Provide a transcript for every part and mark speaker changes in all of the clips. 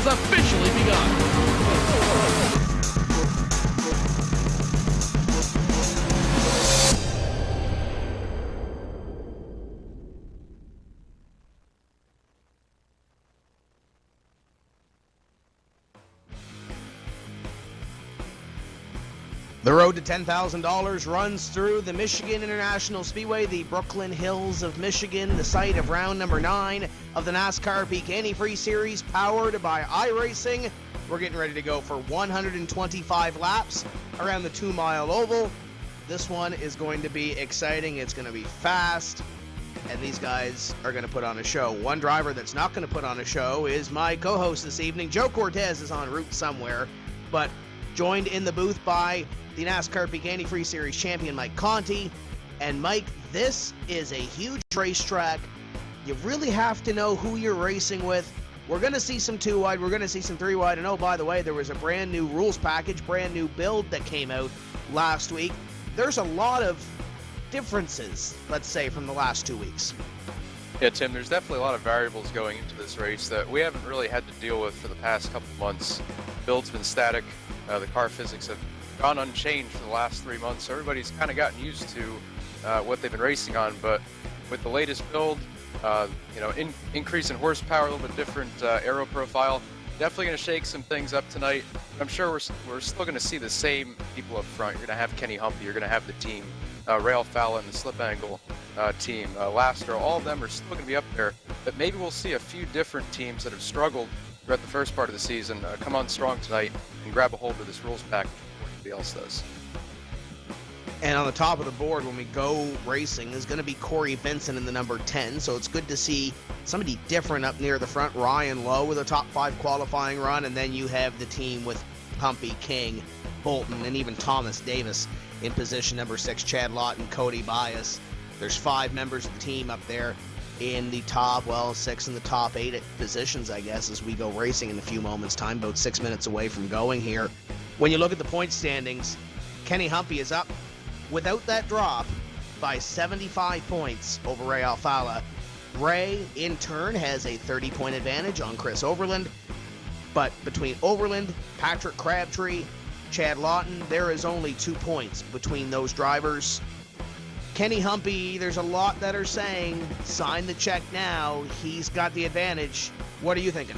Speaker 1: has officially begun.
Speaker 2: The road to $10,000 runs through the Michigan International Speedway, the Brooklyn Hills of Michigan, the site of round number 9 of the NASCAR Peak Antifreeze Series, powered by iRacing. We're getting ready to go for 125 laps around the 2-mile oval. This one is going to be exciting. It's going to be fast, and these guys are going to put on a show. One driver that's not going to put on a show is my co-host this evening. Joe Cortez is en route somewhere, but joined in the booth by the NASCAR Peak Antifreeze Series champion Mike Conti. And Mike, this is a huge racetrack. You really have to know who you're racing with. We're going to see some 2-wide, we're going to see some 3-wide, and oh, by the way, there was a brand new rules package, brand new build that came out last week. There's a lot of differences, let's say, from the last 2 weeks.
Speaker 3: Yeah, Tim, there's definitely a lot of variables going into this race that we haven't really had to deal with for the past couple of months. Build's been static. The car physics have gone unchanged for the last 3 months, so everybody's kind of gotten used to what they've been racing on. But with the latest build, increase in horsepower, a little bit different aero profile, definitely going to shake some things up tonight. I'm sure we're still going to see the same people up front. You're going to have Kenny Humpy, you're going to have the team, Ray Alfalla and the Slip Angle team, Lastro, all of them are still going to be up there. But maybe we'll see a few different teams that have struggled throughout the first part of the season come on strong tonight and grab a hold of this rules package before anybody else does.
Speaker 2: And on the top of the board when we go racing is going to be Corey Benson in the number 10, so it's good to see somebody different up near the front. Ryan Lowe with a top 5 qualifying run, and then you have the team with Humpy, King, Bolton, and even Thomas Davis in position number 6, Chad Lawton, Cody Bias. There's 5 members of the team up there in the top, 6 in the top 8 positions, I guess, as we go racing in a few moments' time, about 6 minutes away from going here. When you look at the point standings, Kenny Humpy is up without that drop by 75 points over Ray Alfalla. Ray, in turn, has a 30-point advantage on Chris Overland, but between Overland, Patrick Crabtree, Chad Lawton, there is only 2 points between those drivers. Kenny Humpy, there's a lot that are saying, sign the check now. He's got the advantage. What are you thinking?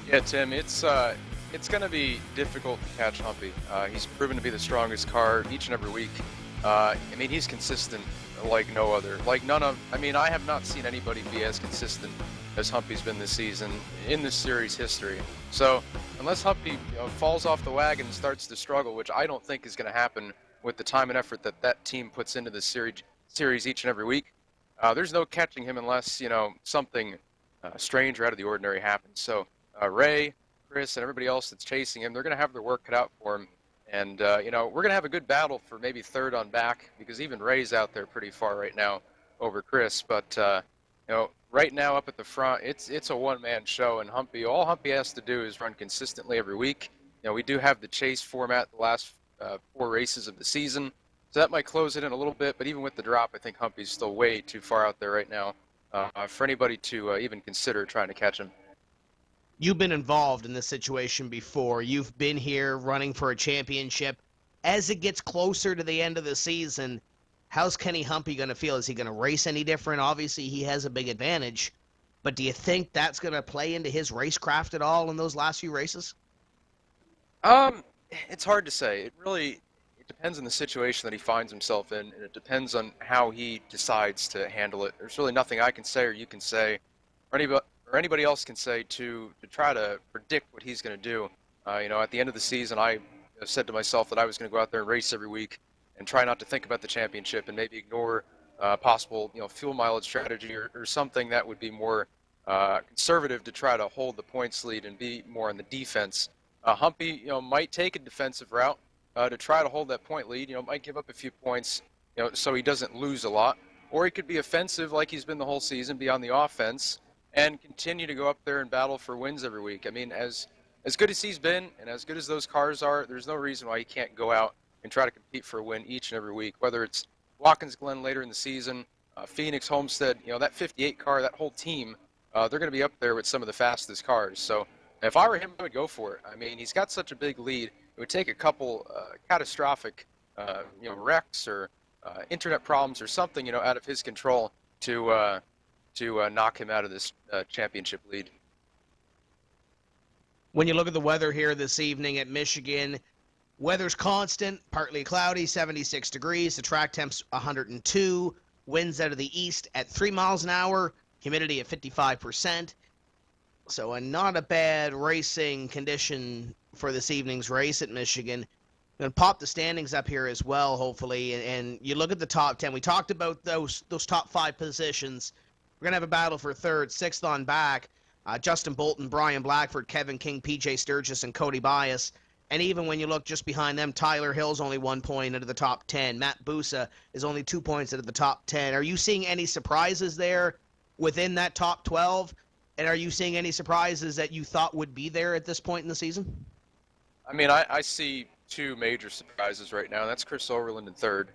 Speaker 3: Yeah, Tim, it's going to be difficult to catch Humpy. He's proven to be the strongest car each and every week. He's consistent like no other. I have not seen anybody be as consistent as Humpy's been this season in this series history. So unless Humpy falls off the wagon and starts to struggle, which I don't think is going to happen with the time and effort that team puts into this series each and every week, there's no catching him unless something strange or out of the ordinary happens. So Ray, Chris, and everybody else that's chasing him, they're going to have their work cut out for him. And we're going to have a good battle for maybe third on back, because even Ray's out there pretty far right now over Chris. But right now up at the front, it's a one-man show, and all Humpy has to do is run consistently every week. We do have the chase format the last 4 races of the season, so that might close it in a little bit. But even with the drop, I think Humpy's still way too far out there right now for anybody to even consider trying to catch him.
Speaker 2: You've been involved in this situation before. You've been here running for a championship. As it gets closer to the end of the season, how's Kenny Humpy going to feel? Is he going to race any different? Obviously, he has a big advantage. But do you think that's going to play into his racecraft at all in those last few races?
Speaker 3: It's hard to say. It depends on the situation that he finds himself in, and it depends on how he decides to handle it. There's really nothing I can say or you can say or anybody else can say to try to predict what he's going to do. At the end of the season, I said to myself that I was going to go out there and race every week and try not to think about the championship and maybe ignore possible fuel mileage strategy or something that would be more conservative to try to hold the points lead and be more on the defense. Humpy, might take a defensive route to try to hold that point lead. Might give up a few points, so he doesn't lose a lot. Or he could be offensive like he's been the whole season, be on the offense, and continue to go up there and battle for wins every week. As good as he's been and as good as those cars are, there's no reason why he can't go out and try to compete for a win each and every week, whether it's Watkins Glen later in the season, Phoenix, Homestead, that 58 car, that whole team they're going to be up there with some of the fastest cars. So if I were him, I would go for it. I mean, he's got such a big lead. It would take a couple catastrophic, wrecks or internet problems or something, out of his control to knock him out of this championship lead.
Speaker 2: When you look at the weather here this evening at Michigan, weather's constant, partly cloudy, 76 degrees. The track temp's 102. Winds out of the east at 3 miles an hour. Humidity at 55%. So not a bad racing condition for this evening's race at Michigan. I'm going to pop the standings up here as well, hopefully. And you look at the top 10. We talked about those top 5 positions. We're going to have a battle for third, sixth on back. Justin Bolton, Brian Blackford, Kevin King, PJ Sturgis, and Cody Bias. And even when you look just behind them, Tyler Hill's only 1 point into the top 10. Matt Busa is only 2 points into the top 10. Are you seeing any surprises there within that top 12? And are you seeing any surprises that you thought would be there at this point in the season?
Speaker 3: I mean, I see 2 major surprises right now. That's Chris Overland in third.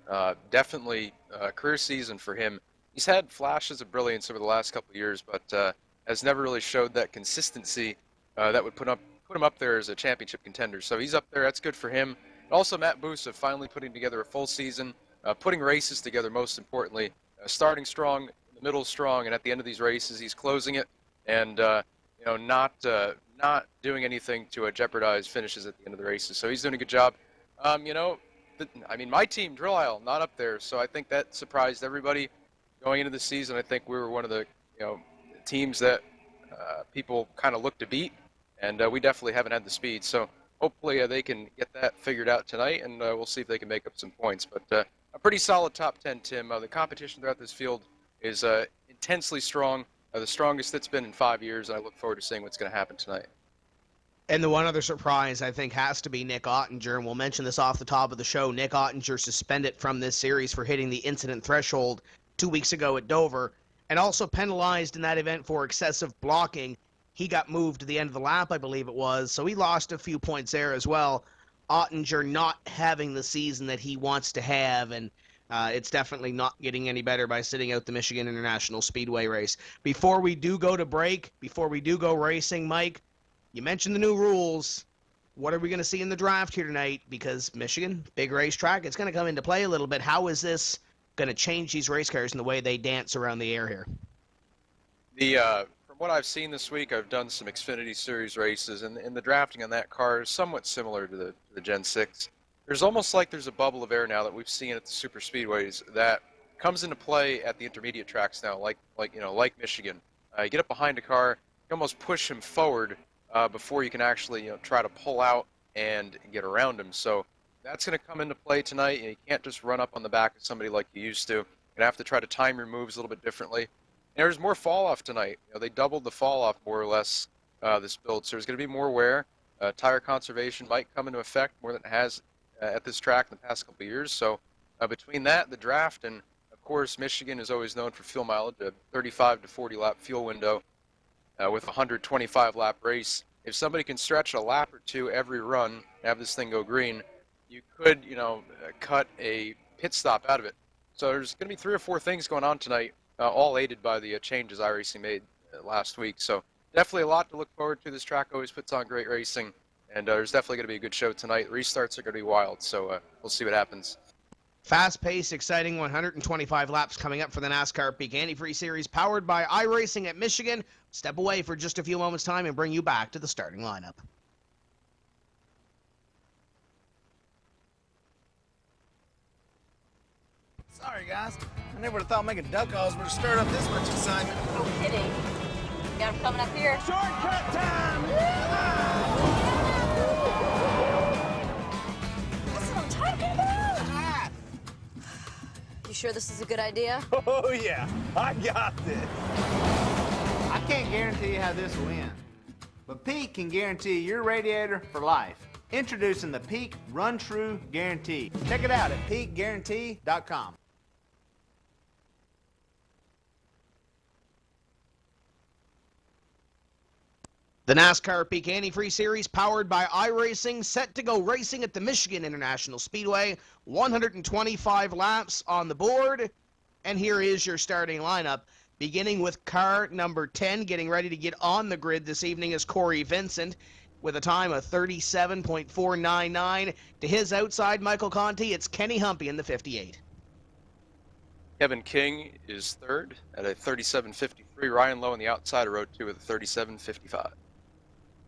Speaker 3: Definitely a career season for him. He's had flashes of brilliance over the last couple of years, but has never really showed that consistency that would put him up there as a championship contender. So he's up there. That's good for him. And also Matt Busa finally putting together a full season, putting races together most importantly, starting strong, in the middle strong, and at the end of these races he's closing it and not doing anything to jeopardize finishes at the end of the races. So he's doing a good job. I mean, my team, Drill Isle, not up there, so I think that surprised everybody going into the season. I think we were one of the teams that people kind of look to beat, and we definitely haven't had the speed. So hopefully they can get that figured out tonight, and we'll see if they can make up some points. But a pretty solid top 10, Tim. The competition throughout this field is intensely strong, the strongest it's been in 5 years, and I look forward to seeing what's going to happen tonight.
Speaker 2: And the one other surprise, I think, has to be Nick Ottinger, and we'll mention this off the top of the show. Nick Ottinger suspended from this series for hitting the incident threshold 2 weeks ago at Dover, and also penalized in that event for excessive blocking. He got moved to the end of the lap, I believe it was, so he lost a few points there as well. Ottinger not having the season that he wants to have, and it's definitely not getting any better by sitting out the Michigan International Speedway race. Before we do go to break, before we do go racing, Mike, you mentioned the new rules. What are we going to see in the draft here tonight? Because Michigan, big racetrack, it's going to come into play a little bit. How is this going to change these race cars and the way they dance around the air here?
Speaker 3: From what I've seen this week, I've done some Xfinity Series races, and the drafting on that car is somewhat similar to the Gen 6. There's almost like there's a bubble of air now that we've seen at the super speedways that comes into play at the intermediate tracks now, like Michigan. You get up behind a car, you almost push him forward before you can actually try to pull out and get around him. So that's going to come into play tonight, and you can't just run up on the back of somebody like you used to. You're going to have to try to time your moves a little bit differently. And there's more fall-off tonight. They doubled the fall-off more or less this build, so there's going to be more wear. Tire conservation might come into effect more than it has at this track in the past couple of years. So between that, the draft, and of course Michigan is always known for fuel mileage, a 35 to 40 lap fuel window with a 125 lap race. If somebody can stretch a lap or two every run and have this thing go green, you could cut a pit stop out of it. So there's going to be 3 or 4 things going on tonight, all aided by the changes iRacing made last week. So definitely a lot to look forward to. This track always puts on great racing, and there's definitely going to be a good show tonight. Restarts are going to be wild, so we'll see what happens.
Speaker 2: Fast-paced, exciting 125 laps coming up for the NASCAR Peak Antifreeze Series, powered by iRacing at Michigan. Step away for just a few moments' time and bring you back to the starting lineup.
Speaker 4: Sorry, guys. I never would have thought making duck calls would have stirred up this much excitement.
Speaker 5: No kidding. Got him coming up here.
Speaker 4: Shortcut time!
Speaker 5: That's what I'm talking about. You sure this is a good idea?
Speaker 4: Oh, yeah. I got this. I can't guarantee how this will end, but Peak can guarantee your radiator for life. Introducing the Peak Run True Guarantee. Check it out at peakguarantee.com.
Speaker 2: The NASCAR Peak Antifreeze Series, powered by iRacing, set to go racing at the Michigan International Speedway. 125 laps on the board, and here is your starting lineup. Beginning with car number 10, getting ready to get on the grid this evening is Corey Vincent with a time of 37.499. To his outside, Michael Conti, it's Kenny Humpy in the 58.
Speaker 3: Kevin King is third at a 37.53. Ryan Lowe on the outside of row 2 with a 37.55.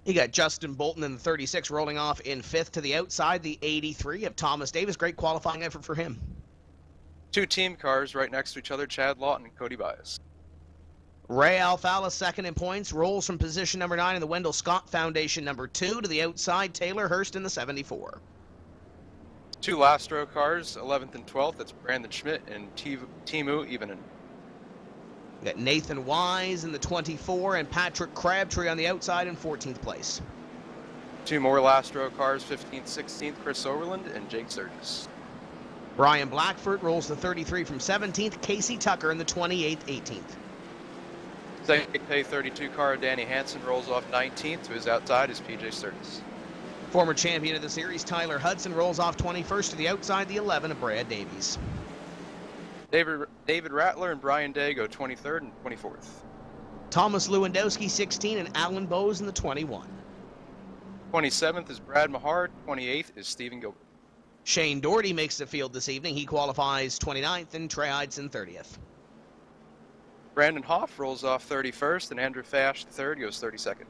Speaker 2: You got Justin Bolton in the 36 rolling off in 5th. To the outside, the 83 of Thomas Davis. Great qualifying effort for him.
Speaker 3: 2 team cars right next to each other, Chad Lawton and Cody Bias.
Speaker 2: Ray Alfala second in points, rolls from position number 9 in the Wendell Scott Foundation number 2. To the outside, Taylor Hurst in the 74.
Speaker 3: 2 last row cars, 11th and 12th. That's Brandon Schmidt and Timu Evenin.
Speaker 2: You got Nathan Wise in the 24 and Patrick Crabtree on the outside in 14th place.
Speaker 3: 2 more last row cars, 15th, 16th, Chris Overland and Jake Sturgis.
Speaker 2: Brian Blackford rolls the 33 from 17th. Casey Tucker in the 28th, 18th.
Speaker 3: Second pay 32 car, Danny Hansen rolls off 19th. To his outside is PJ Sturgis.
Speaker 2: Former champion of the series, Tyler Hudson, rolls off 21st. To the outside, the 11 of Brad Davies.
Speaker 3: David Rattler and Brian Day go 23rd and 24th.
Speaker 2: Thomas Lewandowski, 16, and Alan Bowes in the 21.
Speaker 3: 27th is Brad Mahard. 28th is Stephen Gilbert.
Speaker 2: Shane Doherty makes the field this evening. He qualifies 29th, and Trey Eidson 30th.
Speaker 3: Brandon Hoff rolls off 31st, and Andrew Fash, the 3rd, goes 32nd.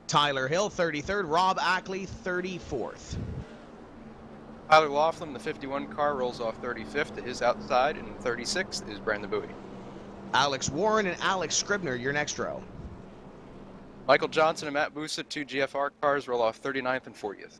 Speaker 2: Tyler Hill, 33rd. Rob Ackley, 34th.
Speaker 3: Tyler Laughlin, the 51 car, rolls off 35th. To his outside, and 36th is Brandon Bowie.
Speaker 2: Alex Warren and Alex Scribner, your next row.
Speaker 3: Michael Johnson and Matt Busa, 2 GFR cars, roll off 39th and 40th.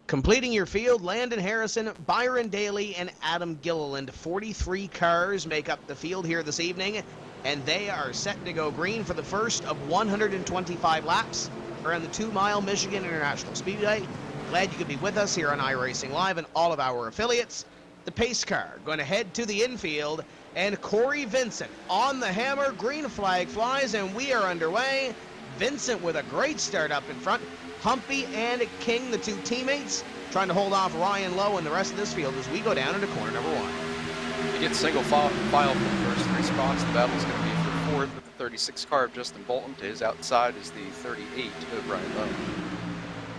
Speaker 2: Completing your field, Landon Harrison, Byron Daly, and Adam Gilliland. 43 cars make up the field here this evening, and they are set to go green for the first of 125 laps around the 2-mile Michigan International Speedway. Glad you could be with us here on iRacing Live and all of our affiliates. The pace car going to head to the infield, and Corey Vincent on the hammer. Green flag flies, and we are underway. Vincent with a great start up in front. Humpy and King, the 2 teammates, trying to hold off Ryan Lowe and the rest of this field as we go down into corner number 1.
Speaker 3: To get single file for the first 3 spots, the battle is going to be for 4th with the 36 car of Justin Bolton. To his outside is the 38 of Ryan Lowe.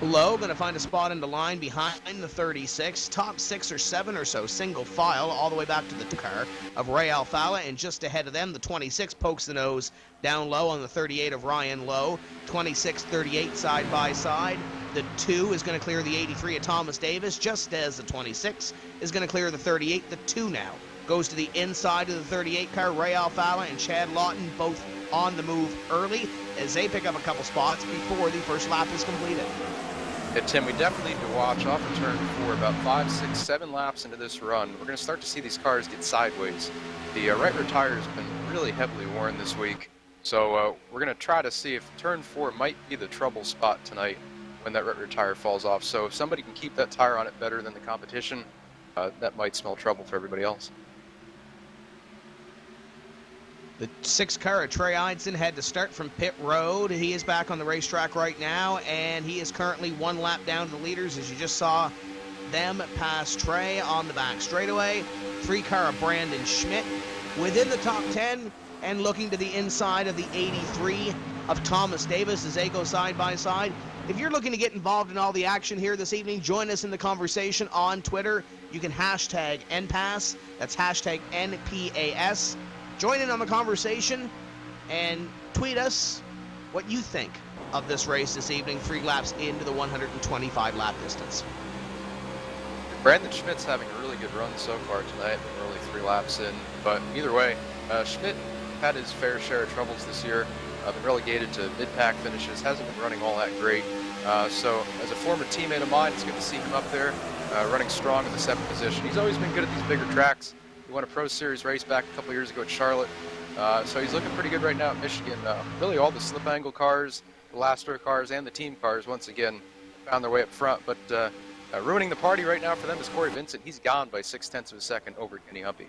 Speaker 2: Lowe going to find a spot in the line behind the 36. Top 6 or 7 or so single file all the way back to the car of Ray Alfala, and just ahead of them, the 26 pokes the nose down low on the 38 of Ryan Lowe. 26, 38 side by side. The 2 is going to clear the 83 of Thomas Davis, just as the 26 is going to clear the 38. The 2 now goes to the inside of the 38 car. Ray Alfala and Chad Lawton both on the move early as they pick up a couple spots before the first lap is completed.
Speaker 3: Yeah, Tim, we definitely need to watch off of turn 4 about 5, 6, 7 laps into this run. We're going to start to see these cars get sideways. The right rear tire has been really heavily worn this week, so we're going to try to see if turn 4 might be the trouble spot tonight when that right rear tire falls off. So if somebody can keep that tire on it better than the competition, that might smell trouble for everybody else.
Speaker 2: The 6 car of Trey Eidson had to start from pit road. He is back on the racetrack right now, and he is currently 1 lap down to the leaders as you just saw them pass Trey on the back straightaway. 3 car of Brandon Schmidt within the top 10 and looking to the inside of the 83 of Thomas Davis as they go side by side. If you're looking to get involved in all the action here this evening, join us in the conversation on Twitter. You can hashtag NPAS. That's hashtag NPAS. Join in on the conversation and tweet us what you think of this race this evening, 3 laps into the 125 lap distance.
Speaker 3: Brandon Schmidt's having a really good run so far tonight. We're only 3 laps in, but either way, Schmidt had his fair share of troubles this year. Been relegated to mid-pack finishes, hasn't been running all that great. So as a former teammate of mine, it's good to see him up there running strong in the 7th position. He's always been good at these bigger tracks. He won a Pro Series race back a couple years ago at Charlotte. So he's looking pretty good right now at Michigan. Really all the slip angle cars, the last row cars, and the team cars once again found their way up front. But ruining the party right now for them is Corey Vincent. He's gone by 0.6 of a second over Kenny Humpy.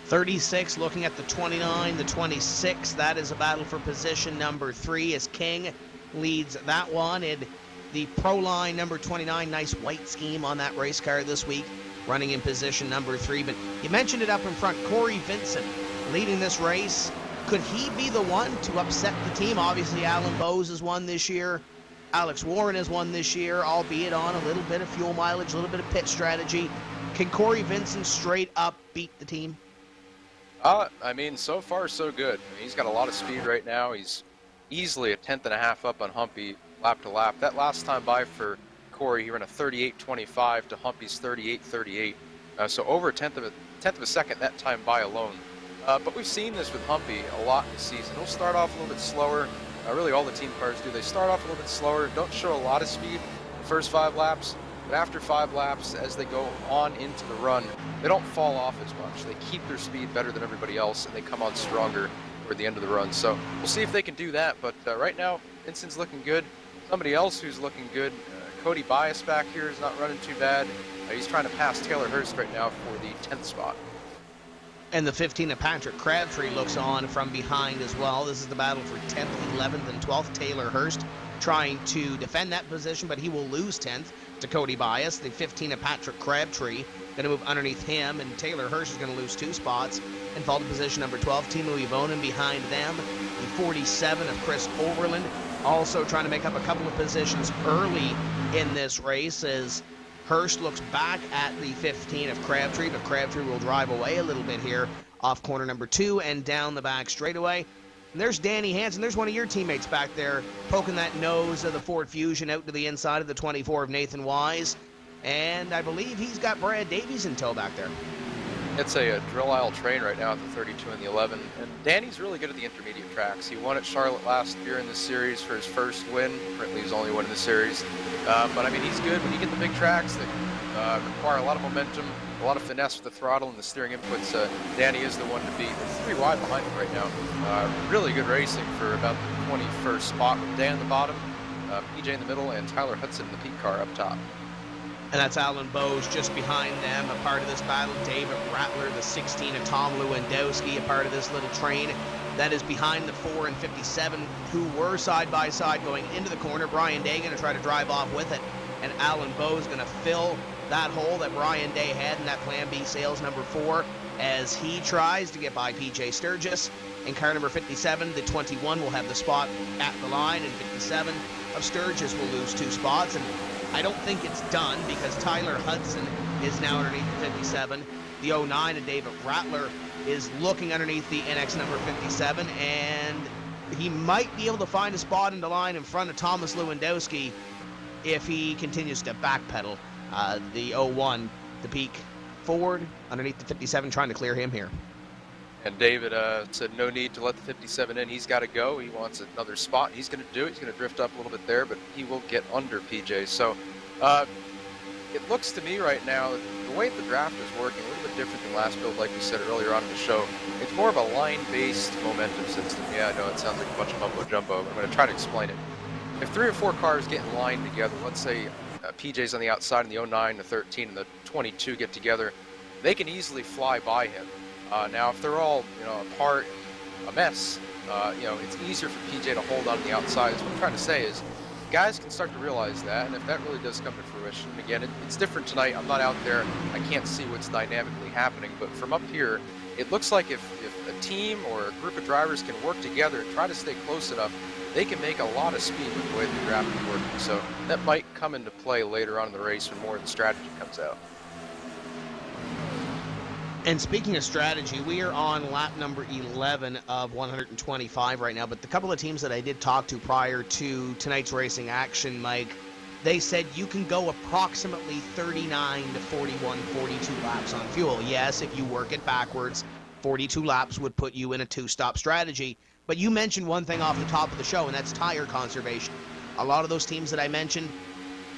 Speaker 2: 36 looking at the 29, the 26. That is a battle for position number 3 as King leads that one. And the Pro Line number 29, nice white scheme on that race car this week, running in position number 3. But you mentioned it up in front, Corey Vincent leading this race. Could he be the one to upset the team? Obviously, Alan Bowes has won this year. Alex Warren has won this year, albeit on a little bit of fuel mileage, a little bit of pit strategy. Can Corey Vincent straight up beat the team?
Speaker 3: I mean, so far so good. I mean, he's got a lot of speed right now. He's easily a tenth and a half up on Humpy lap to lap. That last time by for Corey, he ran a 38.25 to Humpy's 38.38. So over a tenth of a second that time by alone. But we've seen this with Humpy a lot this season. He'll start off a little bit slower. Really all the team cars do. They start off a little bit slower, don't show a lot of speed the first 5 laps, but after 5 laps, as they go on into the run, they don't fall off as much. They keep their speed better than everybody else, and they come on stronger toward the end of the run. So we'll see if they can do that, but right now, Vincent's looking good. Somebody else who's looking good, Cody Bias back here is not running too bad. He's trying to pass Taylor Hurst right now for the 10th spot.
Speaker 2: And the 15 of Patrick Crabtree looks on from behind as well. This is the battle for 10th, 11th, and 12th. Taylor Hurst trying to defend that position, but he will lose 10th to Cody Bias. The 15 of Patrick Crabtree going to move underneath him, and Taylor Hurst is going to lose 2 spots and fall to position number 12. Timo Yvonen behind them. The 47 of Chris Overland also trying to make up a couple of positions early in this race as Hurst looks back at the 15 of Crabtree, but Crabtree will drive away a little bit here off corner number 2 and down the back straightaway. And there's Danny Hansen. There's one of your teammates back there poking that nose of the Ford Fusion out to the inside of the 24 of Nathan Wise. And I believe he's got Brad Davies in tow back there.
Speaker 3: It's a drill aisle train right now at the 32 and the 11. And Danny's really good at the intermediate tracks. He won at Charlotte last year in this series for his first win. Currently his only win in the series. But I mean, he's good when you get the big tracks that require a lot of momentum, a lot of finesse with the throttle and the steering inputs. Danny is the one to beat. We're 3 wide behind him right now. Really good racing for about the 21st spot with Dan in the bottom, PJ in the middle, and Tyler Hudson in the Pete car up top.
Speaker 2: And that's Alan Bowes just behind them, a part of this battle. David Rattler, the 16 of Tom Lewandowski, a part of this little train that is behind the 4 and 57, who were side by side going into the corner. Brian Day going to try to drive off with it, and Alan Bowes going to fill that hole that Brian Day had in that Plan B sales number 4 as he tries to get by PJ Sturgis. In car number 57, the 21 will have the spot at the line, and 57 of Sturgis will lose 2 spots. And I don't think it's done because Tyler Hudson is now underneath the 57. The 09 of David Rattler is looking underneath the NX number 57, and he might be able to find a spot in the line in front of Thomas Lewandowski if he continues to backpedal. The 01, the peak Ford underneath the 57, trying to clear him here.
Speaker 3: And David said no need to let the 57 in. He's got to go. He wants another spot. He's going to do it. He's going to drift up a little bit there, but he will get under PJ. So it looks to me right now, the way the draft is working, a little bit different than last build, like we said earlier on in the show. It's more of a line-based momentum system. Yeah, I know it sounds like a bunch of mumbo-jumbo, but I'm going to try to explain it. If 3 or 4 cars get in line together, let's say PJ's on the outside and the 09, the 13, and the 22 get together, they can easily fly by him. Now, if they're all, apart, a mess, it's easier for PJ to hold on to the outside. What I'm trying to say is, guys can start to realize that, and if that really does come to fruition, again, it's different tonight. I'm not out there. I can't see what's dynamically happening, but from up here, it looks like if a team or a group of drivers can work together and try to stay close enough, they can make a lot of speed with the way the draft is working. So that might come into play later on in the race when more of the strategy comes out.
Speaker 2: And speaking of strategy, we are on lap number 11 of 125 right now, but the couple of teams that I did talk to prior to tonight's racing action, Mike, they said you can go approximately 39 to 41, 42 laps on fuel. Yes, if you work it backwards, 42 laps would put you in a 2-stop strategy. But you mentioned one thing off the top of the show, and that's tire conservation. A lot of those teams that I mentioned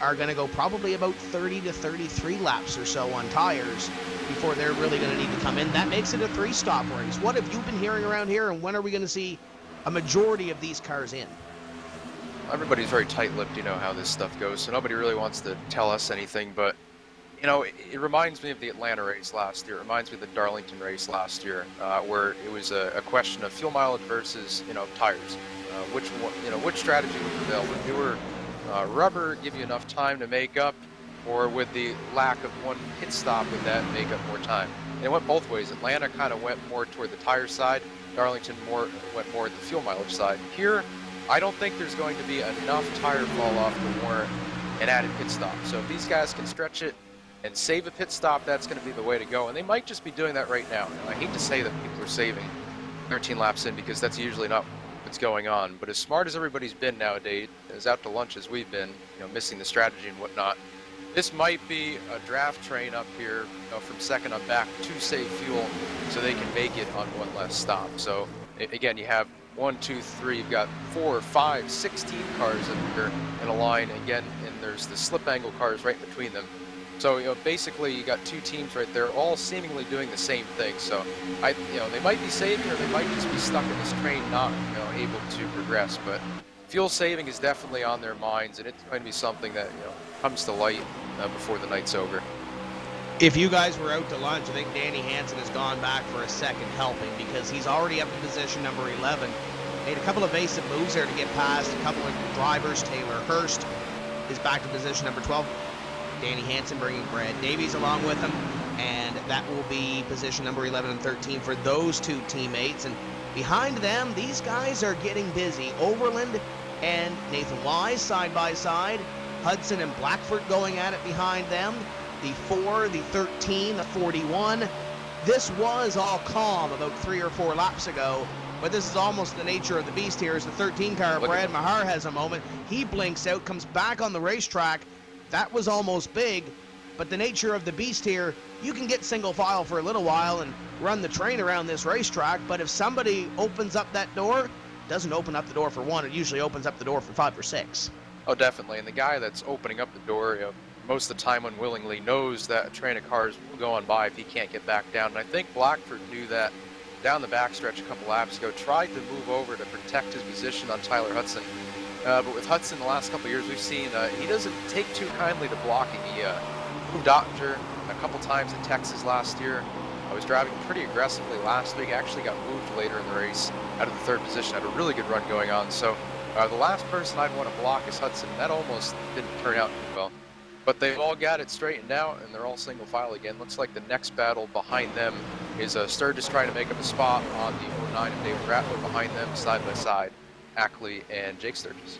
Speaker 2: are going to go probably about 30 to 33 laps or so on tires before they're really going to need to come in. That makes it a 3-stop race. What have you been hearing around here, and when are we going to see a majority of these cars in?
Speaker 3: Everybody's very tight-lipped, how this stuff goes, so nobody really wants to tell us anything, but it reminds me of the Atlanta race last year. It reminds me of the Darlington race last year, where it was a question of fuel mileage versus, tires. Which strategy would prevail? Would newer rubber give you enough time to make up, or with the lack of one pit stop, would that make up more time? it went both ways. Atlanta kind of went more toward the tire side. Darlington went more at the fuel mileage side. Here, I don't think there's going to be enough tire fall off to warrant an added pit stop. So if these guys can stretch it and save a pit stop, that's going to be the way to go. And they might just be doing that right now. And I hate to say that people are saving 13 laps in, because that's usually not what's going on. But as smart as everybody's been nowadays, as out to lunch as we've been, missing the strategy and whatnot, this might be a draft train up here, from second on back to save fuel, so they can make it on one less stop. So again, you have 1, 2, 3, you've got 4, 5, 16 cars up here in a line again, and there's the slip angle cars right between them. So basically you got two teams right there, all seemingly doing the same thing. So they might be saving, or they might just be stuck in this train, not able to progress. But fuel saving is definitely on their minds, and it's going to be something that comes to light before the night's over.
Speaker 2: If you guys were out to lunch, I think Danny Hansen has gone back for a second helping, because he's already up to position number 11. Made a couple of evasive moves there to get past a couple of drivers. Taylor Hurst is back to position number 12. Danny Hansen bringing Brad Davies along with him, and that will be position number 11 and 13 for those two teammates. And behind them, these guys are getting busy. Overland and Nathan Wise side by side. Hudson and Blackford going at it behind them. The 4, the 13, the 41. This was all calm about 3 or 4 laps ago, but this is almost the nature of the beast here. As the 13 car, Brad Mahar, has a moment. He blinks out, comes back on the racetrack. That was almost big, but the nature of the beast here, you can get single file for a little while and run the train around this racetrack, but if somebody opens up that door, doesn't open up the door for 1, it usually opens up the door for 5 or 6.
Speaker 3: Oh, definitely. And the guy that's opening up the door, most of the time unwillingly, knows that a train of cars will go on by if he can't get back down. And I think Blackford knew that down the backstretch a couple laps ago, tried to move over to protect his position on Tyler Hudson. But with Hudson the last couple of years, we've seen he doesn't take too kindly to blocking. He moved Ottinger a couple times in Texas last year. I was driving pretty aggressively last week. Actually got moved later in the race out of the 3rd position. Had a really good run going on. So the last person I'd want to block is Hudson. That almost didn't turn out too well. But they've all got it straightened out, and they're all single file again. Looks like the next battle behind them is Sturgis trying to make up a spot on the 09 of David Rattler behind them, side by side. Ackley and Jake Sturgis.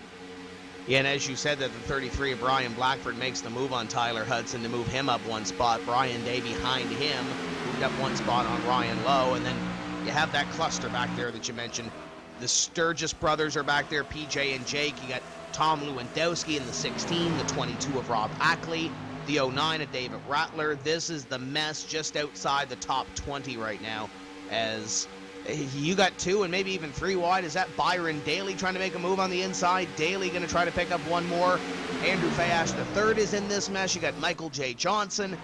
Speaker 2: Yeah, and as you said, that the 33 of Brian Blackford makes the move on Tyler Hudson to move him up 1 spot. Brian Day behind him moved up 1 spot on Ryan Lowe, and then you have that cluster back there that you mentioned. The Sturgis brothers are back there, PJ and Jake. You got Tom Lewandowski in the 16, the 22 of Rob Ackley, the 09 of David Rattler. This is the mess just outside the top 20 right now, as you got 2 and maybe even 3 wide. Is that Byron Daly trying to make a move on the inside? Daly going to try to pick up 1 more. Andrew Fayash III is in this mess. You got Michael J. Johnson.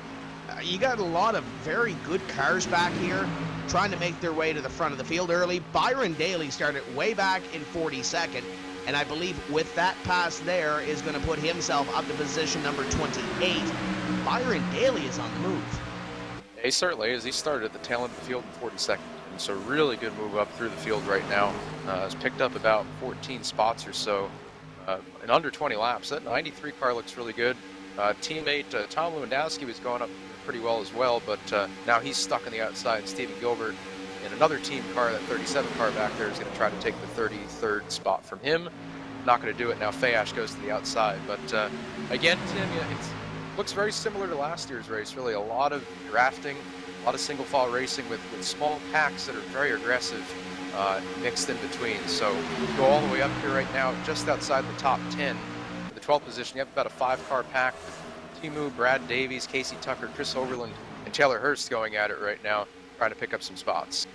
Speaker 2: You got a lot of very good cars back here trying to make their way to the front of the field early. Byron Daly started way back in 42nd, and I believe with that pass there is going to put himself up to position number 28. Byron Daly is on the move.
Speaker 3: He certainly is. He started at the tail end of the field in 42nd. So really good move up through the field right now. Has picked up about 14 spots or so in under 20 laps. That 93 car looks really good. Teammate Tom Lewandowski was going up pretty well as well, but now he's stuck on the outside. Stephen Gilbert in another team car, that 37 car back there, is going to try to take the 33rd spot from him. Not going to do it now. Fayash goes to the outside. But again, Tim, it looks very similar to last year's race, really. A lot of drafting, a lot of single file racing with small packs that are very aggressive mixed in between. So go all the way up here right now, just outside the top 10. For the 12th position, you have about a 5-car pack. Timu, Brad Davies, Casey Tucker, Chris Overland, and Taylor Hurst going at it right now, trying to pick up some spots.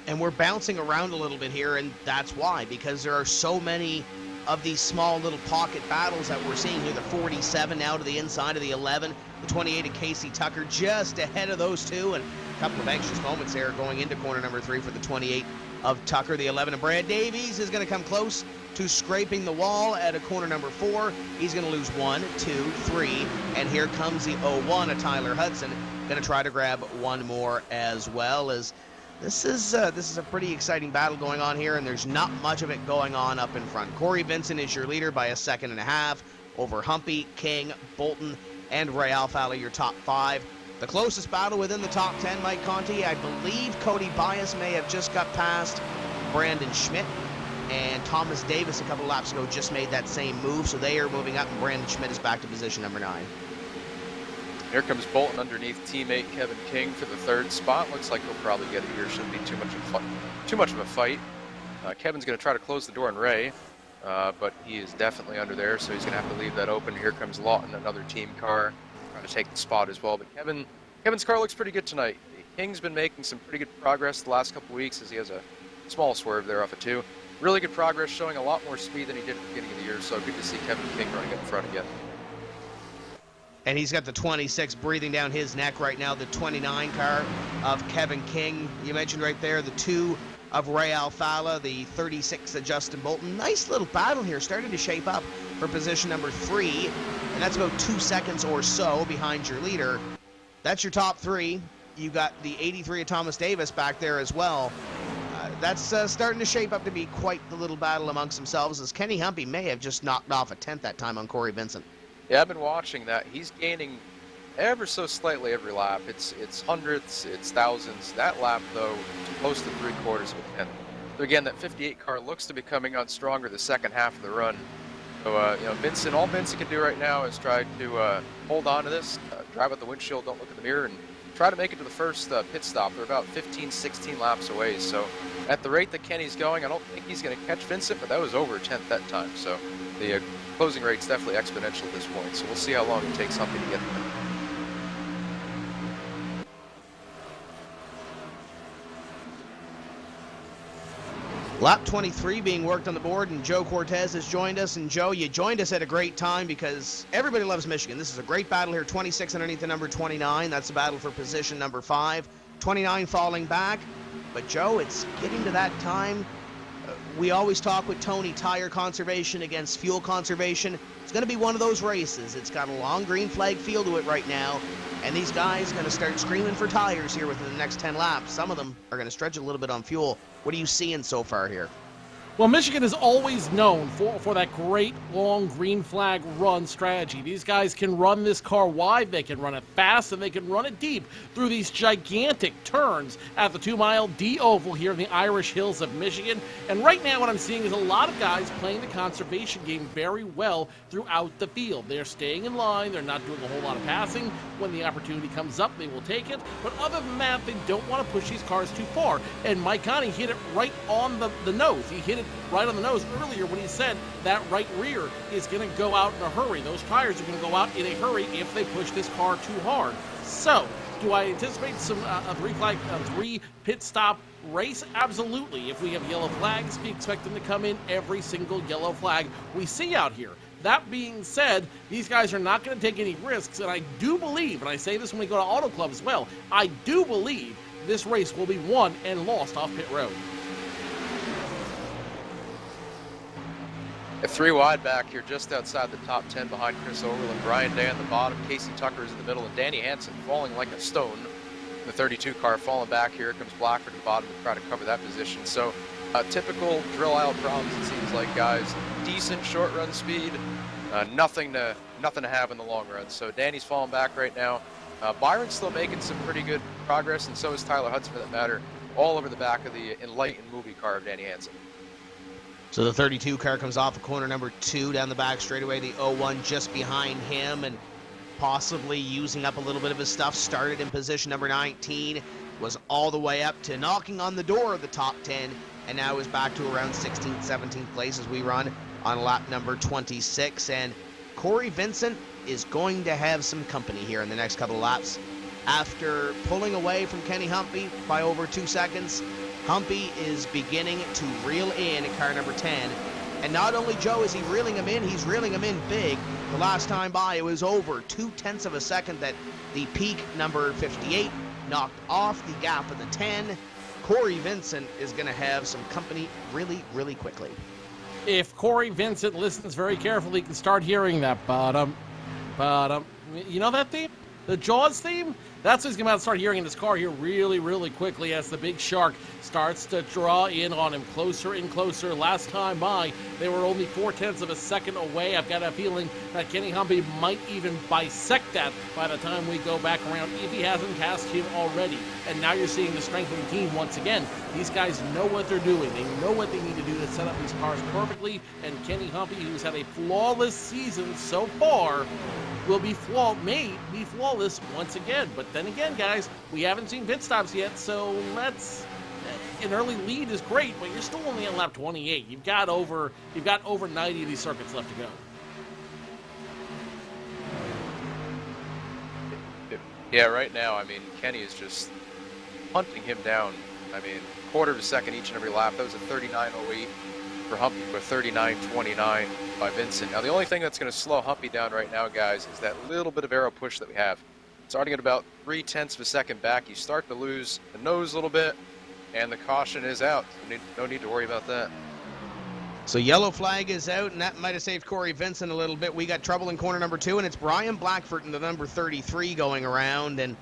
Speaker 2: And we're bouncing around a little bit here, and that's why, because there are so many of these small little pocket battles that we're seeing here. The 47 now to the inside of the 11, the 28 of Casey Tucker just ahead of those two, and a couple of anxious moments there going into corner number 3 for the 28 of Tucker. The 11 of Brad Davies is going to come close to scraping the wall at a corner number 4. He's going to lose 1, 2, 3, and here comes the 01 of Tyler Hudson, going to try to grab 1 more as well. As this is a pretty exciting battle going on here, and there's not much of it going on up in front. Corey Vincent is your leader by 1.5 seconds over Humpy, King, Bolton, and Ray Alfala, your top 5. The closest battle within the top 10, Mike Conti, I believe Cody Bias may have just got past Brandon Schmidt, and Thomas Davis a couple laps ago just made that same move, so they are moving up, and Brandon Schmidt is back to position number 9.
Speaker 3: Here comes Bolton underneath teammate Kevin King for the 3rd spot. Looks like he'll probably get it here. Shouldn't be too much of a fight. Kevin's going to try to close the door on Ray, but he is definitely under there, so he's going to have to leave that open. Here comes Lawton, another team car, trying to take the spot as well. But Kevin's car looks pretty good tonight. King's been making some pretty good progress the last couple weeks as he has a small swerve there off of 2. Really good progress, showing a lot more speed than he did at the beginning of the year, so good to see Kevin King running up in front again.
Speaker 2: And he's got the 26 breathing down his neck right now, the 29 car of Kevin King. You mentioned right there the 2 of Ray Alfala, the 36 of Justin Bolton. Nice little battle here, starting to shape up for position number 3, and that's about 2 seconds or so behind your leader. That's your top 3. You got the 83 of Thomas Davis back there as well. That's starting to shape up to be quite the little battle amongst themselves, as Kenny Humpy may have just knocked off a 10th that time on Corey Vincent.
Speaker 3: Yeah, I've been watching that. He's gaining ever so slightly every lap. It's hundredths, it's thousands. That lap, though, close to 3/4 of a 10th. So again, that 58 car looks to be coming on stronger the second half of the run. So, all Vincent can do right now is try to hold on to this, drive out the windshield, don't look in the mirror, and try to make it to the first pit stop. They're about 15, 16 laps away. So at the rate that Kenny's going, I don't think he's going to catch Vincent, but that was over a 10th that time. So the closing rate's definitely exponential at this point. So we'll see how long it takes Humpy to get there.
Speaker 2: Lap 23 being worked on the board, and Joe Cortez has joined us. And Joe, you joined us at a great time because everybody loves Michigan. This is a great battle here. 26 underneath the number 29. That's a battle for position number 5. 29 falling back. But Joe, it's getting to that time. We always talk with Tony, tire conservation against fuel conservation. It's going to be one of those races. It's got a long green flag feel to it right now. And these guys are going to start screaming for tires here within the next 10 laps. Some of them are going to stretch a little bit on fuel. What are you seeing so far here?
Speaker 1: Well, Michigan is always known for that great long green flag run strategy. These guys can run this car wide, they can run it fast, and they can run it deep through these gigantic turns at the 2-mile D oval here in the Irish Hills of Michigan. And right now what I'm seeing is a lot of guys playing the conservation game very well throughout the field. They're staying in line, they're not doing a whole lot of passing. When the opportunity comes up, they will take it. But other than that, they don't want to push these cars too far. And Mike Conti hit it right on the nose. He hit it right on the nose earlier when he said that right rear is going to go out in a hurry. Those tires are going to go out in a hurry if they push this car too hard. So, do I anticipate some a 3 pit stop race? Absolutely. If we have yellow flags, we expect them to come in every single yellow flag we see out here. That being said, these guys are not going to take any risks, and I do believe, and I say this when we go to Auto Club as well, I do believe this race will be won and lost off pit road.
Speaker 3: At 3 wide back here, just outside the top 10 behind Chris Overland, Brian Day on the bottom, Casey Tucker is in the middle, and Danny Hansen falling like a stone. The 32 car falling back here. Comes Blackford at the bottom to try to cover that position. So typical drill aisle problems, it seems like, guys. Decent short run speed, nothing to have in the long run. So Danny's falling back right now. Byron's still making some pretty good progress, and so is Tyler Hudson for that matter, all over the back of the enlightened movie car of Danny Hansen.
Speaker 2: So the 32 car comes off of corner number 2 down the back straightaway. The 01 just behind him and possibly using up a little bit of his stuff. Started in position number 19, was all the way up to knocking on the door of the top 10, and now is back to around 16th, 17th place as we run on lap number 26. And Corey Vincent is going to have some company here in the next couple of laps. After pulling away from Kenny Humpy by over 2 seconds, Humpy is beginning to reel in at car number 10. And not only, Joe, is he reeling him in, he's reeling him in big. The last time by, it was over 0.2 of a second that the peak number 58 knocked off the gap of the 10. Corey Vincent is going to have some company really, really quickly.
Speaker 1: If Corey Vincent listens very carefully, he can start hearing that bottom. You know that theme? The Jaws theme? That's what he's going to start hearing in his car here really, really quickly as the big shark starts to draw in on him closer and closer. Last time by, they were only 0.4 of a second away. I've got a feeling that Kenny Humpy might even bisect that by the time we go back around if he hasn't passed him already. And now you're seeing the strength of the team once again. These guys know what they're doing. They know what they need to do to set up these cars perfectly. And Kenny Humpy, who's had a flawless season so far, will be flawless once again. But then again, guys, we haven't seen pit stops yet, so an early lead is great, but you're still only on lap 28. You've got over 90 of these circuits left to go.
Speaker 3: Yeah, right now, I mean, Kenny is just hunting him down. I mean, quarter of a second each and every lap. That was a 39.08 for Humpy, for 39.29 by Vincent. Now, the only thing that's going to slow Humpy down right now, guys, is that little bit of aero push that we have. Starting at about 0.3 of a second back, you start to lose the nose a little bit, and the caution is out. No need to worry about that.
Speaker 2: So yellow flag is out, and that might have saved Corey Vincent a little bit. We got trouble in corner number 2, and it's Brian Blackford in the number 33 going around. And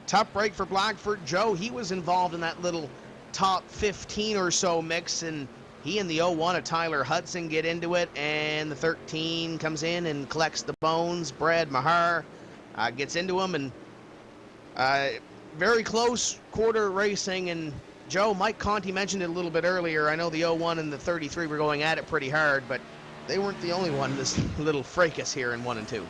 Speaker 2: tough break for Blackford. Joe, he was involved in that little top 15 or so mix, and he and the 01 of Tyler Hudson get into it, and the 13 comes in and collects the bones. Brad Mahar gets into him, and very close quarter racing. And Joe, Mike Conti mentioned it a little bit earlier. I know the 01 and the 33 were going at it pretty hard, but they weren't the only one in this little fracas here in 1 and 2.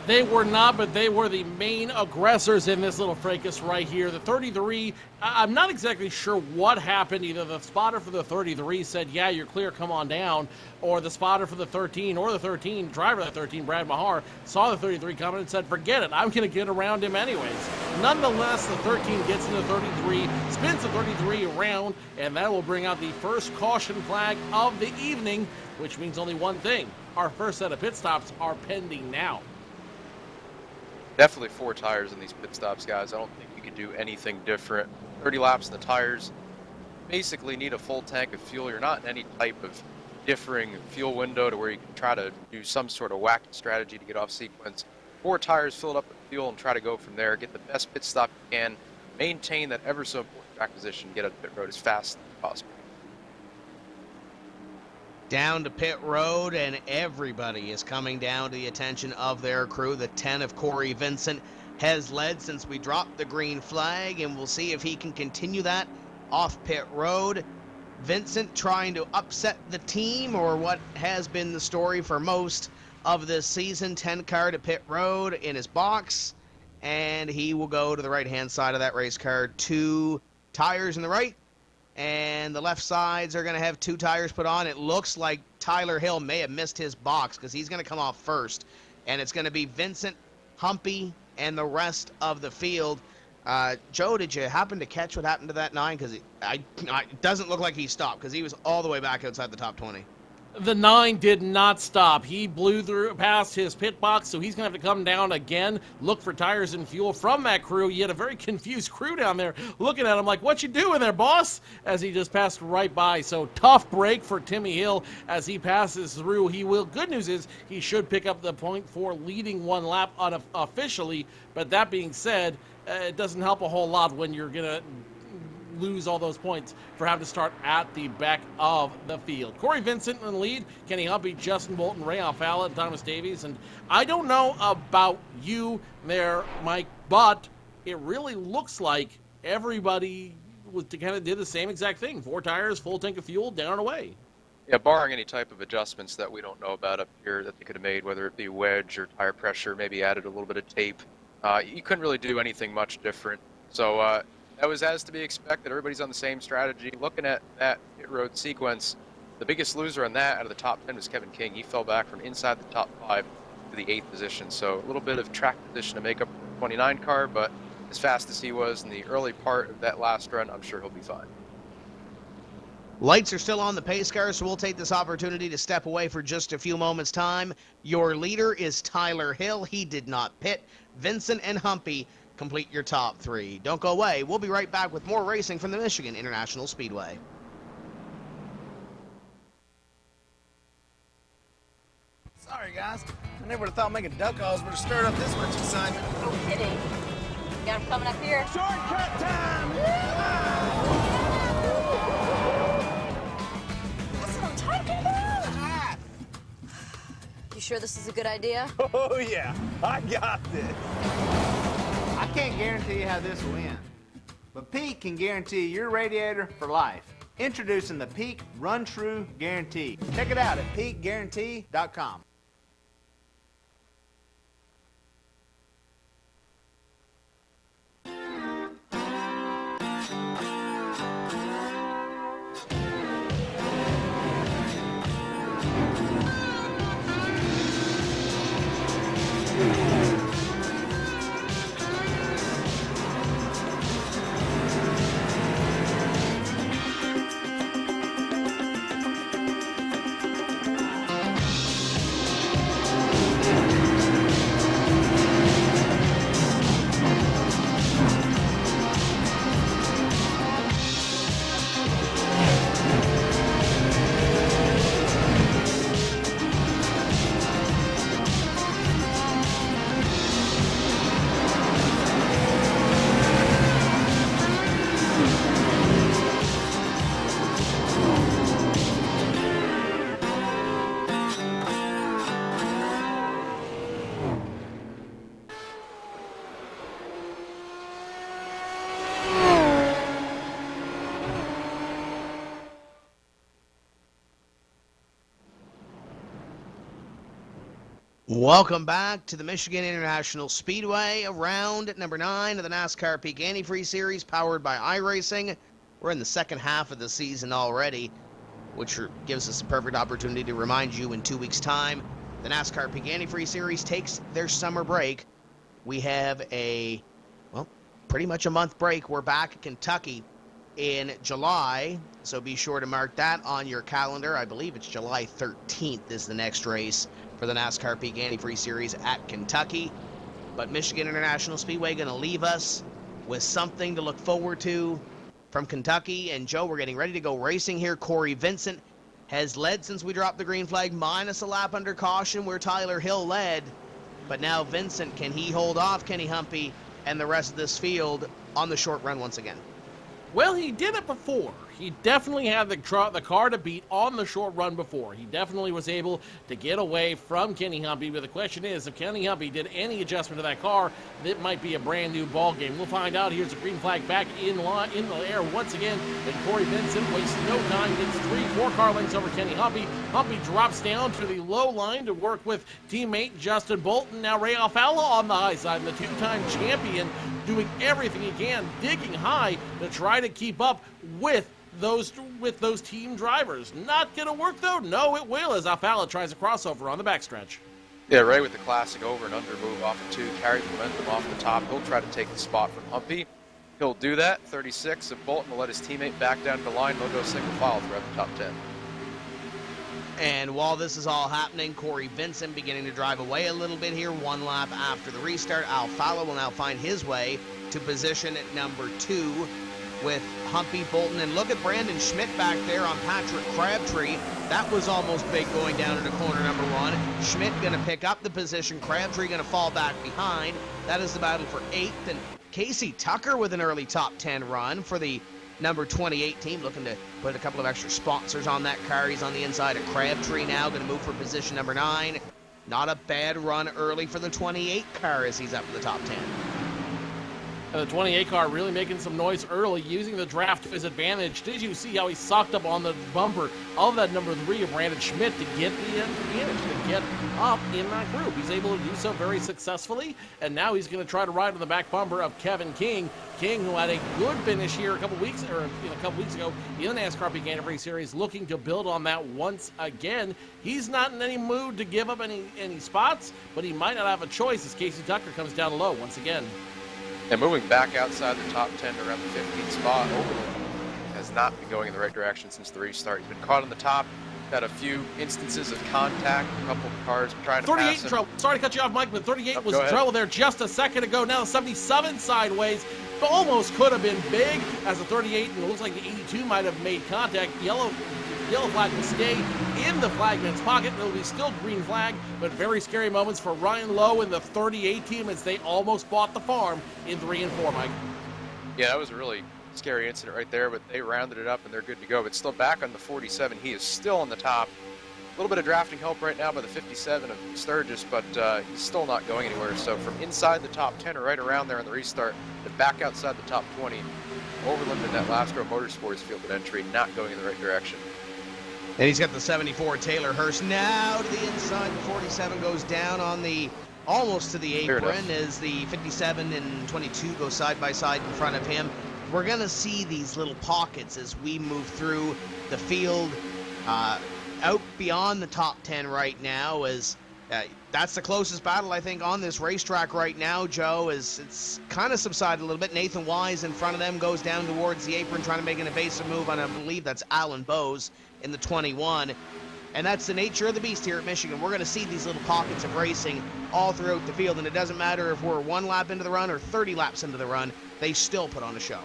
Speaker 1: They were not, but they were the main aggressors in this little fracas right here. The 33, I'm not exactly sure what happened. Either the spotter for the 33 said, yeah, you're clear, come on down, or the spotter for the 13, or the 13, driver of the 13, Brad Mahar, saw the 33 coming and said, forget it, I'm going to get around him anyways. Nonetheless, the 13 gets into the 33, spins the 33 around, and that will bring out the first caution flag of the evening, which means only one thing. Our first set of pit stops are pending now.
Speaker 3: Definitely 4 tires in these pit stops, guys. I don't think you can do anything different. 30 laps in the tires. Basically need a full tank of fuel. You're not in any type of differing fuel window to where you can try to do some sort of wacky strategy to get off sequence. 4 tires filled up with fuel and try to go from there. Get the best pit stop you can. Maintain that ever so important track position. Get out of pit road as fast as possible.
Speaker 2: Down to pit road, and everybody is coming down to the attention of their crew. The 10 of Corey Vincent has led since we dropped the green flag, and we'll see if he can continue that off pit road. Vincent trying to upset the team, or what has been the story for most of this season. 10 car to pit road in his box, and he will go to the right-hand side of that race car. 2 tires in the right, and the left sides are going to have 2 tires put on. It looks like Tyler Hill may have missed his box because he's going to come off first. And it's going to be Vincent, Humpy, and the rest of the field. Joe, did you happen to catch what happened to that 9? Because it doesn't look like he stopped because he was all the way back outside the top 20.
Speaker 1: The 9 did not stop. He blew through past his pit box, so he's going to have to come down again, look for tires and fuel from that crew. You had a very confused crew down there looking at him like, what you doing there, boss? As he just passed right by. So tough break for Timmy Hill as he passes through. He will. Good news is he should pick up the point for leading 1 lap unofficially, but that being said, it doesn't help a whole lot when you're going to lose all those points for having to start at the back of the field. Corey Vincent in the lead, Kenny Humpy, Justin Bolton, Ray Alfalla, and Thomas Davies. And I don't know about you there, Mike, but it really looks like everybody kind of did the same exact thing. 4 tires, full tank of fuel, down and away.
Speaker 3: Yeah, barring any type of adjustments that we don't know about up here that they could have made, whether it be wedge or tire pressure, maybe added a little bit of tape, you couldn't really do anything much different. So that was as to be expected. Everybody's on the same strategy. Looking at that pit road sequence, the biggest loser on that out of the top 10 was Kevin King. He fell back from inside the top 5 to the 8th position. So a little bit of track position to make up for the 29 car, but as fast as he was in the early part of that last run, I'm sure he'll be fine.
Speaker 2: Lights are still on the pace car, so we'll take this opportunity to step away for just a few moments' time. Your leader is Tyler Hill. He did not pit. Vincent and Humpy complete your top 3. Don't go away. We'll be right back with more racing from the Michigan International Speedway.
Speaker 6: Sorry, guys. I never would have thought making duck calls would have stirred up this much excitement.
Speaker 5: No kidding. Got him coming up here.
Speaker 4: Shortcut time!
Speaker 5: That's what I'm talking about. You sure this is a good idea?
Speaker 4: Oh, yeah. I got this. I can't guarantee you how this will end, but Pete can guarantee your radiator for life. Introducing the Peak Run True Guarantee. Check it out at peakguarantee.com.
Speaker 2: Welcome back to the Michigan International Speedway, round number 9 of the NASCAR Peak Antifreeze Series, powered by iRacing. We're in the second half of the season already, which gives us a perfect opportunity to remind you in 2 weeks' time, the NASCAR Peak Antifreeze Series takes their summer break. We have pretty much a month break. We're back at Kentucky in July, so be sure to mark that on your calendar. I believe it's July 13th is the next race for the NASCAR Peak Antifreeze Series at Kentucky. But Michigan International Speedway going to leave us with something to look forward to from Kentucky. And Joe, we're getting ready to go racing here. Corey Vincent has led since we dropped the green flag, minus a lap under caution where Tyler Hill led. But now Vincent, can he hold off Kenny Humpy and the rest of this field on the short run once again?
Speaker 1: Well, he did it before. He definitely had the car to beat on the short run before. He definitely was able to get away from Kenny Humpy, but the question is, if Kenny Humpy did any adjustment to that car, it might be a brand new ball game. We'll find out. Here's a green flag back in the air once again, and Corey Vincent wastes no time, gets 3-4 car lengths over Kenny Humpy. Humpy drops down to the low line to work with teammate Justin Bolton. Now Ray Alfalla on the high side, and the two-time champion doing everything he can, digging high to try to keep up with those team drivers. Not gonna work though. No, it will, as Alfalla tries a crossover on the backstretch.
Speaker 3: Yeah, Ray with the classic over and under move off of 2, carried the momentum off the top. He'll try to take the spot from Humpy. He'll do that. 36, and Bolton will let his teammate back down the line. He'll go single file throughout the top 10.
Speaker 2: And while this is all happening, Corey Vincent beginning to drive away a little bit here. 1 lap after the restart, Alfalla will now find his way to position at number 2 with Humpy, Bolton, and look at Brandon Schmidt back there on Patrick Crabtree. That was almost big going down into corner number 1. Schmidt going to pick up the position. Crabtree going to fall back behind. That is the battle for 8th. And Casey Tucker with an early top 10 run for the number 28 team, looking to put a couple of extra sponsors on that car. He's on the inside of Crabtree now, going to move for position number 9. Not a bad run early for the 28 car as he's up in the top 10.
Speaker 1: The 28 car really making some noise early, using the draft to his advantage. Did you see how he socked up on the bumper of that number 3 of Brandon Schmidt to get the advantage, to get up in that group? He's able to do so very successfully, and now he's going to try to ride on the back bumper of Kevin King. King, who had a good finish here a couple weeks ago in the NASCAR Peak Antifreeze Series, looking to build on that once again. He's not in any mood to give up any spots, but he might not have a choice as Casey Tucker comes down low once again.
Speaker 3: And moving back outside the top 10 to around the 15th spot, Overland has not been going in the right direction since the restart. He's been caught on the top, had a few instances of contact, a couple of cars trying to pass him.
Speaker 1: 38 in trouble. Sorry to cut you off, Mike, but 38 was in trouble there just a second ago. Now the 77 sideways. Almost could have been big as the 38, and it looks like the 82 might have made contact. Yellow yellow flag will stay in the flagman's pocket. It'll be still green flag, but very scary moments for Ryan Lowe and the 38 team as they almost bought the farm in 3 and 4, Mike.
Speaker 3: Yeah, that was a really scary incident right there, but they rounded it up and they're good to go. But still back on the 47, he is still on the top. A little bit of drafting help right now by the 57 of Sturgis, but he's still not going anywhere. So from inside the top 10 or right around there on the restart to back outside the top 20, Overland in that last row Motorsports field at entry, not going in the right direction.
Speaker 2: And he's got the 74 Taylor Hurst now to the inside. The 47 goes down on the almost to the apron as the 57 and 22 go side by side in front of him. We're going to see these little pockets as we move through the field out beyond the top 10 right now, as that's the closest battle, I think, on this racetrack right now, Joe, as it's kind of subsided a little bit. Nathan Wise in front of them goes down towards the apron trying to make an evasive move on, I believe that's Alan Bowes in the 21. And that's the nature of the beast here at Michigan. We're going to see these little pockets of racing all throughout the field, and it doesn't matter if we're 1 lap into the run or 30 laps into the run, they still put on a show.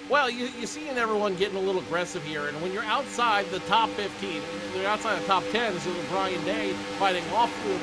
Speaker 1: Well, you're seeing everyone getting a little aggressive here, and when you're outside the top 15, you're outside the top 10, so Brian Day fighting off the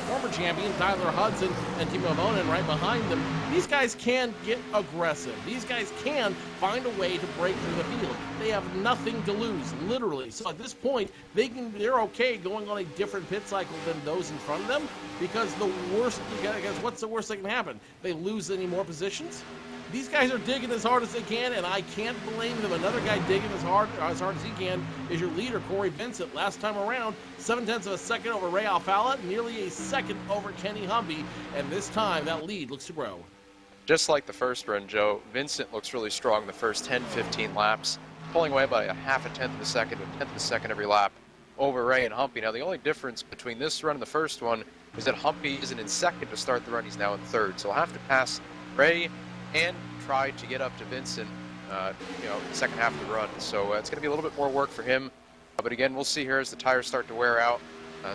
Speaker 1: former champion Tyler Hudson and Timo Vonen right behind them. These guys can get aggressive. These guys can find a way to break through the field. They have nothing to lose, literally. So at this point, they're okay going on a different pit cycle than those in front of them, because what's the worst that can happen? They lose any more positions? These guys are digging as hard as they can, and I can't blame them. Another guy digging as hard as he can is your leader, Corey Vincent. Last time around, 0.7 of a second over Ray Alfala, nearly a second over Kenny Humby, and this time that lead looks to grow.
Speaker 3: Just like the first run, Joe, Vincent looks really strong the first 10, 15 laps, pulling away by a 0.5 of a second to 1/10 of a second every lap over Ray and Humpy. Now, the only difference between this run and the first one is that Humpy isn't in second to start the run. He's now in third, so he'll have to pass Ray and try to get up to Vincent, the second half of the run. So it's going to be a little bit more work for him. But again, we'll see here as the tires start to wear out,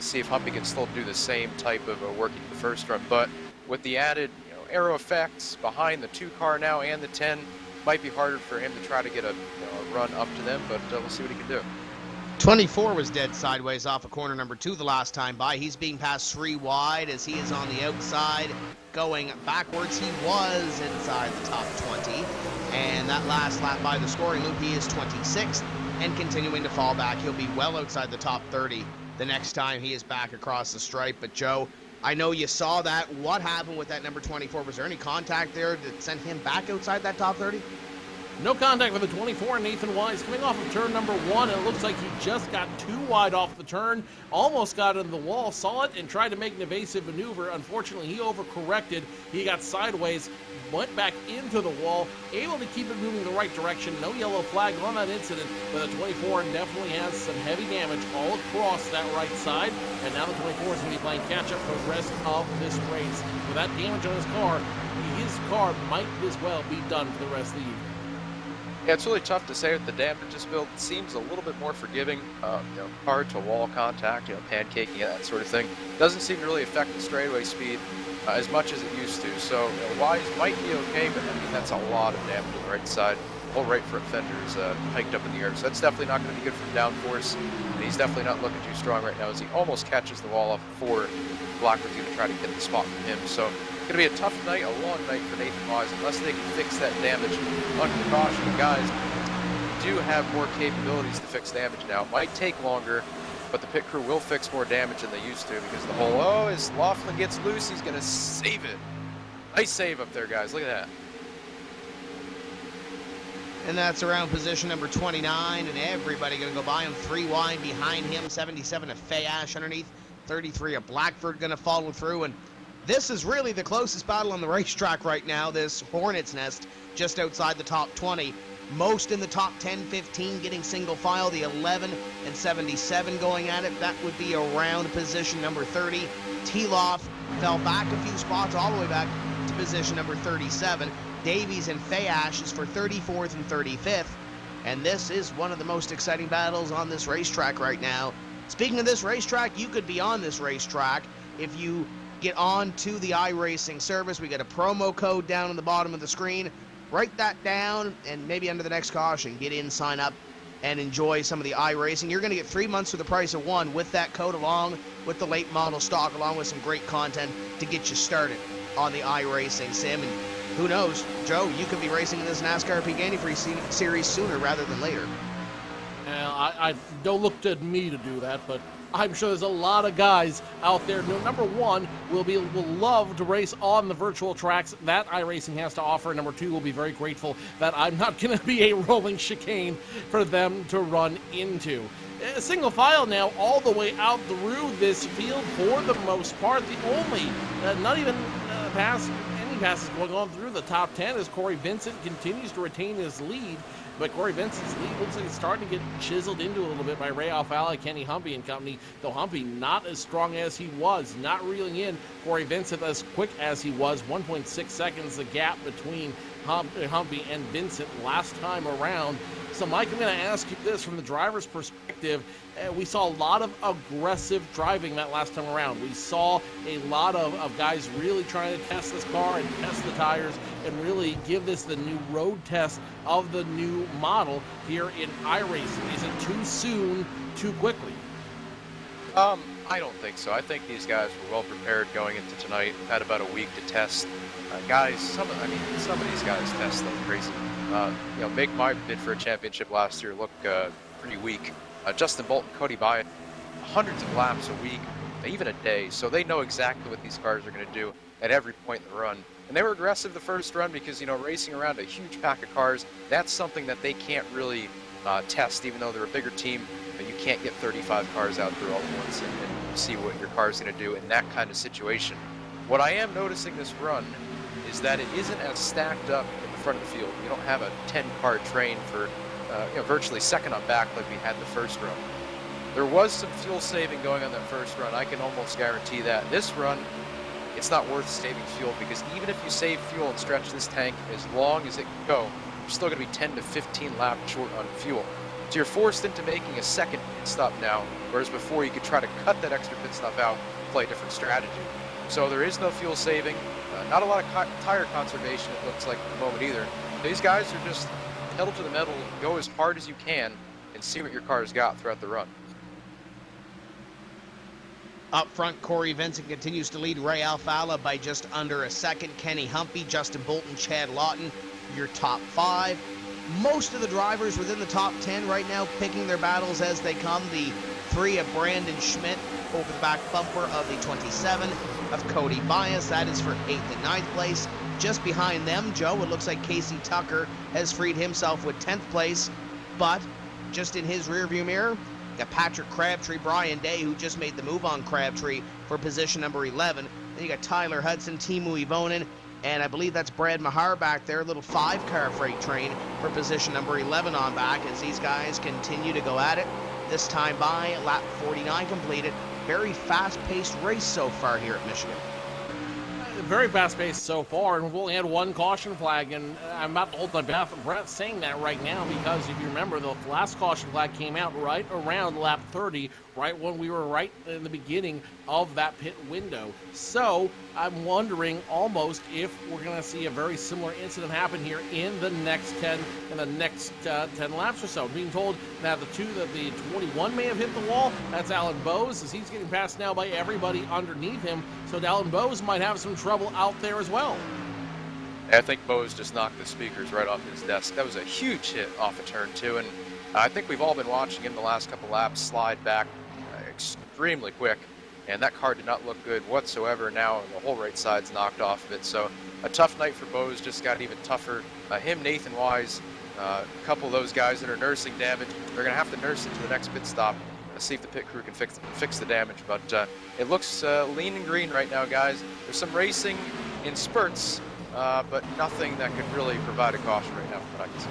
Speaker 3: see if Humpy can still do the same type of working the first run. But with the added aero effects behind the 2 car now and the 10, might be harder for him to try to get a run up to them, but we'll see what he can do.
Speaker 2: 24 was dead sideways off of corner number 2 the last time by. He's being passed 3 wide as he is on the outside going backwards. He was inside the top 20, and that last lap by the scoring loop, he is 26th and continuing to fall back. He'll be well outside the top 30 the next time he is back across the stripe. But Joe, I know you saw that. What happened with that number 24? Was there any contact there that sent him back outside that top 30?
Speaker 1: No contact with the 24, Nathan Wise, coming off of turn number 1. It looks like he just got too wide off the turn, almost got into the wall, saw it, and tried to make an evasive maneuver. Unfortunately, he overcorrected. He got sideways, went back into the wall, able to keep it moving the right direction. No yellow flag on that incident, but the 24 definitely has some heavy damage all across that right side. And now the 24 is going to be playing catch-up for the rest of this race. With that damage on his car might as well be done for the rest of the evening.
Speaker 3: Yeah, it's really tough to say with the damage this build. It seems a little bit more forgiving, hard to wall contact, pancaking, that sort of thing. Doesn't seem to really affect the straightaway speed as much as it used to. So Wise might be okay, but I mean that's a lot of damage on the right side. Whole right front fender is hiked up in the air, so that's definitely not going to be good for the downforce. And he's definitely not looking too strong right now as he almost catches the wall off before Blackwood's going to try to get the spot from him. So it's going to be a tough night, a long night for Nathan Wise, unless they can fix that damage under caution. Guys do have more capabilities to fix damage now. It might take longer, but the pit crew will fix more damage than they used to, because the whole, as Laughlin gets loose, he's going to save it. Nice save up there, guys. Look at that.
Speaker 2: And that's around position number 29, and everybody going to go by him 3 wide behind him. 77 of Fayash underneath, 33 of Blackford going to follow through, and this is really the closest battle on the racetrack right now, this Hornet's Nest just outside the top 20. Most in the top 10, 15 getting single file, the 11 and 77 going at it. That would be around position number 30. Teloff fell back a few spots all the way back to position number 37. Davies and Fayash is for 34th and 35th. And this is one of the most exciting battles on this racetrack right now. Speaking of this racetrack, you could be on this racetrack if you get on to the iRacing service. We got a promo code down on the bottom of the screen. Write that down, and maybe under the next caution, get in, sign up, and enjoy some of the iRacing. You're going to get 3 months for the price of one with that code, along with the late model stock, along with some great content to get you started on the iRacing sim. And who knows, Joe, you could be racing in this NASCAR Peak Antifreeze series sooner rather than later.
Speaker 1: I don't look to me to do that, but I'm sure there's a lot of guys out there. Number one, will love to race on the virtual tracks that iRacing has to offer. Number two, will be very grateful that I'm not going to be a rolling chicane for them to run into. Single file now all the way out through this field for the most part. The only, not even any passes going on through the top 10 as Corey Vincent continues to retain his lead. But Corey Vincent's lead looks like it's starting to get chiseled into a little bit by Ray Alfala, Kenny Humpy and company, though Humpy not as strong as he was, not reeling in Corey Vincent as quick as he was. 1.6 seconds the gap between Humpy and Vincent last time around. So, Mike, I'm going to ask you this from the driver's perspective. We saw a lot of aggressive driving that last time around. We saw a lot of guys really trying to test this car and test the tires and really give this the new road test of the new model here in iRacing. Is it too soon, too quickly?
Speaker 3: I don't think so. I think these guys were well prepared going into tonight. Had about a week to test. Some of these guys test like crazy. Make my bid for a championship last year look pretty weak. Justin Bolton, Cody Byett, hundreds of laps a week, even a day. So they know exactly what these cars are going to do at every point in the run. And they were aggressive the first run because, racing around a huge pack of cars, that's something that they can't really test, even though they're a bigger team. But you can't get 35 cars out there all at once and see what your car is going to do in that kind of situation. What I am noticing this run is that it isn't as stacked up in the front of the field. You don't have a 10-car train for virtually second on back like we had the first run. There was some fuel saving going on that first run. I can almost guarantee that. This run, it's not worth saving fuel because even if you save fuel and stretch this tank as long as it can go, you're still going to be 10 to 15 laps short on fuel. So you're forced into making a second pit stop now, whereas before you could try to cut that extra pit stop out, play a different strategy. So there is no fuel saving, not a lot of tire conservation it looks like at the moment either. These guys are just pedal to the metal, go as hard as you can, and see what your car's got throughout the run.
Speaker 2: Up front, Corey Vincent continues to lead Ray Alfala by just under a second. Kenny Humpy, Justin Bolton, Chad Lawton, your top five. Most of the drivers within the top 10 right now picking their battles as they come. The three of Brandon Schmidt over the back bumper of the 27 of Cody Bias. That is for 8th and 9th place. Just behind them, Joe, it looks like Casey Tucker has freed himself with 10th place. But just in his rearview mirror, you got Patrick Crabtree, Brian Day, who just made the move on Crabtree for position number 11. Then you got Tyler Hudson, Timu Ivonen, and I believe that's Brad Mahar back there, little 5-car freight train for position number 11 on back as these guys continue to go at it. This time by lap 49 completed. Very fast-paced race so far here at Michigan.
Speaker 1: Very fast-paced so far, and we've only had one caution flag, and I'm about to hold my breath saying that right now because if you remember, the last caution flag came out right around lap 30, right when we were right in the beginning of that pit window. So I'm wondering almost if we're going to see a very similar incident happen here in the next 10 laps or so. I'm being told that the 21 may have hit the wall. That's Alan Bowes, as he's getting passed now by everybody underneath him. So Alan Bowes might have some trouble out there as well.
Speaker 3: I think Bowes just knocked the speakers right off his desk. That was a huge hit off a turn two, and I think we've all been watching him the last couple laps slide back extremely quick, and that car did not look good whatsoever. Now the whole right side's knocked off of it, so a tough night for Bowes. Just got even tougher. Him, Nathan Wise, a couple of those guys that are nursing damage, they're going to have to nurse it to the next pit stop and see if the pit crew can fix the damage. But it looks lean and green right now, guys. There's some racing in spurts, but nothing that could really provide a caution right now from what I can see.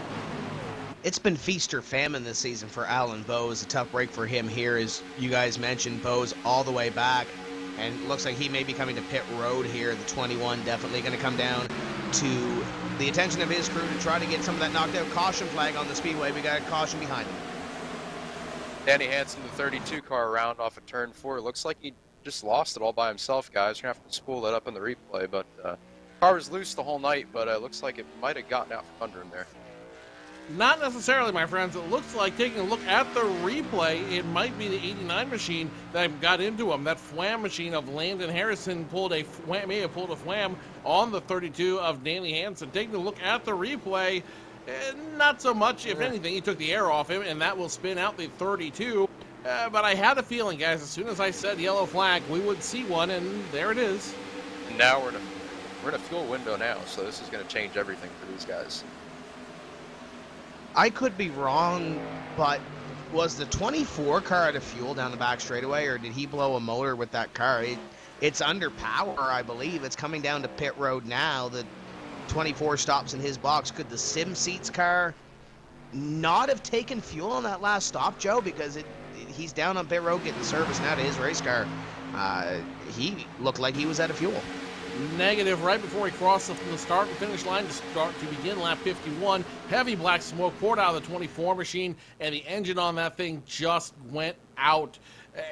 Speaker 2: It's been feast or famine this season for Alan Bowes. A tough break for him here, as you guys mentioned. Bowes all the way back, and it looks like he may be coming to pit road here. The 21 definitely going to come down to the attention of his crew to try to get some of that knocked out caution flag on the speedway. We got a caution behind him.
Speaker 3: Danny Hansen, the 32 car around off of turn 4. Looks like he just lost it all by himself, guys. We're going to have to spool that up in the replay, but car was loose the whole night, but it looks like it might have gotten out from under him there.
Speaker 1: Not necessarily, my friends. It looks like, taking a look at the replay, it might be the 89 machine that got into him. That Flam machine of Landon Harrison may have pulled a Flam on the 32 of Danny Hansen. Taking a look at the replay, not so much. If anything, he took the air off him, and that will spin out the 32. But I had a feeling, guys, as soon as I said yellow flag, we would see one, and there it is.
Speaker 3: And now we're in a fuel window now, so this is going to change everything for these guys.
Speaker 2: I could be wrong, but was the 24 car out of fuel down the back straightaway, or did he blow a motor with that car? It's under power, I believe. It's coming down to pit road now. The 24 stops in his box. Could the Sim Seats car not have taken fuel on that last stop, Joe? Because he's down on pit road getting service now to his race car. He looked like he was out of fuel.
Speaker 1: Negative right before he crossed from the start and finish line to begin lap 51. Heavy black smoke poured out of the 24 machine, and the engine on that thing just went out.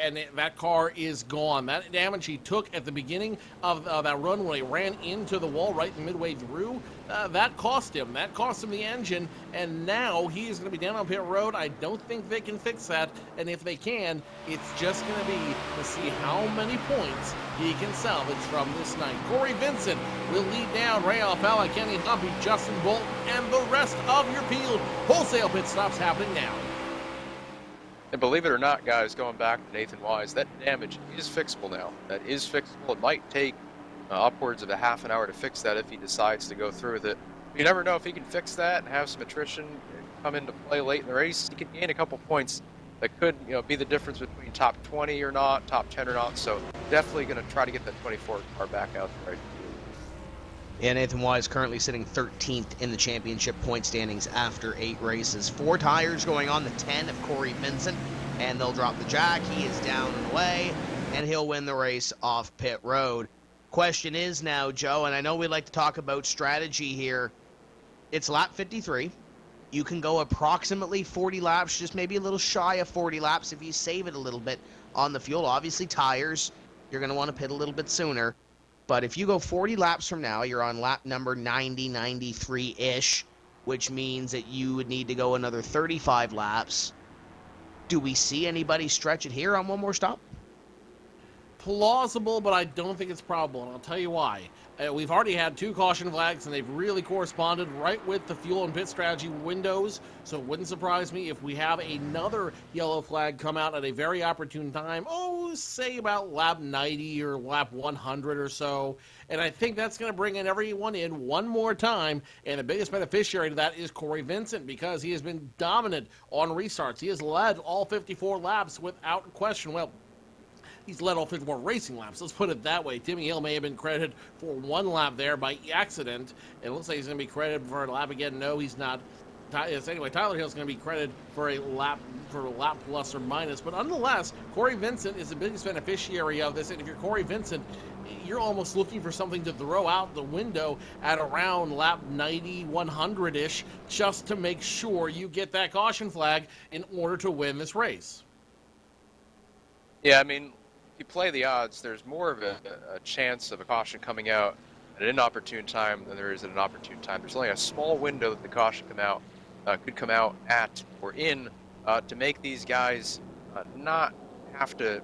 Speaker 1: And that car is gone. That damage he took at the beginning of that run when he ran into the wall right midway through, that cost him. That cost him the engine, and now he is going to be down on pit road. I don't think they can fix that, and if they can, it's just going to be to see how many points he can salvage from this night. Corey Vincent will lead down Ray Alfala, Kenny Humpy, Justin Bolton, and the rest of your field. Wholesale pit stops happening now.
Speaker 3: And believe it or not, guys, going back to Nathan Wise, that damage is fixable now. That is fixable. It might take upwards of a half an hour to fix that if he decides to go through with it. You never know if he can fix that and have some attrition come into play late in the race. He could gain a couple points that could, be the difference between top 20 or not, top 10 or not. So definitely going to try to get that 24 car back out there.
Speaker 2: And Nathan Wise currently sitting 13th in the championship point standings after 8 races. 4 tires going on the 10 of Corey Vincent, and they'll drop the jack. He is down and away, and he'll win the race off pit road. Question is now, Joe, and I know we like to talk about strategy here. It's lap 53. You can go approximately 40 laps, just maybe a little shy of 40 laps if you save it a little bit on the fuel. Obviously, tires, you're going to want to pit a little bit sooner. But if you go 40 laps from now, you're on lap number 90, 93-ish, which means that you would need to go another 35 laps. Do we see anybody stretch it here on one more stop?
Speaker 1: Plausible, but I don't think it's probable, and I'll tell you why. We've already had 2 caution flags, and they've really corresponded right with the fuel and pit strategy windows, so it wouldn't surprise me if we have another yellow flag come out at a very opportune time, say about lap 90 or lap 100 or so, and I think that's going to bring everyone in one more time, and the biggest beneficiary to that is Corey Vincent, because he has been dominant on restarts. He has led all 54 laps without question. Well, he's led all 54 racing laps. Let's put it that way. Timmy Hill may have been credited for 1 lap there by accident. It looks like he's going to be credited for a lap again. No, he's not. Anyway, Tyler Hill's going to be credited for a lap plus or minus. But nonetheless, Corey Vincent is the biggest beneficiary of this. And if you're Corey Vincent, you're almost looking for something to throw out the window at around lap 90, 100-ish, just to make sure you get that caution flag in order to win this race.
Speaker 3: Yeah, I mean, if you play the odds, there's more of a chance of a caution coming out at an inopportune time than there is at an opportune time. There's only a small window that the caution could come out at or in to make these guys not have to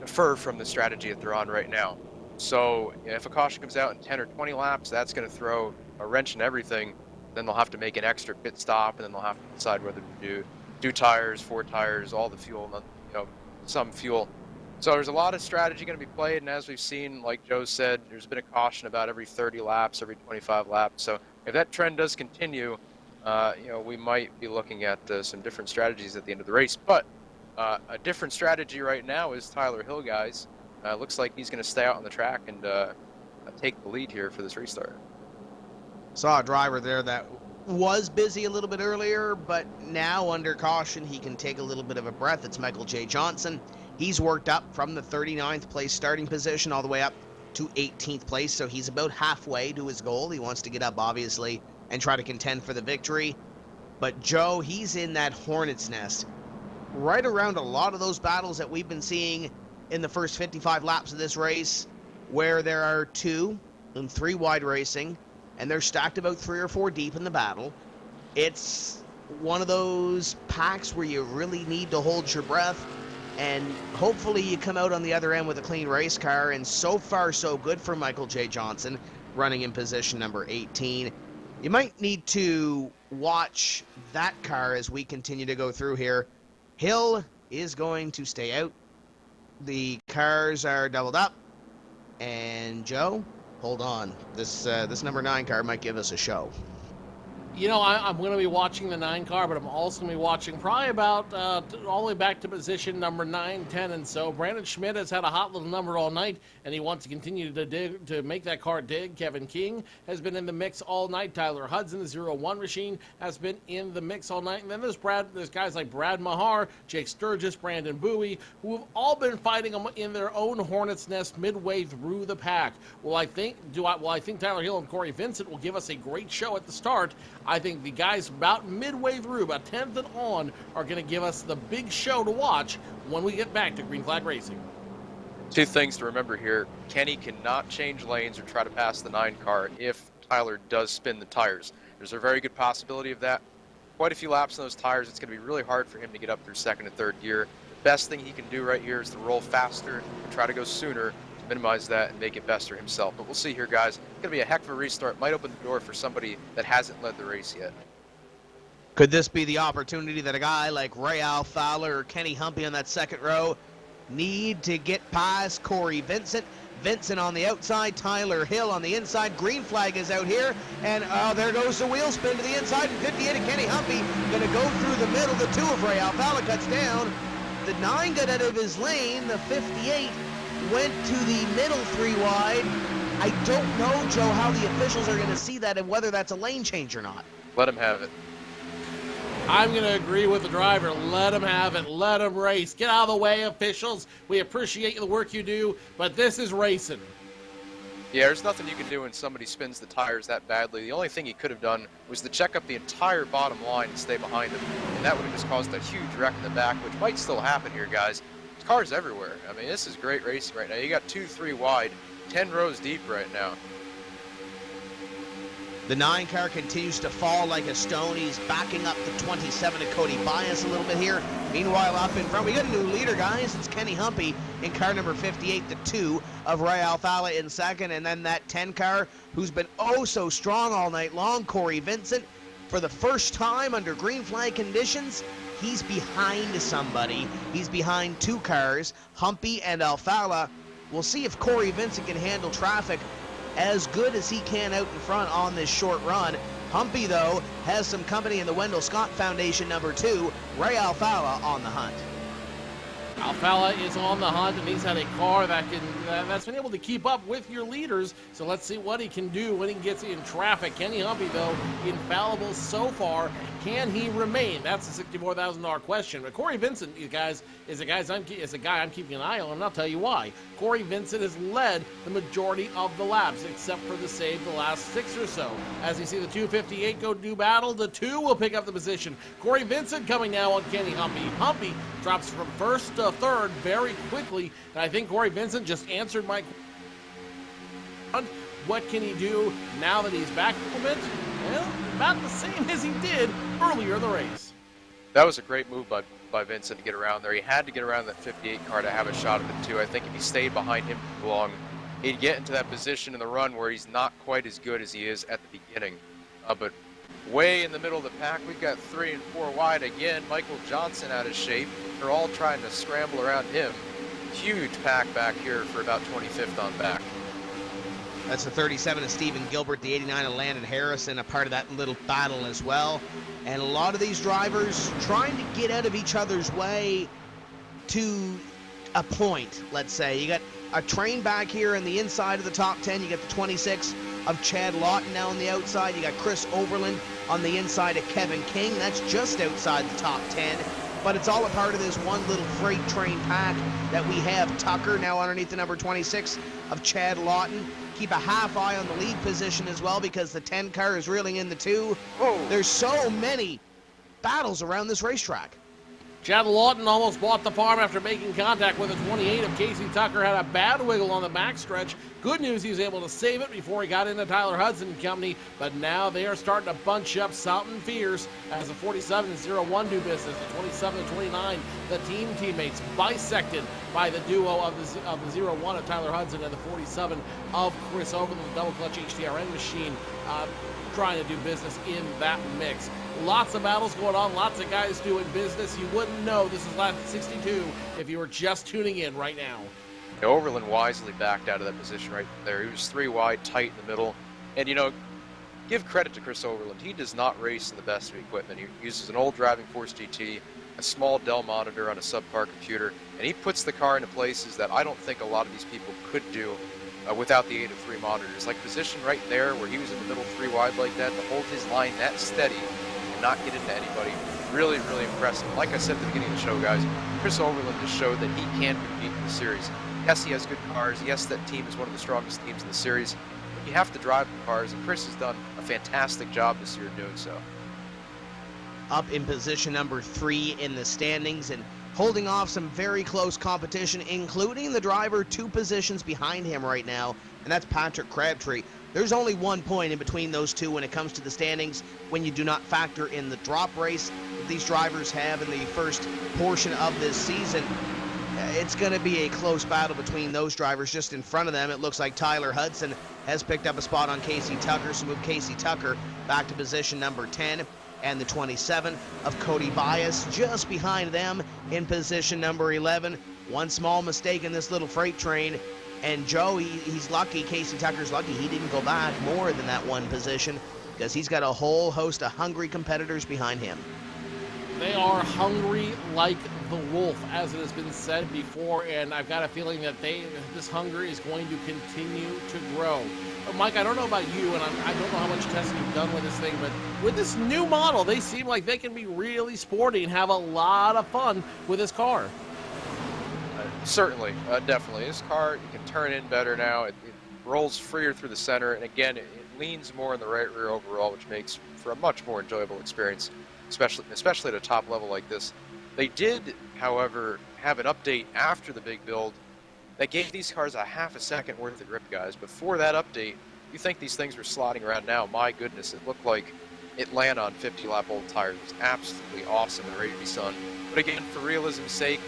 Speaker 3: defer from the strategy that they're on right now. So if a caution comes out in 10 or 20 laps, that's going to throw a wrench in everything. Then they'll have to make an extra pit stop, and then they'll have to decide whether to do 2 tires, 4 tires, all the fuel, some fuel. So there's a lot of strategy going to be played, and as we've seen, like Joe said, there's been a caution about every 30 laps, every 25 laps. So if that trend does continue, we might be looking at some different strategies at the end of the race. But a different strategy right now is Tyler Hill, guys. Looks like he's going to stay out on the track and take the lead here for this restart.
Speaker 2: Saw a driver there that was busy a little bit earlier, but now under caution, he can take a little bit of a breath. It's Michael J. Johnson. He's worked up from the 39th place starting position all the way up to 18th place, so he's about halfway to his goal. He wants to get up, obviously, and try to contend for the victory. But Joe, he's in that hornet's nest right around a lot of those battles that we've been seeing in the first 55 laps of this race, where there are 2 and 3 wide racing, and they're stacked about 3 or 4 deep in the battle. It's one of those packs where you really need to hold your breath, and hopefully you come out on the other end with a clean race car. And so far, so good for Michael J. Johnson, running in position number 18. You might need to watch that car as we continue to go through here. Hill is going to stay out. The cars are doubled up. And Joe, hold on. This number 9 car might give us a show.
Speaker 1: You know, I'm going to be watching the 9 car, but I'm also going to be watching probably about all the way back to position number 9, 10, and so. Brandon Schmidt has had a hot little number all night, and he wants to continue to dig to make that car dig. Kevin King has been in the mix all night. Tyler Hudson, the 0-1 machine, has been in the mix all night. And then there's guys like Brad Mahar, Jake Sturgis, Brandon Bowie, who have all been fighting them in their own hornet's nest midway through the pack. I think Tyler Hill and Corey Vincent will give us a great show at the start. I think the guys about midway through, about 10th and on, are going to give us the big show to watch when we get back to Green Flag Racing.
Speaker 3: 2 things to remember here. Kenny cannot change lanes or try to pass the 9 car if Tyler does spin the tires. There's a very good possibility of that. Quite a few laps on those tires. It's going to be really hard for him to get up through 2nd and 3rd gear. The best thing he can do right here is to roll faster and try to go sooner, minimize that and make it best for himself. But we'll see here, guys. It's going to be a heck of a restart. Might open the door for somebody that hasn't led the race yet.
Speaker 2: Could this be the opportunity that a guy like Rael Fowler or Kenny Humpy on that 2nd row need to get past Corey Vincent? Vincent on the outside, Tyler Hill on the inside. Green flag is out here, and there goes the wheel spin to the inside, and 58 of Kenny Humpy going to go through the middle. The 2 of Rael Fowler cuts down. The 9 got out of his lane. The 58 went to the middle 3 wide. I don't know, Joe, how the officials are going to see that and whether that's a lane change or not.
Speaker 3: Let him have it.
Speaker 1: I'm going to agree with the driver. Let him have it. Let him race. Get out of the way, officials. We appreciate the work you do, but this is racing.
Speaker 3: Yeah, there's nothing you can do when somebody spins the tires that badly. The only thing he could have done was to check up the entire bottom line and stay behind him, and that would have just caused a huge wreck in the back, which might still happen here, guys. There's cars everywhere. I mean, this is great racing right now. You got 2, 3 wide, 10 rows deep right now.
Speaker 2: The 9 car continues to fall like a stone. He's backing up the 27 of Cody Bias a little bit here. Meanwhile, up in front, we got a new leader, guys. It's Kenny Humpy in car number 58, the 2 of Rael Fowler in 2nd. And then that 10 car, who's been oh so strong all night long, Corey Vincent. For the first time under green flag conditions, he's behind somebody. He's behind 2 cars, Humpy and Alfala. We'll see if Corey Vincent can handle traffic as good as he can out in front on this short run. Humpy, though, has some company in the Wendell Scott Foundation number 2, Ray Alfala, on the hunt.
Speaker 1: Alfala is on the hunt, and he's had a car that's been able to keep up with your leaders. So let's see what he can do when he gets in traffic. Kenny Humpy, though, infallible so far. Can he remain? That's a $64,000 question. But Corey Vincent, you guys, is a guy I'm keeping an eye on, and I'll tell you why. Corey Vincent has led the majority of the laps, except for the save the last 6 or so. As you see the 258 go do battle, the 2 will pick up the position. Corey Vincent coming now on Kenny Humpy. Humpy drops from 1st to 3rd very quickly, and I think Corey Vincent just answered my question. What can he do now that he's back a little bit? Well, about the same as he did earlier in the race.
Speaker 3: That was a great move by Vincent to get around there. He had to get around that 58 car to have a shot at it too. I think if he stayed behind him too long, he'd get into that position in the run where he's not quite as good as he is at the beginning. But way in the middle of the pack, we've got 3 and 4 wide again. Michael Johnson out of shape. They're all trying to scramble around him. Huge pack back here for about 25th on back.
Speaker 2: That's the 37 of Stephen Gilbert, the 89 of Landon Harrison, a part of that little battle as well. And a lot of these drivers trying to get out of each other's way to a point, let's say. You got a train back here in the inside of the top 10. You got the 26 of Chad Lawton now on the outside. You got Chris Overland on the inside of Kevin King. That's just outside the top 10. But it's all a part of this one little freight train pack that we have. Tucker now underneath the number 26 of Chad Lawton. Keep a half eye on the lead position as well because the 10 car is reeling in the 2. There's so many battles around this racetrack.
Speaker 1: Chad Lawton almost bought the farm after making contact with a 28 of Casey Tucker. Had a bad wiggle on the backstretch. Good news, he was able to save it before he got into Tyler Hudson and company, but now they are starting to bunch up something fierce as the 47-01 do business. The 27-29, the team teammates bisected by the duo of the 01 of Tyler Hudson and the 47 of Chris Overland, the double clutch HDRN machine, trying to do business in that mix. Lots of battles going on, lots of guys doing business. You wouldn't know this is lap 62 if you were just tuning in right now.
Speaker 3: Overland wisely backed out of that position right there. He was 3 wide, tight in the middle. And, you know, give credit to Chris Overland. He does not race in the best of equipment. He uses an old Driving Force GT, a small Dell monitor on a subpar computer, and he puts the car into places that I don't think a lot of these people could do without the aid of 3 monitors. Like position right there where he was in the middle 3 wide like that, to hold his line that steady and not get into anybody. Really, really impressive. Like I said at the beginning of the show, guys, Chris Overland has showed that he can compete in the series. Yes, he has good cars. Yes, that team is one of the strongest teams in the series. But you have to drive the cars, and Chris has done a fantastic job this year doing so.
Speaker 2: Up in position number 3 in the standings and holding off some very close competition, including the driver 2 positions behind him right now, and that's Patrick Crabtree. There's only 1 point in between those two when it comes to the standings when you do not factor in the drop race that these drivers have in the first portion of this season. It's going to be a close battle between those drivers. Just in front of them, it looks like Tyler Hudson has picked up a spot on Casey Tucker, so move Casey Tucker back to position number 10. And the 27 of Cody Bias just behind them in position number 11. One small mistake in this little freight train, and Joe, he's lucky, Casey Tucker's lucky he didn't go back more than that 1 position, because he's got a whole host of hungry competitors behind him.
Speaker 1: They are hungry like the wolf, as it has been said before, and I've got a feeling that this hunger is going to continue to grow. But Mike, I don't know about you, and I don't know how much testing you've done with this thing, but with this new model, they seem like they can be really sporty and have a lot of fun with this car.
Speaker 3: Certainly, definitely. This car, you can turn in better now. It rolls freer through the center, and again, it leans more in the right rear overall, which makes for a much more enjoyable experience, especially at a top level like this. They did, however, have an update after the big build that gave these cars a half a second worth of grip, guys. Before that update, you think these things were slotting around now. My goodness, it looked like it landed on 50-lap old tires. It was absolutely awesome and ready to be spun. But again, for realism's sake,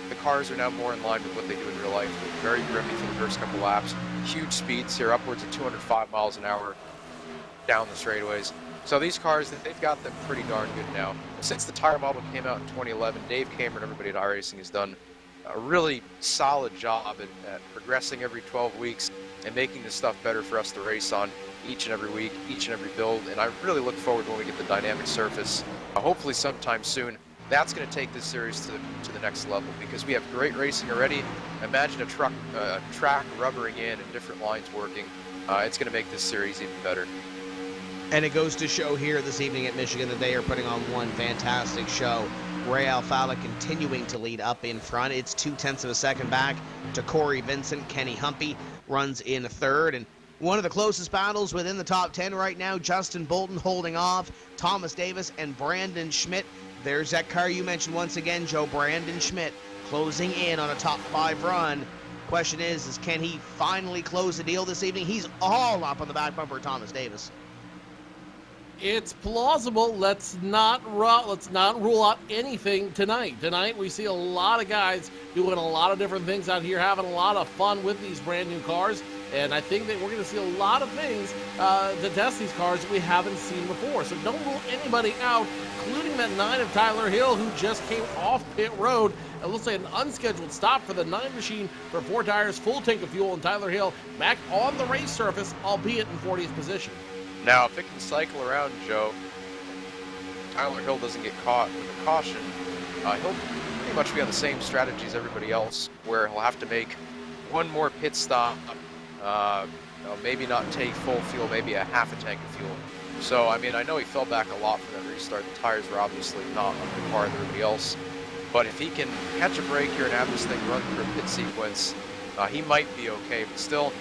Speaker 3: the cars are now more in line with what they do in real life. They're very grippy for the first couple laps. Huge speeds here, upwards of 205 miles an hour down the straightaways. So these cars, they've got them pretty darn good now. Since the tire model came out in 2011, Dave Cameron, everybody at iRacing, has done a really solid job at progressing every 12 weeks and making this stuff better for us to race on each and every week, each and every build. And I really look forward when we get the dynamic surface, hopefully sometime soon. That's going to take this series to the next level, because we have great racing already. Imagine a track rubbering in and different lines working. It's going to make this series even better.
Speaker 2: And it goes to show here this evening at Michigan that they are putting on one fantastic show. Ray Alfala continuing to lead up in front. It's 0.2 of a second back to Corey Vincent. Kenny Humpy runs in third. And one of the closest battles within the top 10 right now, Justin Bolton holding off Thomas Davis and Brandon Schmidt. There's that car you mentioned once again, Joe. Brandon Schmidt closing in on a top 5 run. Question is can he finally close the deal this evening? He's all up on the back bumper of Thomas Davis.
Speaker 1: It's plausible. Let's not rule out anything tonight. Tonight we see a lot of guys doing a lot of different things out here, having a lot of fun with these brand new cars. And I think that we're going to see a lot of things to test these cars that we haven't seen before. So don't rule anybody out, including that 9 of Tyler Hill, who just came off pit road. It looks like an unscheduled stop for the 9 machine for 4 tires, full tank of fuel, and Tyler Hill back on the race surface, albeit in 40th position.
Speaker 3: Now, if it can cycle around, Joe, Tyler Hill doesn't get caught with a caution, he'll pretty much be on the same strategy as everybody else, where he'll have to make one more pit stop, maybe not take full fuel, maybe a half a tank of fuel. So, I mean, I know he fell back a lot for that restart. The tires were obviously not on the par of everybody else. But if he can catch a break here and have this thing run through a pit sequence, he might be okay. But still,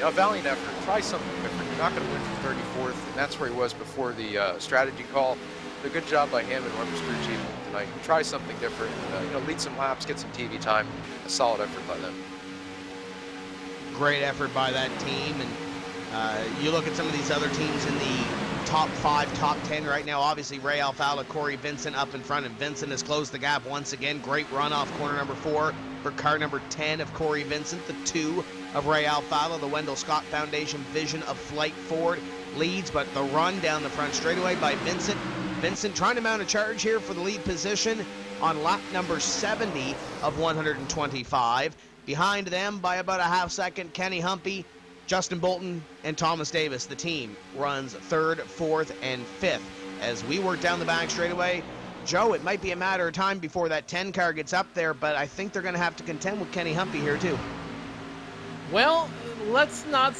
Speaker 3: a valiant effort. Try something different. You're not going to win from 34th, and that's where he was before the strategy call. a good job by him and whoever's crew chief tonight. Try something different, lead some laps, get some TV time. A solid effort by them.
Speaker 2: Great effort by that team, and you look at some of these other teams in the top 5, top 10 right now. Obviously, Ray Alfala, Corey Vincent up in front, and Vincent has closed the gap once again. Great run off corner number 4 for car number 10 of Corey Vincent, the 2 of Ray Alfala. The Wendell Scott Foundation Vision of Flight Ford leads, but the run down the front straightaway by Vincent. Vincent trying to mount a charge here for the lead position on lap number 70 of 125. Behind them by about a half second, Kenny Humpy, Justin Bolton, and Thomas Davis. The team runs 3rd, 4th, and 5th. As we work down the back straightaway, Joe, it might be a matter of time before that 10 car gets up there, but I think they're going to have to contend with Kenny Humpy here too.
Speaker 1: Well, let's not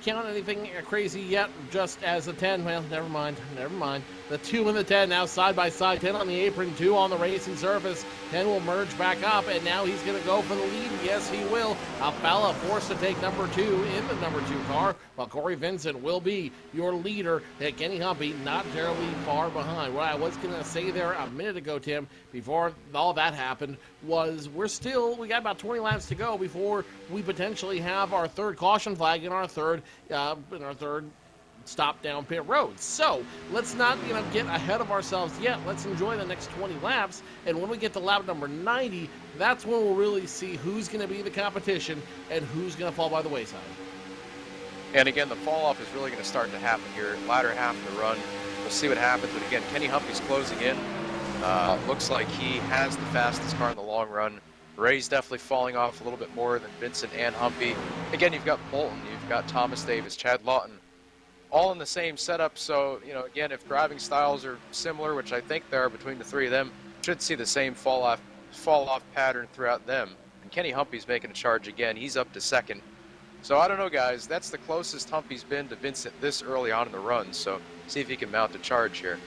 Speaker 1: count anything crazy yet, just as a 10. Well, never mind. The 2 and the 10 now side by side. 10 on the apron, 2 on the racing surface. 10 will merge back up, and now he's going to go for the lead. Yes, he will. Alfala forced to take number 2 in the number 2 car, while Corey Vincent will be your leader. Kenny Humpy not terribly far behind. What I was going to say there a minute ago, Tim, before all that happened, was we got about 20 laps to go before we potentially have our 3rd caution flag in our third stop down pit road. So let's not get ahead of ourselves yet. Let's enjoy the next 20 laps, and when we get to lap number 90, that's when we'll really see who's going to be the competition and who's going to fall by the wayside.
Speaker 3: And again, the fall off is really going to start to happen here. Latter half of the run, we'll see what happens. But again, Kenny Humpy's closing in. Looks like he has the fastest car in the long run. Ray's definitely falling off a little bit more than Vincent and Humpy. Again, you've got Bolton, you've got Thomas Davis, Chad Lawton, all in the same setup. So, again, if driving styles are similar, which I think they are between the 3 of them, should see the same fall off pattern throughout them. And Kenny Humpy's making a charge again. He's up to 2nd. So I don't know, guys. That's the closest Humpy's been to Vincent this early on in the run. So see if he can mount a charge here.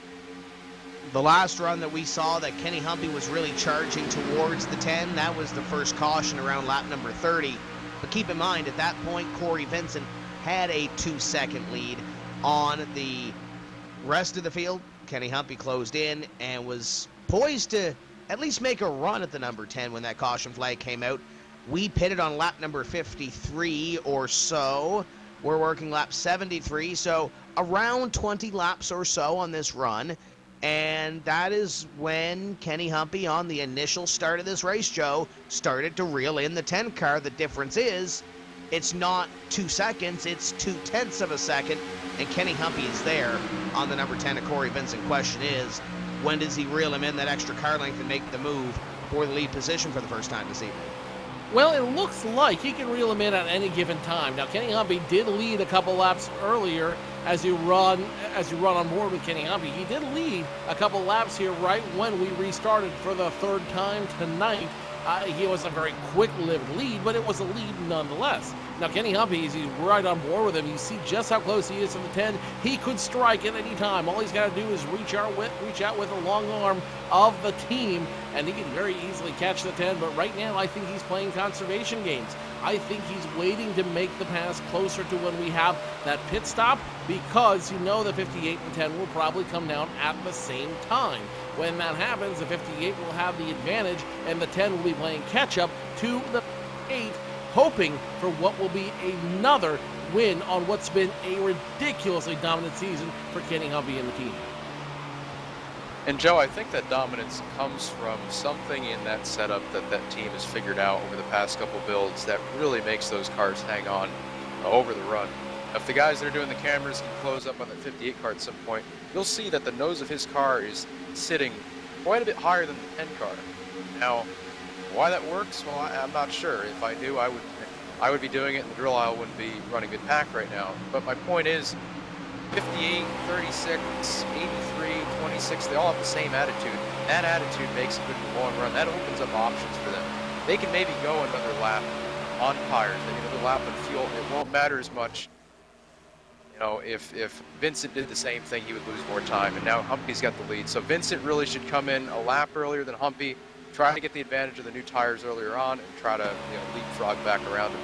Speaker 2: The last run that we saw that Kenny Humpy was really charging towards the 10, that was the first caution around lap number 30. But keep in mind, at that point, Corey Vincent had a 2-second lead on the rest of the field. Kenny Humpy closed in and was poised to at least make a run at the number 10 when that caution flag came out. We pitted on lap number 53 or so. We're working lap 73, so around 20 laps or so on this run. And that is when Kenny Humpy, on the initial start of this race, Joe, started to reel in the 10 car. The difference is it's not 2 seconds, it's 0.2 of a second, and Kenny Humpy is there on the number 10 of Corey Vincent. Question is, when does he reel him in that extra car length and make the move for the lead position for the first time this evening?
Speaker 1: Well, it looks like he can reel him in at any given time. Now, Kenny Humpy did lead a couple laps earlier. As you run on board with Kenny Humpy, he did lead a couple laps here right when we restarted for the 3rd time tonight. He was a very quick-lived lead, but it was a lead nonetheless. Now, Kenny Humpy, he's right on board with him. You see just how close he is to the 10. He could strike at any time. All he's got to do is reach out with the long arm of the team, and he can very easily catch the 10. But right now, I think he's playing conservation games. I think he's waiting to make the pass closer to when we have that pit stop, because the 58 and 10 will probably come down at the same time. When that happens, the 58 will have the advantage, and the 10 will be playing catch-up to the 8, hoping for what will be another win on what's been a ridiculously dominant season for Kenny Humpy and the team.
Speaker 3: And Joe, I think that dominance comes from something in that setup that team has figured out over the past couple builds that really makes those cars hang on over the run. If the guys that are doing the cameras can close up on the 58 car at some point, you'll see that the nose of his car is sitting quite a bit higher than the 10 car. Now, why that works? Well, I'm not sure. If I knew, I would be doing it, and the drill aisle wouldn't be running good pack right now. But my point is, 58, 36, 83, 26, they all have the same attitude. That attitude makes it good in the long run. That opens up options for them. They can maybe go another lap on tires, maybe another lap on fuel. It won't matter as much. If Vincent did the same thing, he would lose more time. And now Humpy's got the lead. So Vincent really should come in a lap earlier than Humpy, try to get the advantage of the new tires earlier on, and try to leapfrog back around him.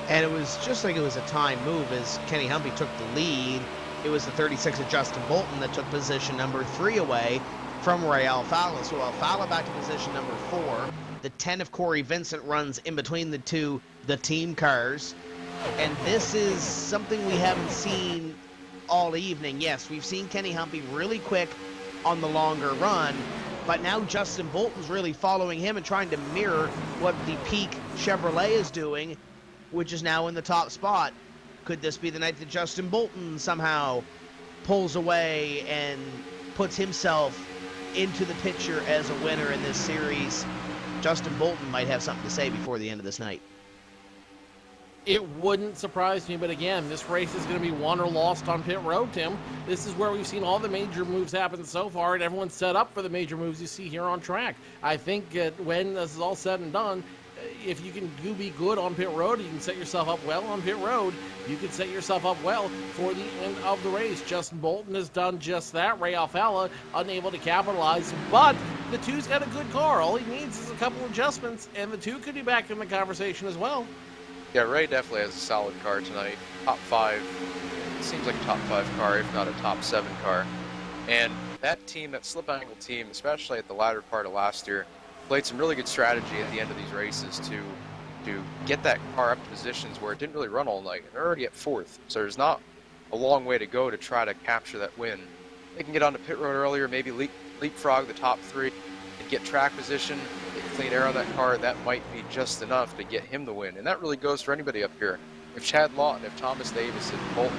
Speaker 2: And it was just like it was a time move as Kenny Humpy took the lead it was the 36 of Justin Bolton that took position number 3 away from Ray Alfala. So Alfala back to position number 4. The 10 of Corey Vincent runs in between the team cars. And this is something we haven't seen all evening. Yes, we've seen Kenny Humpy really quick on the longer run, but now Justin Bolton's really following him and trying to mirror what the Peak Chevrolet is doing, which is now in the top spot. Could this be the night that Justin Bolton somehow pulls away and puts himself into the picture as a winner in this series? Justin Bolton might have something to say before the end of this night.
Speaker 1: It wouldn't surprise me, but again, this race is going to be won or lost on pit road, Tim. This is where we've seen all the major moves happen so far, and everyone's set up for the major moves you see here on track. I think that when this is all said and done, if you can be good on pit road, you can set yourself up well on pit road. You can set yourself up well for the end of the race. Justin Bolton has done just that. Ray Alfala unable to capitalize, but the 2's got a good car. All he needs is a couple adjustments, and the 2 could be back in the conversation as well.
Speaker 3: Yeah, Ray definitely has a solid car tonight. Top 5. It seems like a top 5 car, if not a top 7 car. And that team, that slip angle team, especially at the latter part of last year, played some really good strategy at the end of these races to get that car up to positions where it didn't really run all night. And they're already at 4th, so there's not a long way to go to try to capture that win. They can get onto pit road earlier, maybe leapfrog the top 3, and get track position, get clean air on that car. That might be just enough to get him the win. And that really goes for anybody up here. If Chad Lawton, if Thomas Davis, if Bolton,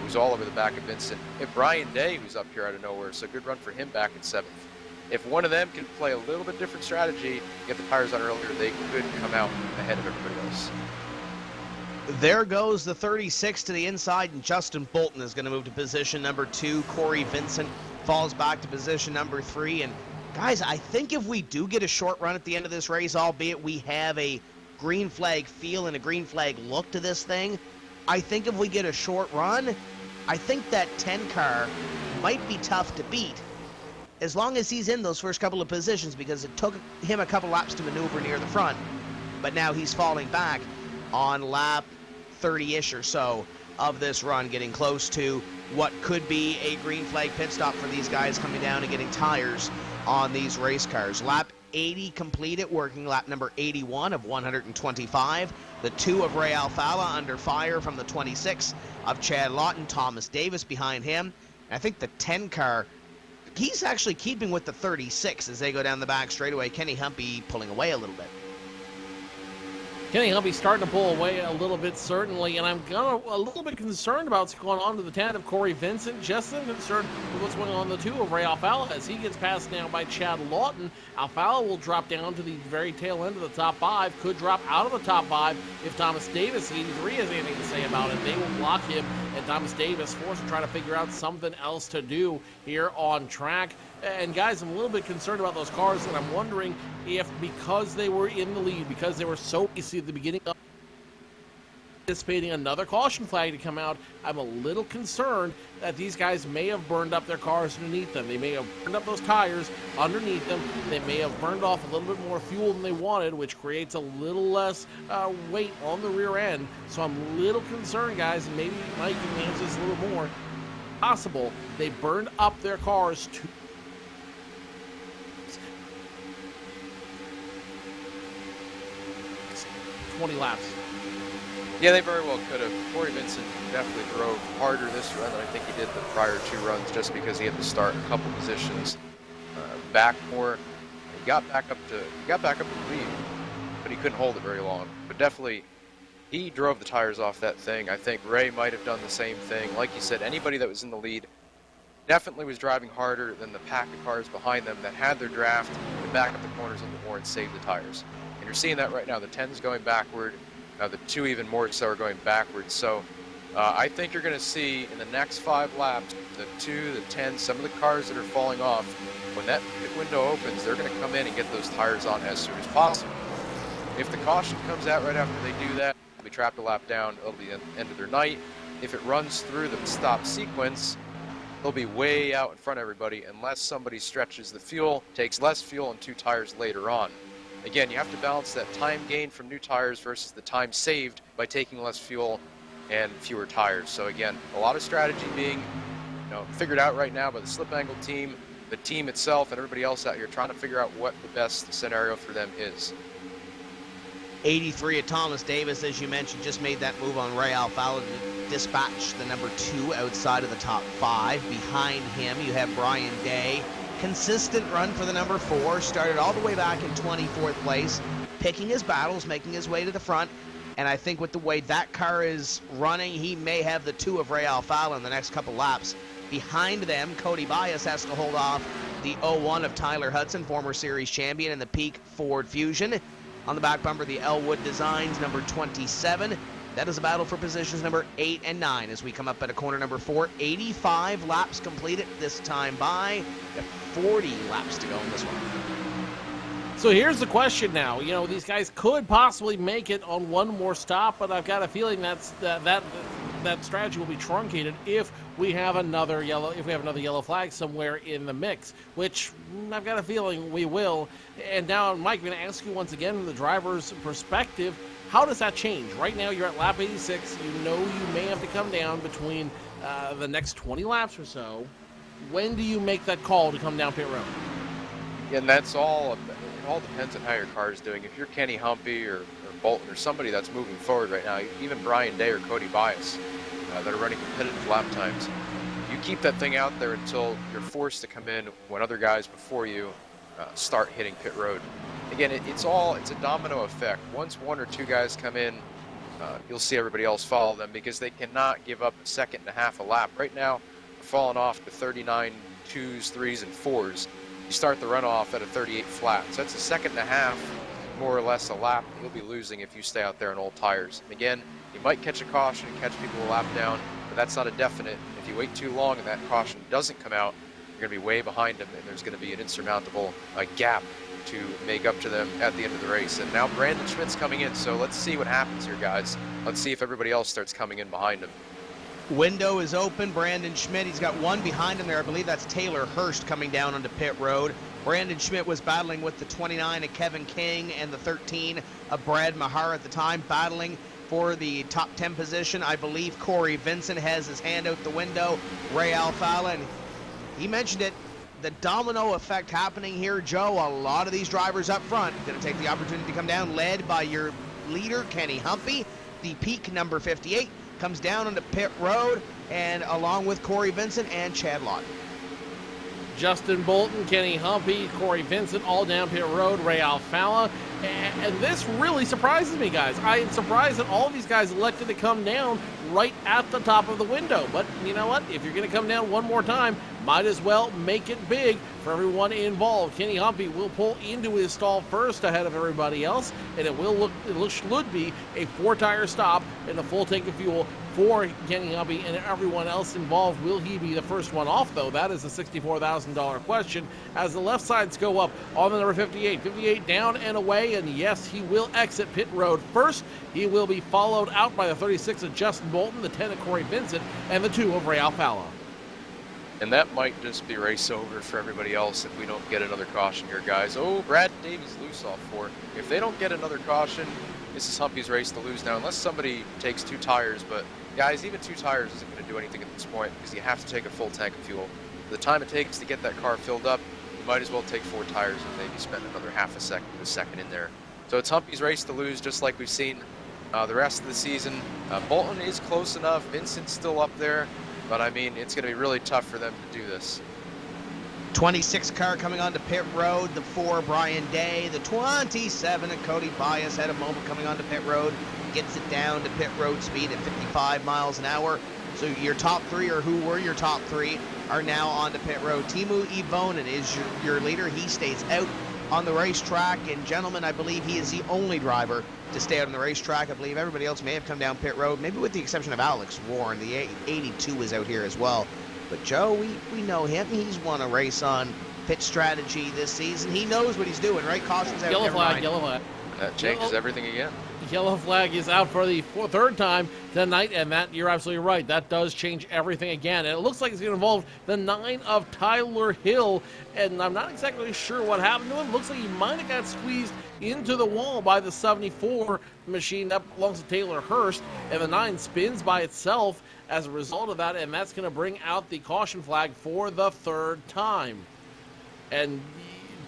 Speaker 3: who's all over the back of Vincent, if Brian Day, who's up here out of nowhere, so good run for him back in 7th. If one of them can play a little bit different strategy, get the tires on earlier, they could come out ahead of everybody else.
Speaker 2: There goes the 36 to the inside, and Justin Bolton is going to move to position number 2. Corey Vincent falls back to position number 3. And guys, I think if we do get a short run at the end of this race, albeit we have a green flag feel and a green flag look to this thing, I think if we get a short run, I think that 10 car might be tough to beat, as long as he's in those first couple of positions, because it took him a couple laps to maneuver near the front. But now he's falling back on lap 30-ish or so of this run, getting close to what could be a green flag pit stop for these guys coming down and getting tires on these race cars. Lap 80 completed, working lap number 81 of 125. The 2 of Ray Alfala under fire from the 26 of Chad Lawton. Thomas Davis behind him. And I think the 10 car, he's actually keeping with the 36 as they go down the back straightaway. Kenny Humpy pulling away a little bit.
Speaker 1: Kenny Humpy's starting to pull away a little bit, certainly, and I'm a little bit concerned about what's going on to the 10 of Corey Vincent. Just as concerned with what's going on the 2 of Ray Alfala. As he gets passed now by Chad Lawton, Alfala will drop down to the very tail end of the top 5, could drop out of the top 5 if Thomas Davis, 83, has anything to say about it. They will block him, and Thomas Davis forced to try to figure out something else to do here on track. And guys, I'm a little bit concerned about those cars, and I'm wondering if, because they were in the lead, because they were so easy at the beginning of anticipating another caution flag to come out, I'm a little concerned that these guys may have burned up their cars underneath them. They may have burned up those tires underneath them. They may have burned off a little bit more fuel than they wanted, which creates a little less weight on the rear end. So I'm a little concerned, guys, and maybe Mike can answer this a little more. Possible they burned up their cars too 20 laps.
Speaker 3: Yeah, they very well could have. Corey Vincent definitely drove harder this run than I think he did the prior 2 runs, just because he had to start a couple positions back more. He got back up to the lead, but he couldn't hold it very long. But definitely, he drove the tires off that thing. I think Ray might have done the same thing. Like you said, anybody that was in the lead definitely was driving harder than the pack of cars behind them that had their draft to back up the corners a little more and save the tires. And you're seeing that right now. The 10's going backward. The 2 even more so are going backwards. So I think you're going to see in the next 5 laps, the 2, the 10, some of the cars that are falling off, when that pit window opens, they're going to come in and get those tires on as soon as possible. If the caution comes out right after they do that, they'll be trapped a lap down. It'll be the end of their night. If it runs through the stop sequence, they'll be way out in front of everybody unless somebody stretches the fuel, takes less fuel on 2 tires later on. Again, you have to balance that time gained from new tires versus the time saved by taking less fuel and fewer tires. So again, a lot of strategy being figured out right now by the slip angle team, the team itself, and everybody else out here trying to figure out what the best scenario for them is.
Speaker 2: 83 at Thomas Davis, as you mentioned, just made that move on Ray Alfalo to dispatch the number 2 outside of the top 5. Behind him, you have Brian Day. Consistent run for the number 4, started all the way back in 24th place, picking his battles, making his way to the front. And I think with the way that car is running, he may have the 2 of Ray Alfalo in the next couple laps. Behind them, Cody Bias has to hold off the 01 of Tyler Hudson, former series champion in the Peak Ford Fusion. On the back bumper, the Elwood Designs, number 27. That is a battle for positions number 8 and 9 as we come up at a corner number 4. 85 laps completed this time by. 40 laps to go in this one.
Speaker 1: So here's the question now. These guys could possibly make it on one more stop, but I've got a feeling that strategy will be truncated if we have another yellow flag somewhere in the mix, which I've got a feeling we will. And now, Mike, I'm going to ask you once again from the driver's perspective, how does that change? Right now, you're at lap 86. You may have to come down between the next 20 laps or so. When do you make that call to come down pit road?
Speaker 3: And that's all. It all depends on how your car is doing. If you're Kenny Humpy or Bolton or somebody that's moving forward right now, even Brian Day or Cody Bias that are running competitive lap times, you keep that thing out there until you're forced to come in when other guys before you start hitting pit road. Again, it's a domino effect. Once 1 or 2 guys come in, you'll see everybody else follow them because they cannot give up a second and a half a lap. Right now, we're falling off to 39 2s, 3s, and 4s. You start the runoff at a 38 flat. So that's a second and a half, more or less, a lap that you'll be losing if you stay out there on old tires. And again, you might catch a caution and catch people a lap down, but that's not a definite. If you wait too long and that caution doesn't come out, you're going to be way behind them, and there's going to be an insurmountable gap to make up to them at the end of the race. And now Brandon Schmidt's coming in, so let's see what happens here, guys. Let's see if everybody else starts coming in behind him.
Speaker 2: Window is open. Brandon Schmidt, he's got 1 behind him there. I believe that's Taylor Hurst coming down onto pit road. Brandon Schmidt was battling with the 29 of Kevin King and the 13 of Brad Mahar at the time, battling for the top 10 position. I believe Corey Vincent has his hand out the window. Ray Alfalo, and he mentioned it, the domino effect happening here, Joe. A lot of these drivers up front going to take the opportunity to come down, led by your leader, Kenny Humpy. The Peak number 58 comes down onto pit road, and along with Corey Vincent and Chad Lott.
Speaker 1: Justin Bolton, Kenny Humpy, Corey Vincent, all down pit road, Ray Alfalo. And this really surprises me, guys. I am surprised that all of these guys elected to come down right at the top of the window. But you know what? If you're going to come down one more time, might as well make it big for everyone involved. Kenny Humpy will pull into his stall first ahead of everybody else, and it should be a 4-tire stop and a full tank of fuel for Kenny Humpy and everyone else involved. Will he be the first one off, though? That is a $64,000 question as the left sides go up on the number 58. 58 down and away, and yes, he will exit pit road first. He will be followed out by the 36 of Justin Bolton, the 10 of Corey Vincent, and the 2 of Ray Alfalo.
Speaker 3: And that might just be race over for everybody else if we don't get another caution here, guys. Oh, Brad Davies loose off 4. If they don't get another caution, this is Humpy's race to lose now, unless somebody takes 2 tires. But, guys, even 2 tires isn't going to do anything at this point because you have to take a full tank of fuel. The time it takes to get that car filled up, you might as well take 4 tires and maybe spend another half a second in there. So it's Humpy's race to lose, just like we've seen the rest of the season. Bolton is close enough. Vincent's still up there. But, I mean, it's going to be really tough for them to do this.
Speaker 2: 26 car coming onto pit road, the 4, Brian Day, the 27, and Cody Bias had a moment coming onto pit road, gets it down to pit road speed at 55 miles an hour. So your top 3, or who were your top 3, are now onto pit road. Timu Ivonen is your leader. He stays out on the racetrack, and gentlemen, I believe he is the only driver to stay out on the racetrack. I believe everybody else may have come down pit road, maybe with the exception of Alex Warren. The 82 is out here as well. But Joe, we know him. He's won a race on pit strategy this season. He knows what he's doing, right? Caution's out.
Speaker 1: Yellow flag.
Speaker 3: That changes everything again.
Speaker 1: Yellow flag is out for the 3rd time tonight, and that, you're absolutely right, that does change everything again. And it looks like it's going to involve the 9 of Tyler Hill, and I'm not exactly sure what happened to him. Looks like he might have got squeezed into the wall by the 74 machine up belongs to Taylor Hurst, and the 9 spins by itself as a result of that, and that's going to bring out the caution flag for the 3rd time. And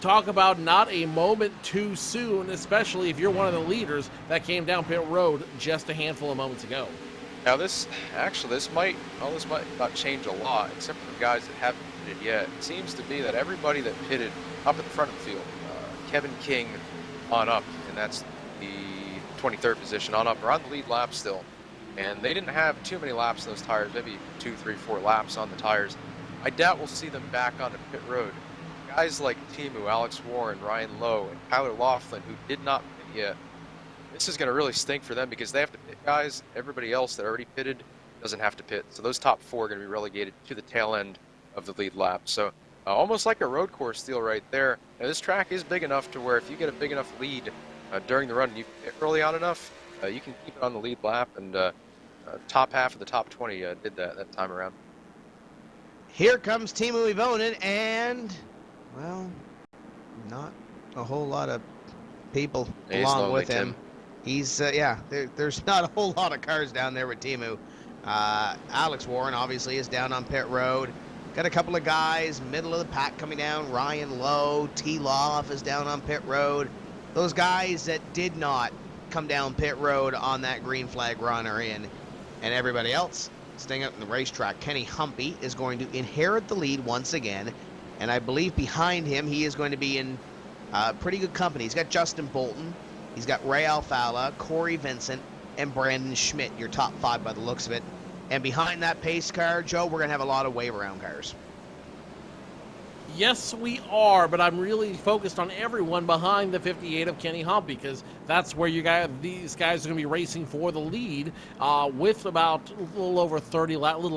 Speaker 1: talk about not a moment too soon, especially if you're one of the leaders that came down pit road just a handful of moments ago.
Speaker 3: Now this might not change a lot, except for the guys that haven't pitted yet. It seems to be that everybody that pitted up at the front of the field, Kevin King on up, and that's the 23rd position on up, are on the lead lap still. And they didn't have too many laps in those tires, maybe 2, 3, 4 laps on the tires. I doubt we'll see them back on the pit road. Guys like Timu, Alex Warren, Ryan Lowe, and Tyler Laughlin, who did not pit yet, this is going to really stink for them because they have to pit guys. Everybody else that already pitted doesn't have to pit. So those top 4 are going to be relegated to the tail end of the lead lap. So almost like a road course deal right there. Now, this track is big enough to where if you get a big enough lead during the run and you pit early on enough, you can keep it on the lead lap. And top half of the top 20 did that time around.
Speaker 2: Here comes Timu Ivonen, and, well, not a whole lot of people along with him. He's, there's not a whole lot of cars down there with Timu. Alex Warren, obviously, is down on pit road. Got a couple of guys, middle of the pack coming down. Ryan Lowe, T-Loff is down on pit road. Those guys that did not come down pit road on that green flag run are in. And everybody else staying up in the racetrack. Kenny Humpy is going to inherit the lead once again. And I believe behind him, he is going to be in pretty good company. He's got Justin Bolton. He's got Ray Alfala, Corey Vincent, and Brandon Schmidt, your top 5 by the looks of it. And behind that pace car, Joe, we're going to have a lot of wave-around cars.
Speaker 1: Yes, we are, but I'm really focused on everyone behind the 58 of Kenny Humpy because that's where these guys are going to be racing for the lead with about a little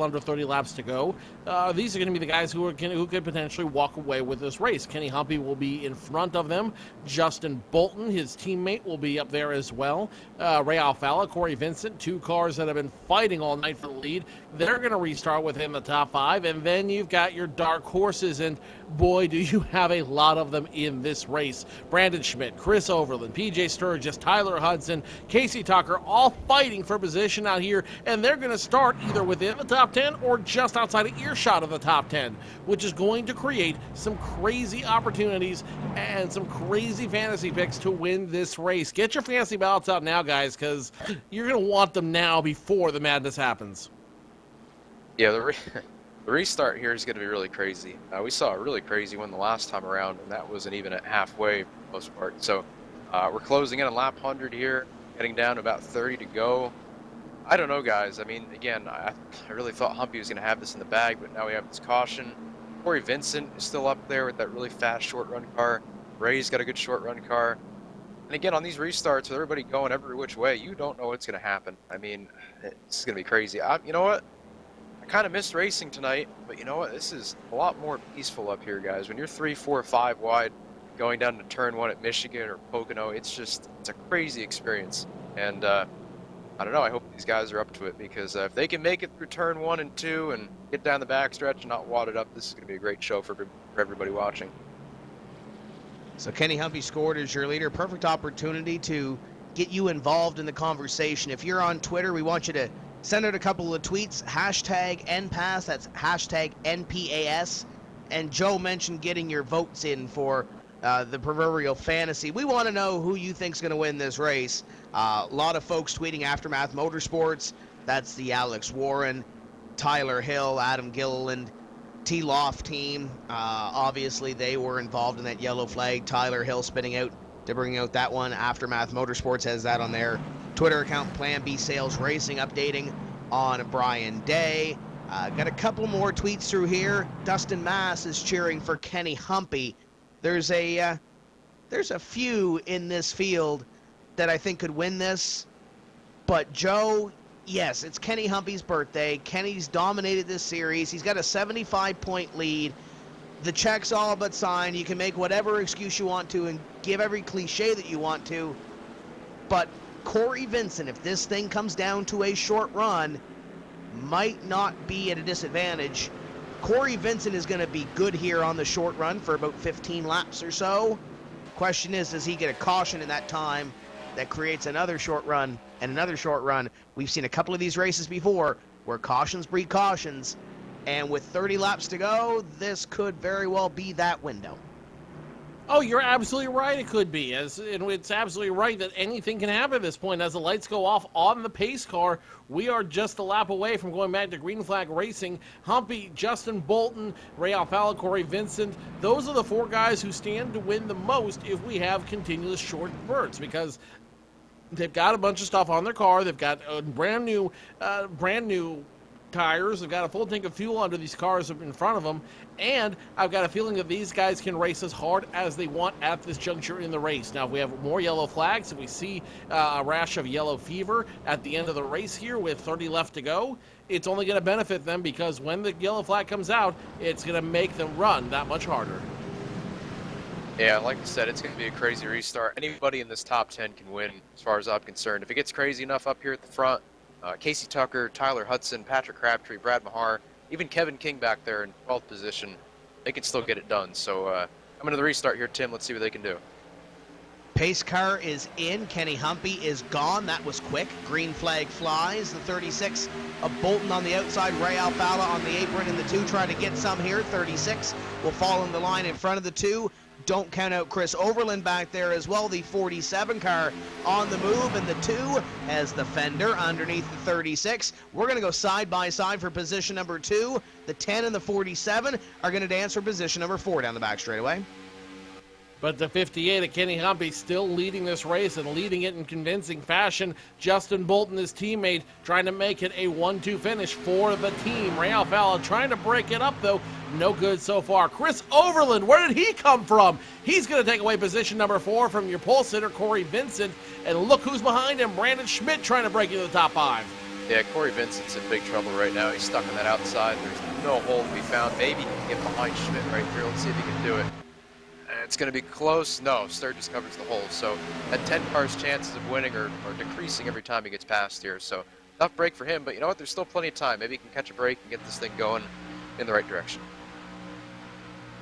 Speaker 1: under 30 laps to go. These are going to be the guys who could potentially walk away with this race. Kenny Humpy will be in front of them. Justin Bolton, his teammate, will be up there as well. Ray Alfala, Corey Vincent, 2 cars that have been fighting all night for the lead. They're going to restart within the top 5, and then you've got your dark horses, and boy, do you have a lot of them in this race. Brandon Schmidt, Chris Overland, PJ Sturgis, Tyler Hudson, Casey Tucker, all fighting for position out here, and they're going to start either within the top 10 or just outside of earshot of the top 10, which is going to create some crazy opportunities and some crazy fantasy picks to win this race. Get your fantasy ballots out now, guys, because you're going to want them now before the madness happens.
Speaker 3: Yeah, the restart here is going to be really crazy. We saw a really crazy one the last time around, and that wasn't even at halfway for the most part. So we're closing in on lap 100 here, getting down to about 30 to go. I don't know, guys. I mean, again, I really thought Humpy was going to have this in the bag, but now we have this caution. Corey Vincent is still up there with that really fast short run car. Ray's got a good short run car. And again, on these restarts with everybody going every which way, you don't know what's going to happen. I mean, it's going to be crazy. You know what? I kind of missed racing tonight, but you know what? This is a lot more peaceful up here, guys. When you're 3, 4, 5 wide, going down to turn 1 at Michigan or Pocono, it's a crazy experience. And I don't know. I hope these guys are up to it because if they can make it through turn 1 and 2 and get down the backstretch and not wad it up, this is going to be a great show for everybody watching.
Speaker 2: So Kenny Humpy scored as your leader. Perfect opportunity to get you involved in the conversation. If you're on Twitter, we want you to send out a couple of tweets, hashtag NPAS, that's hashtag NPAS. And Joe mentioned getting your votes in for the proverbial fantasy. We want to know who you think's going to win this race. A lot of folks tweeting Aftermath Motorsports. That's the Alex Warren, Tyler Hill, Adam Gilliland, T-Loff team. Obviously, they were involved in that yellow flag. Tyler Hill spinning out to bring out that one. Aftermath Motorsports has that on their Twitter account. Plan B Sales Racing updating on Brian Day. Got a couple more tweets through here. Dustin Mass is cheering for Kenny Humpy. There's a few in this field that I think could win this. But Joe, yes, it's Kenny Humpy's birthday. Kenny's dominated this series. He's got a 75-point lead. The check's all but signed. You can make whatever excuse you want to and give every cliche that you want to. But Corey Vincent, if this thing comes down to a short run, might not be at a disadvantage. Corey Vincent is going to be good here on the short run for about 15 laps or so. Question is, does he get a caution in that time that creates another short run and another short run? We've seen a couple of these races before where cautions breed cautions, and with 30 laps to go, this could very well be that window.
Speaker 1: Oh, you're absolutely right. It could be, and it's absolutely right that anything can happen at this point. As the lights go off on the pace car, we are just a lap away from going back to green flag racing. Humpy, Justin Bolton, Ray Alfala, Corey Vincent, those are the 4 guys who stand to win the most if we have continuous short bursts, because they've got a bunch of stuff on their car. They've got brand new tires. They've got a full tank of fuel under these cars in front of them, and I've got a feeling that these guys can race as hard as they want at this juncture in the race. Now, if we have more yellow flags, if we see a rash of yellow fever at the end of the race here with 30 left to go, it's only going to benefit them, because when the yellow flag comes out, it's going to make them run that much harder.
Speaker 3: Yeah, like I said, it's going to be a crazy restart. Anybody in this top 10 can win, as far as I'm concerned. If it gets crazy enough up here at the front, Casey Tucker, Tyler Hudson, Patrick Crabtree, Brad Mahar, even Kevin King back there in 12th position, they can still get it done. So coming to the restart here, Tim, let's see what they can do.
Speaker 2: Pace car is in. Kenny Humpy is gone. That was quick. Green flag flies. The 36 of Bolton on the outside. Ray Alfala on the apron in the 2 trying to get some here. 36 will fall in the line in front of the 2. Don't count out Chris Overland back there as well. The 47 car on the move, and the 2 has the fender underneath the 36. We're going to go side by side for position number 2. The 10 and the 47 are going to dance for position number 4 down the back straightaway.
Speaker 1: But the 58 of Kenny Humpy still leading this race, and leading it in convincing fashion. Justin Bolton, his teammate, trying to make it a 1-2 finish for the team. Ray Alfala trying to break it up, though. No good so far. Chris Overland, where did he come from? He's going to take away position number 4 from your pole sitter, Corey Vincent. And look who's behind him, Brandon Schmidt, trying to break into the top 5.
Speaker 3: Yeah, Corey Vincent's in big trouble right now. He's stuck on that outside. There's no hole to be found. Maybe he can get behind Schmidt right here. Let's see if he can do it. It's going to be close. No, Sturgis covers the hole. So that 10 car's chances of winning are decreasing every time he gets past here. So tough break for him, but you know what? There's still plenty of time. Maybe he can catch a break and get this thing going in the right direction.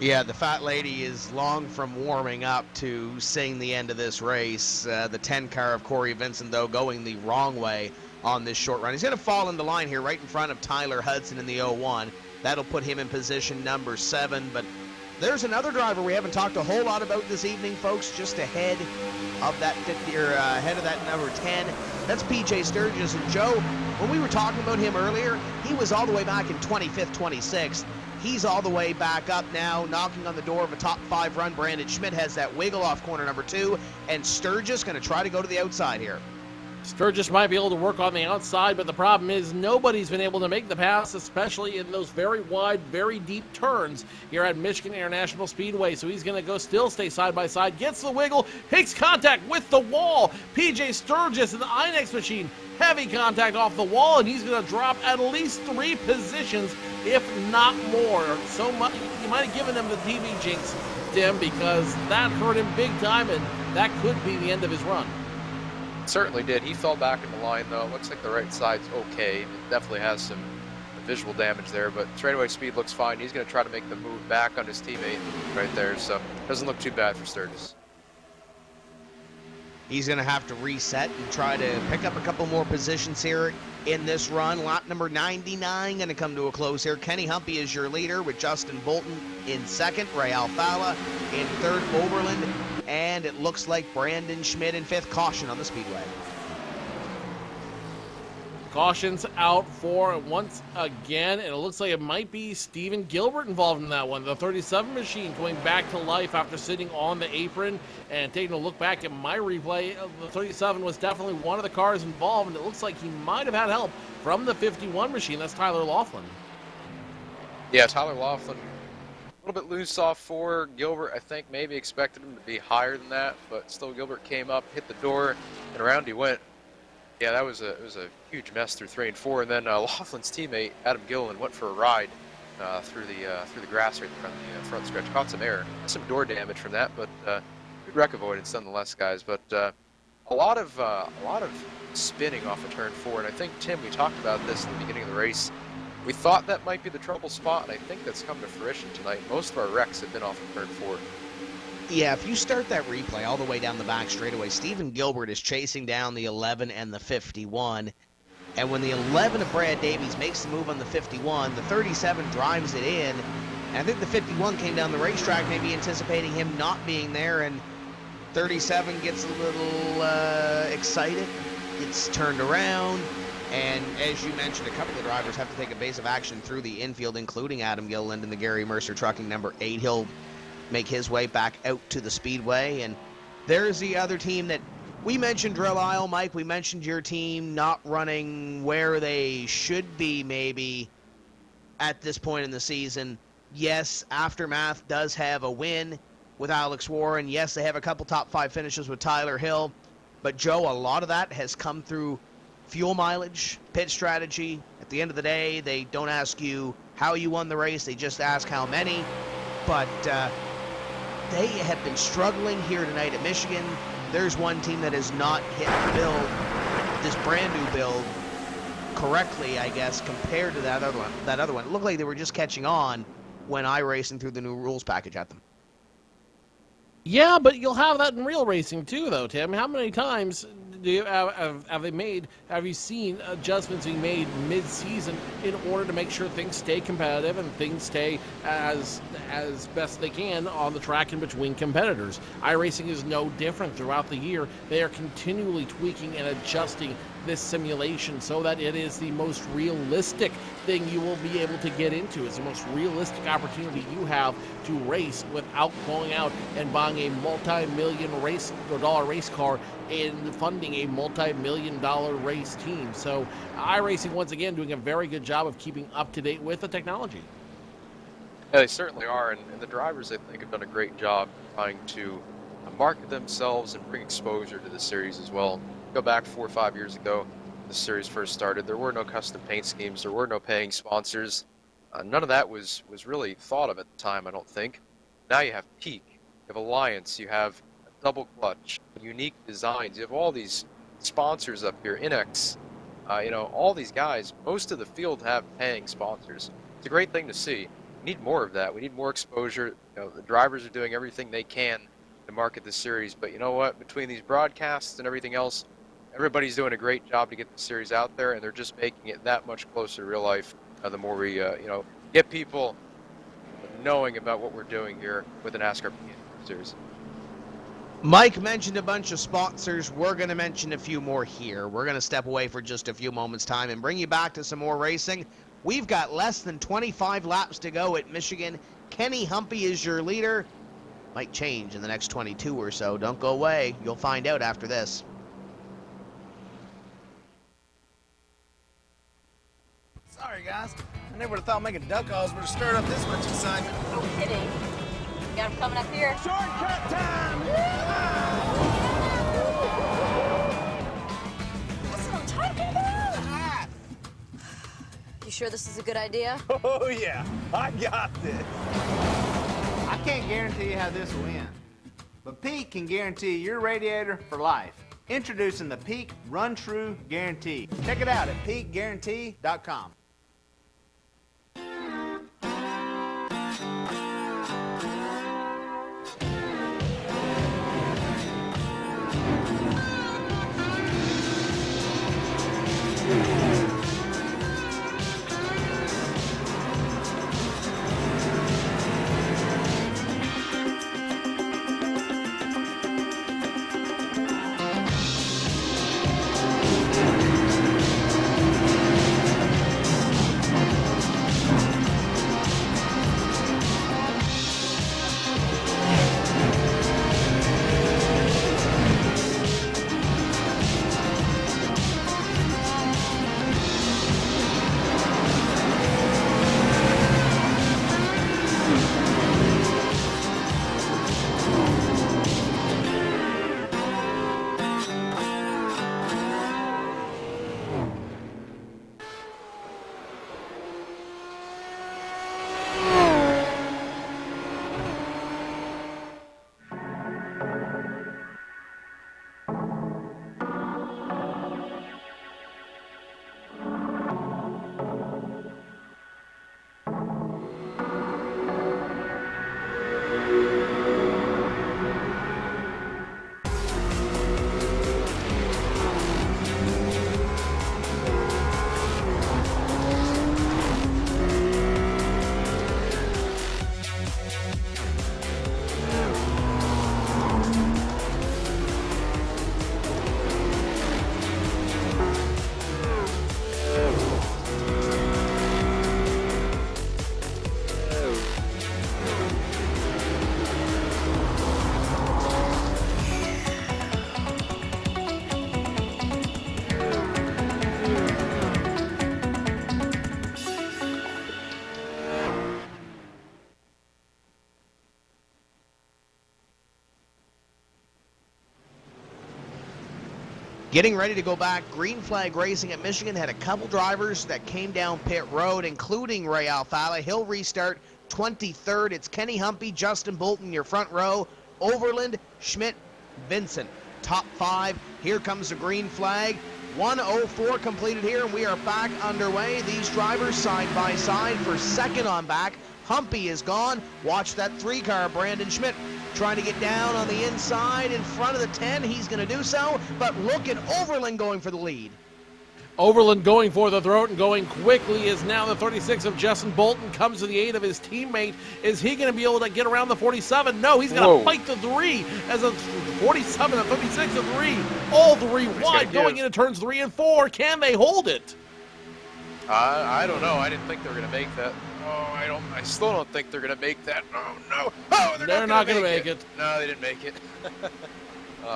Speaker 2: Yeah, the fat lady is long from warming up to seeing the end of this race. The 10 car of Corey Vincent, though, going the wrong way on this short run. He's going to fall in the line here right in front of Tyler Hudson in the 01. That'll put him in position number 7, but there's another driver we haven't talked a whole lot about this evening, folks, just ahead of that 50, or ahead of that number 10. That's PJ Sturgis. And Joe, when we were talking about him earlier, he was all the way back in 25th, 26th. He's all the way back up now, knocking on the door of a top 5 run. Brandon Schmidt has that wiggle off corner number 2, and Sturgis going to try to go to the outside here.
Speaker 1: Sturgis might be able to work on the outside, but the problem is nobody's been able to make the pass, especially in those very wide, very deep turns here at Michigan International Speedway. So he's going to go still stay side by side, gets the wiggle, takes contact with the wall. PJ Sturgis in the INEX machine, heavy contact off the wall, and he's going to drop at least 3 positions, if not more. So much, you might have given him the TV jinx, Tim, because that hurt him big time, and that could be the end of his run.
Speaker 3: Certainly did. He fell back in the line, though. Looks like the right side's okay. It definitely has some visual damage there, but straightaway speed looks fine. He's going to try to make the move back on his teammate right there, so doesn't look too bad for Sturgis.
Speaker 2: He's going to have to reset and try to pick up a couple more positions here in this run. Lap number 99 going to come to a close here. Kenny Humpy is your leader with Justin Bolton in 2nd, Ray Alfala in 3rd, Overland, and it looks like Brandon Schmidt in 5th. Caution on the speedway.
Speaker 1: Caution's out for once again, and it looks like it might be Steven Gilbert involved in that one. The 37 machine going back to life after sitting on the apron, and taking a look back at my replay, the 37 was definitely one of the cars involved, and it looks like he might have had help from the 51 machine. That's Tyler Laughlin.
Speaker 3: Yeah, Tyler Laughlin, a little bit loose off 4. Gilbert, I think, maybe expected him to be higher than that, but still Gilbert came up, hit the door, and around he went. Yeah, it was a huge mess through 3 and 4, and then Laughlin's teammate Adam Gilliland went for a ride through the grass right in front of the front stretch. Caught some air, some door damage from that, but good wreck avoidance nonetheless, guys. But a lot of spinning off of turn 4, and I think Tim, we talked about this in the beginning of the race. We thought that might be the trouble spot, and I think that's come to fruition tonight. Most of our wrecks have been off of turn 4.
Speaker 2: Yeah, if you start that replay all the way down the back straightaway, Stephen Gilbert is chasing down the 11 and the 51. And when the 11 of Brad Davies makes the move on the 51, the 37 drives it in. And I think the 51 came down the racetrack maybe anticipating him not being there, and 37 gets a little excited. It's turned around. And as you mentioned, a couple of drivers have to take evasive action through the infield, including Adam Gilliland in the Gary Mercer Trucking number 8. He'll make his way back out to the speedway. And there's the other team that we mentioned, Drill Isle. Mike, we mentioned your team not running where they should be maybe at this point in the season. Yes, Aftermath does have a win with Alex Warren. Yes, they have a couple top 5 finishes with Tyler Hill. But, Joe, a lot of that has come through fuel mileage, pit strategy. At the end of the day, they don't ask you how you won the race. They just ask how many. But they have been struggling here tonight at Michigan. There's one team that has not hit the build, this brand new build, correctly, I guess, compared to that other one. It looked like they were just catching on when iRacing threw the new rules package at them.
Speaker 1: Yeah, but you'll have that in real racing too, though, Tim. How many times do you have you seen adjustments being made mid-season in order to make sure things stay competitive and things stay as best they can on the track and between competitors? iRacing is no different throughout the year. They are continually tweaking and adjusting this simulation so that it is the most realistic thing you will be able to get into. It's the most realistic opportunity you have to race without going out and buying a multi-million dollar race car and funding a multi-million-dollar race team. So iRacing, once again, doing a very good job of keeping up to date with the technology.
Speaker 3: Yeah, they certainly are, and the drivers, I think, have done a great job trying to market themselves and bring exposure to the series as well. Go back 4 or 5 years ago, the series first started, there were no custom paint schemes, there were no paying sponsors. None of that was really thought of at the time, I don't think. Now you have Peak, you have Alliance, you have a double clutch, unique designs, you have all these sponsors up here, Inex, all these guys. Most of the field have paying sponsors. It's a great thing to see. We need more of that. We need more exposure. The drivers are doing everything they can to market the series, but you know what? Between these broadcasts and everything else, everybody's doing a great job to get the series out there, and they're just making it that much closer to real life. The more we, get people knowing about what we're doing here with the NASCAR series.
Speaker 2: Mike mentioned a bunch of sponsors. We're going to mention a few more here. We're going to step away for just a few moments' time and bring you back to some more racing. We've got less than 25 laps to go at Michigan. Kenny Humpy is your leader. Might change in the next 22 or so. Don't go away. You'll find out after this.
Speaker 6: Sorry, guys. I never would have thought making duck calls would have stirred up this much excitement.
Speaker 5: No kidding. You got him coming up here.
Speaker 6: Shortcut time!
Speaker 5: That's what I'm talking about. You sure this is a good idea?
Speaker 6: Oh, yeah. I got this.
Speaker 4: I can't guarantee you how this will end, but Pete can guarantee your radiator for life. Introducing the Peak Run True Guarantee. Check it out at peakguarantee.com.
Speaker 2: Getting ready to go back, Green Flag Racing at Michigan had a couple drivers that came down pit road, including Ray Alfala. He'll restart 23rd. It's Kenny Humpy, Justin Bolton, your front row, Overland, Schmidt, Vincent. Top 5. Here comes the green flag. 1:04 completed here, and we are back underway. These drivers side by side for second on back. Humpy is gone. Watch that 3-car, Brandon Schmidt, trying to get down on the inside in front of the 10. He's going to do so, but look at Overland going for the lead.
Speaker 1: Overland going for the throat and going quickly is now the 36 of Justin Bolton comes to the aid of his teammate. Is he going to be able to get around the 47? No, he's going to fight the 3 as a 47 and 36 of 3. All 3 wide going into turns 3 and 4. Can they hold it?
Speaker 3: I don't know. I didn't think they were going to make that. Oh, I still don't think they're going to make that. Oh, no. Oh, they're not going to make it. No, they didn't make it.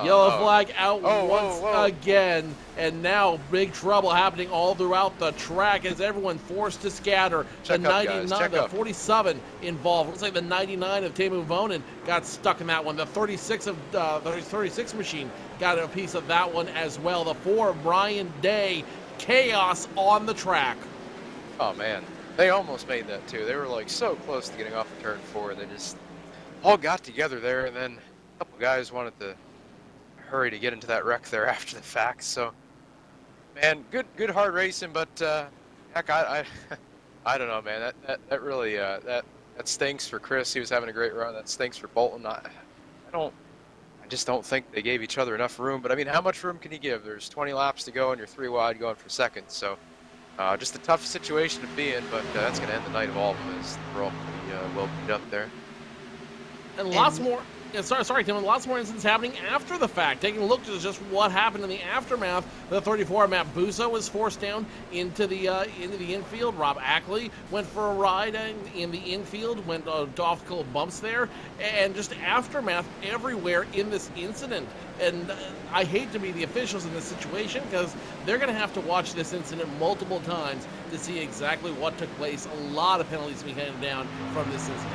Speaker 1: Yellow flag out once again, and now big trouble happening all throughout the track as everyone forced to scatter. The 99, the 47 involved. Looks like the 99 of Teemu Vonen got stuck in that one. The 36 of the 36 machine got a piece of that one as well. The 4 of Brian Day. Chaos on the track.
Speaker 3: Oh man, they almost made that too. They were like so close to getting off of turn 4. They just all got together there, and then a couple guys wanted to hurry to get into that wreck there after the fact. So, man, good hard racing, but heck, I don't know, man. That really that stinks for Chris. He was having a great run. That stinks for Bolton. I just don't think they gave each other enough room. But I mean, how much room can you give? There's 20 laps to go, and you're 3 wide going for second. So, just a tough situation to be in. But that's going to end the night of all of them. As we're all pretty well beat up there.
Speaker 1: And lots more. Yeah, sorry, Tim. Lots more incidents happening after the fact. Taking a look at just what happened in the aftermath. The 34 Matt Busa was forced down into the infield. Rob Ackley went for a ride in the infield. Went off a couple of bumps there, and just aftermath everywhere in this incident. And I hate to be the officials in this situation because they're going to have to watch this incident multiple times to see exactly what took place. A lot of penalties being handed down from this incident.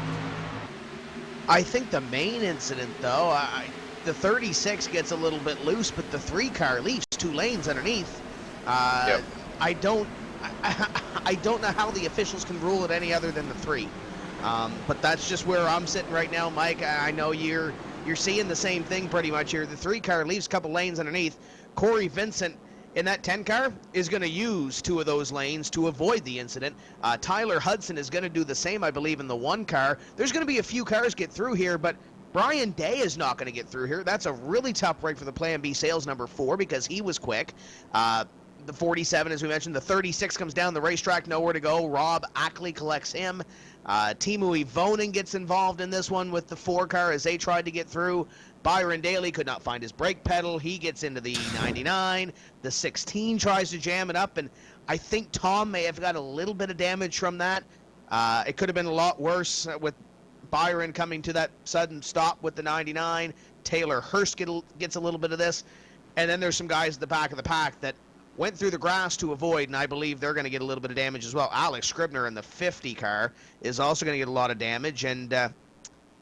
Speaker 2: I think the main incident, though, the 36 gets a little bit loose, but the 3-car leaves 2 lanes underneath.
Speaker 3: Yep.
Speaker 2: I don't know how the officials can rule it any other than the 3. But that's just where I'm sitting right now, Mike. I know you're seeing the same thing pretty much here. The 3-car leaves a couple lanes underneath. Corey Vincent in that 10-car is going to use 2 of those lanes to avoid the incident. Tyler Hudson is going to do the same, I believe, in the 1-car. There's going to be a few cars get through here, but Brian Day is not going to get through here. That's a really tough break for the Plan B sales number 4 because he was quick. The 47, as we mentioned, the 36 comes down the racetrack, nowhere to go. Rob Ackley collects him. Teemu Vonen gets involved in this one with the 4-car as they tried to get through. Byron Daly could not find his brake pedal. He gets into the 99. The 16 tries to jam it up, and I think Tom may have got a little bit of damage from that. It could have been a lot worse with Byron coming to that sudden stop with the 99. Taylor Hurst gets a little bit of this. And then there's some guys at the back of the pack that went through the grass to avoid, and I believe they're going to get a little bit of damage as well. Alex Scribner in the 50 car is also going to get a lot of damage, and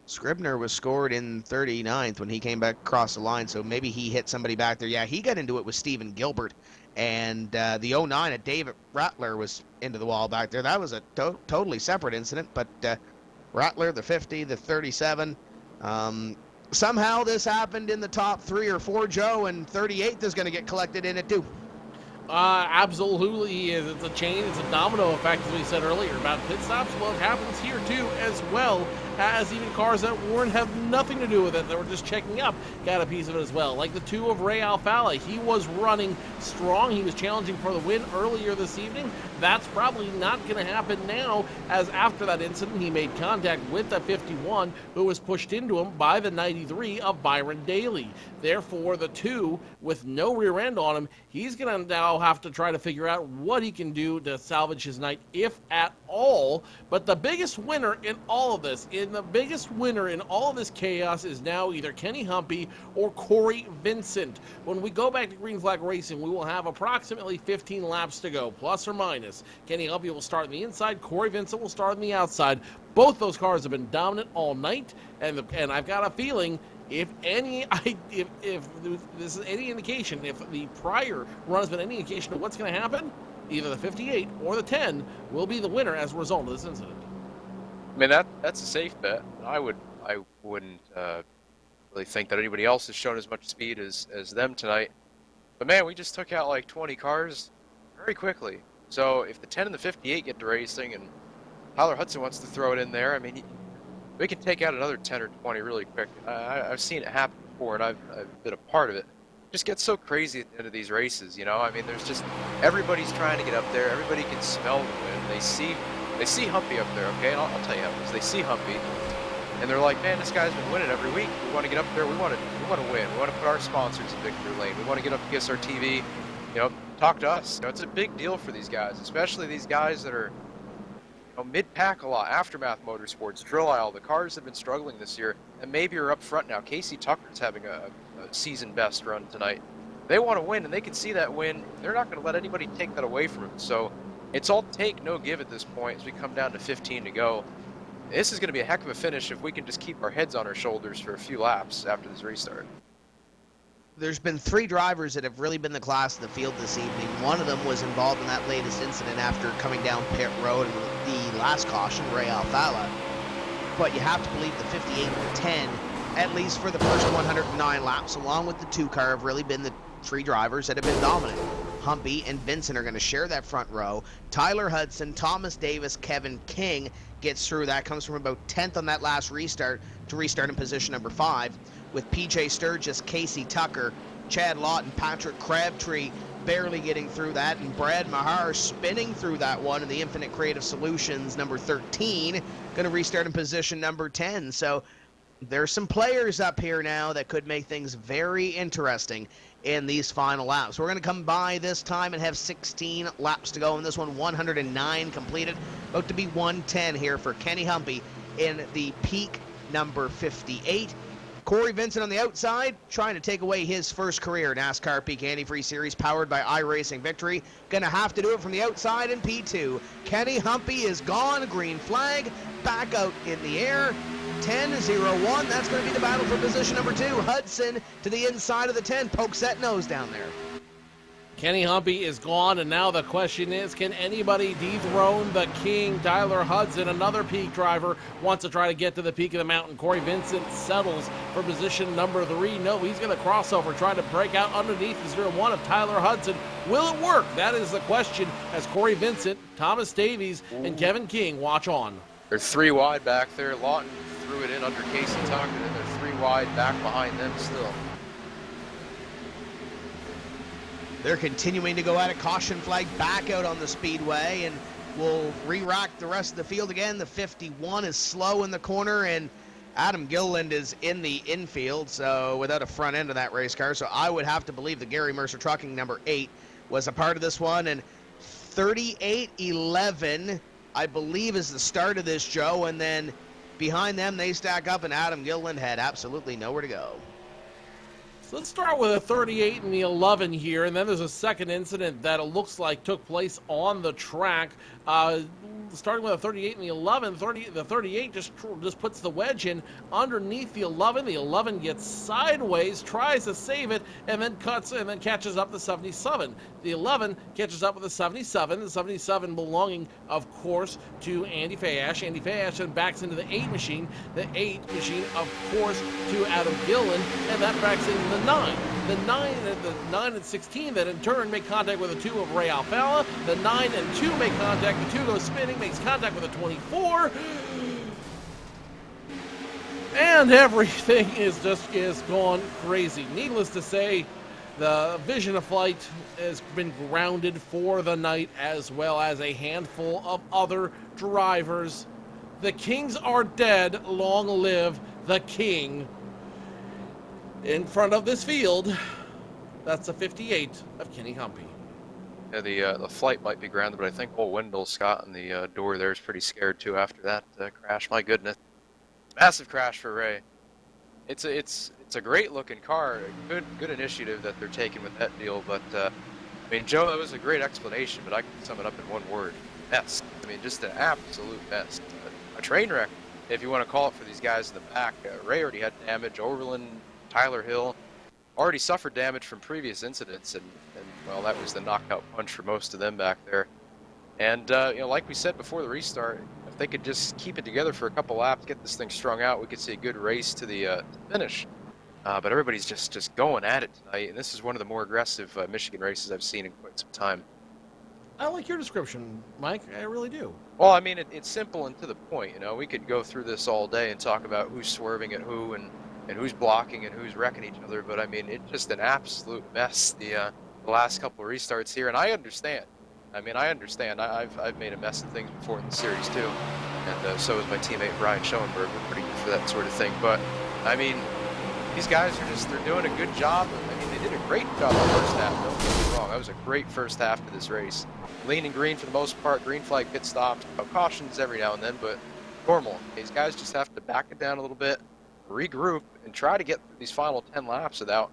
Speaker 2: Scribner was scored in 39th when he came back across the line, so maybe he hit somebody back there. Yeah, he got into it with Stephen Gilbert, and the 09 of David Rattler was into the wall back there. That was a totally separate incident, but Rattler, the 50, the 37, somehow this happened in the top 3 or 4, Joe, and 38th is going to get collected in it too.
Speaker 1: Absolutely is. It's a chain, it's a domino effect, as we said earlier about pit stops. Well, it happens here too, as well as even cars that have nothing to do with it, that were just checking up, got a piece of it as well. Like the 2 of Ray Alfala, he was running strong. He was challenging for the win earlier this evening. That's probably not going to happen now, as after that incident, he made contact with the 51, who was pushed into him by the 93 of Byron Daly. Therefore, the 2 with no rear end on him, he's going to now have to try to figure out what he can do to salvage his night, if at all. But the biggest winner in all of this, chaos is now either Kenny Humpy or Corey Vincent. When we go back to Green Flag Racing, we will have approximately 15 laps to go, plus or minus. Kenny Humpy will start on the inside, Corey Vincent will start on the outside. Both those cars have been dominant all night, and I've got a feeling if any, if this is any indication, if the prior run has been any indication of what's going to happen, either the 58 or the 10 will be the winner as a result of this incident.
Speaker 3: I mean, that's a safe bet. I wouldn't really think that anybody else has shown as much speed as them tonight. But man, we just took out like 20 cars very quickly. So if the 10 and the 58 get to racing and Tyler Hudson wants to throw it in there, I mean, we can take out another 10 or 20 really quick. I've seen it happen before, and I've been a part of it. It just gets so crazy at the end of these races, you know? I mean, there's just, everybody's trying to get up there. Everybody can smell the wind. They see Humpy up there, okay? And I'll tell you how it is. They see Humpy, and they're like, man, this guy's been winning every week. We want to get up there. We want to win. We want to put our sponsors in victory lane. We want to get up against our TV. You know, talk to us. You know, it's a big deal for these guys, especially these guys that are, you know, mid-pack a lot. Aftermath Motorsports, Drill Isle. The cars have been struggling this year, and maybe you're up front now. Casey Tucker's having a season best run tonight. They want to win, and they can see that win. They're not going to let anybody take that away from them. So it's all take, no give at this point as we come down to 15 to go. This is going to be a heck of a finish if we can just keep our heads on our shoulders for a few laps after this restart.
Speaker 2: There's been 3 drivers that have really been the class of the field this evening. One of them was involved in that latest incident after coming down pit road in the last caution, Ray Alfala. But you have to believe the 58 and the 10, at least for the first 109 laps, along with the 2 car, have really been the 3 drivers that have been dominant. Humpy and Vincent are going to share that front row. Tyler Hudson, Thomas Davis, Kevin King gets through. That comes from about 10th on that last restart to restart in position number 5, with PJ Sturgis, Casey Tucker, Chad Lawton, Patrick Crabtree barely getting through that, and Brad Mahar spinning through that one in the Infinite Creative Solutions number 13, going to restart in position number 10. So there's some players up here now that could make things very interesting in these final laps. We're going to come by this time and have 16 laps to go in this one, 109 completed. About to be 110 here for Kenny Humpy in the peak number 58. Corey Vincent on the outside, trying to take away his first career NASCAR Peak Antifreeze Series powered by iRacing Victory. Gonna have to do it from the outside in P2. Kenny Humpy is gone, green flag, back out in the air. 10-0-1, that's going to be the battle for position number 2. Hudson to the inside of the 10, pokes that nose down there.
Speaker 1: Kenny Humpy is gone, and now the question is, can anybody dethrone the king, Tyler Hudson? Another peak driver wants to try to get to the peak of the mountain. Corey Vincent settles for position number 3. No, he's going to cross over, try to break out underneath the 0-1 of Tyler Hudson. Will it work? That is the question as Corey Vincent, Thomas Davies, and Kevin King watch on.
Speaker 3: They're 3 wide back there. Lawton threw it in under Casey Tucker, and they're 3 wide back behind them still.
Speaker 2: They're continuing to go at it. Caution flag back out on the speedway, and we'll re-rack the rest of the field again. The 51 is slow in the corner, and Adam Gilliland is in the infield, so without a front end of that race car. So I would have to believe that Gary Mercer Trucking number 8 was a part of this one, and 38-11, I believe, is the start of this, Joe, and then behind them they stack up, and Adam Gilliland had absolutely nowhere to go.
Speaker 1: So let's start with a 38 and the 11 here, and then there's a second incident that it looks like took place on the track. Starting with a 38 and the 11, the 38 just puts the wedge in underneath the 11. The 11 gets sideways, tries to save it, and then catches up the 77. The 11 catches up with the 77. The 77 belonging, of course, to Andy Fayash. Andy Fayash then backs into the 8 machine. The 8 machine, of course, to Adam Gillen, and that backs into the 9. The 9 and 16 that in turn make contact with the 2 of Ray Alfala. The 9 and 2 make contact. The 2 goes spinning, makes contact with a 24. And everything is gone crazy. Needless to say, the Vision of Flight has been grounded for the night, as well as a handful of other drivers. The Kings are dead. Long live the King. In front of this field, that's a 58 of Kenny Humpy.
Speaker 3: Yeah, the flight might be grounded, but I think old Wendell Scott in the door there is pretty scared too after that crash. My goodness, massive crash for Ray. It's a great looking car, good initiative that they're taking with that deal. But I mean, Joe, that was a great explanation, but I can sum it up in one word: mess. I mean, just an absolute mess, a train wreck. if you want to call it, for these guys in the back. Ray already had damage. Overland, Tyler Hill already suffered damage from previous incidents, and well, that was the knockout punch for most of them back there. And like we said before the restart, if they could just keep it together for a couple laps, get this thing strung out, we could see a good race to the finish. But everybody's just going at it tonight, and this is one of the more aggressive Michigan races I've seen in quite some time.
Speaker 1: I like your description, Mike. I really do.
Speaker 3: Well, I mean, it's simple and to the point. We could go through this all day and talk about who's swerving at who and who's blocking and who's wrecking each other. But I mean, it's just an absolute mess. The last couple of restarts here, and I understand. I've made a mess of things before in the series too, and so is my teammate Brian Schoenberg. We're pretty good for that sort of thing. But I mean, these guys they're doing a good job. I mean, they did a great job in the first half. Don't get me wrong. That was a great first half to this race. Lean and green for the most part, green flag pit stops, cautions every now and then, but normal. These guys just have to back it down a little bit, regroup, and try to get through these final 10 laps without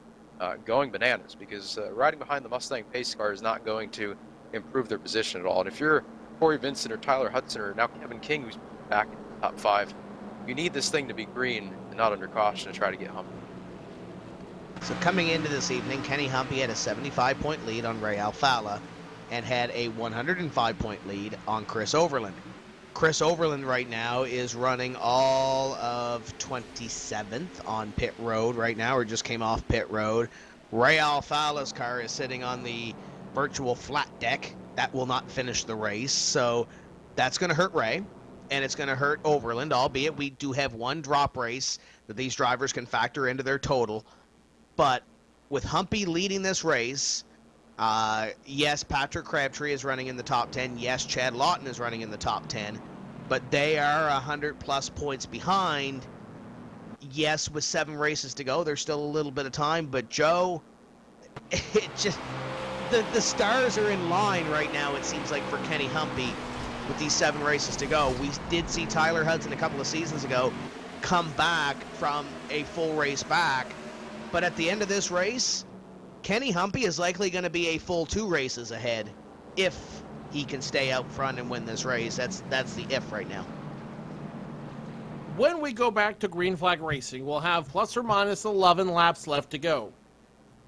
Speaker 3: going bananas, because riding behind the Mustang pace car is not going to improve their position at all. And if you're Corey Vincent or Tyler Hudson or now Kevin King, who's back in the top 5, you need this thing to be green and not under caution to try to get Humpy.
Speaker 2: So coming into this evening, Kenny Humpy had a 75-point lead on Ray Alfala and had a 105-point lead on Chris Overland. Chris Overland right now is running all of 27th on pit road right now, or just came off pit road. Ray Alfala's car is sitting on the virtual flat deck. That will not finish the race, so that's going to hurt Ray, and it's going to hurt Overland, albeit we do have one drop race that these drivers can factor into their total. But with Humpy leading this race, yes, Patrick Crabtree is running in the top 10. Yes, Chad Lawton is running in the top 10. But they are 100-plus points behind. Yes, with 7 races to go, there's still a little bit of time. But, Joe, it just the stars are in line right now, it seems like, for Kenny Humpy with these 7 races to go. We did see Tyler Hudson a couple of seasons ago come back from a full race back. But at the end of this race, Kenny Humpy is likely going to be a full 2 races ahead if he can stay out front and win this race. That's the if right now.
Speaker 1: When we go back to green flag racing, we'll have plus or minus 11 laps left to go.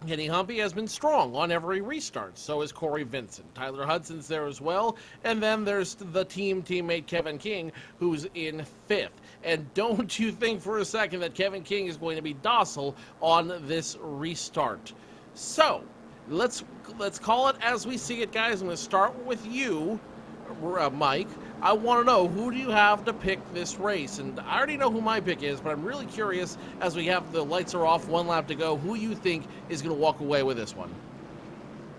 Speaker 1: Kenny Humpy has been strong on every restart. So is Corey Vincent. Tyler Hudson's there as well. And then there's the teammate Kevin King, who's in 5th. And don't you think for a second that Kevin King is going to be docile on this restart. So let's call it as we see it, guys. I'm going to start with you, Mike. I want to know, who do you have to pick this race? And I already know who my pick is, but I'm really curious, as we have the lights are off, 1 lap to go, who you think is going to walk away with this one?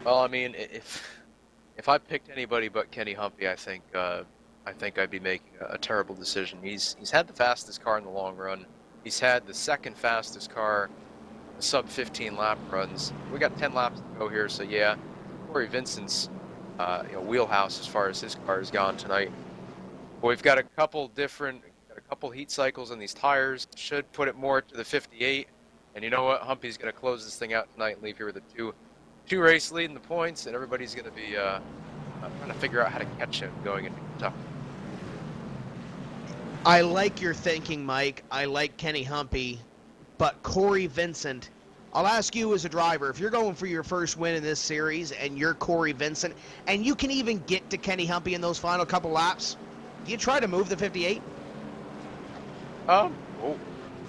Speaker 3: Well, I mean, if I picked anybody but Kenny Humpy, I think I'd be making a terrible decision. He's had the fastest car in the long run. He's had the second fastest car, the sub 15 lap runs. We got 10 laps to go here, so yeah, Corey Vincent's wheelhouse as far as his car has gone tonight. But we've got a couple heat cycles on these tires. Should put it more to the 58. And you know what? Humpy's going to close this thing out tonight and leave here with a two race lead in the points, and everybody's going to be trying to figure out how to catch him going into Kentucky.
Speaker 2: I like your thinking, Mike. I like Kenny Humpy, but Corey Vincent, I'll ask you as a driver, if you're going for your first win in this series and you're Corey Vincent, and you can even get to Kenny Humpy in those final couple laps, do you try to move the 58?
Speaker 3: Well,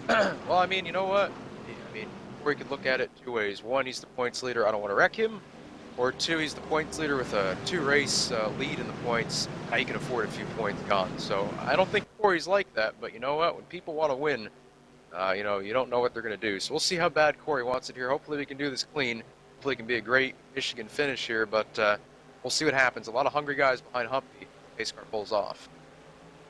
Speaker 3: I mean, you know what? I mean, we could look at it 2 ways. 1, he's the points leader. I don't want to wreck him. Or 2, he's the points leader with a 2-race lead in the points. Now he can afford a few points gone. So I don't think Corey's like that. But you know what? When people want to win, you don't know what they're going to do. So we'll see how bad Corey wants it here. Hopefully we can do this clean. Hopefully it can be a great Michigan finish here. But we'll see what happens. A lot of hungry guys behind Humpy. Pace car pulls off.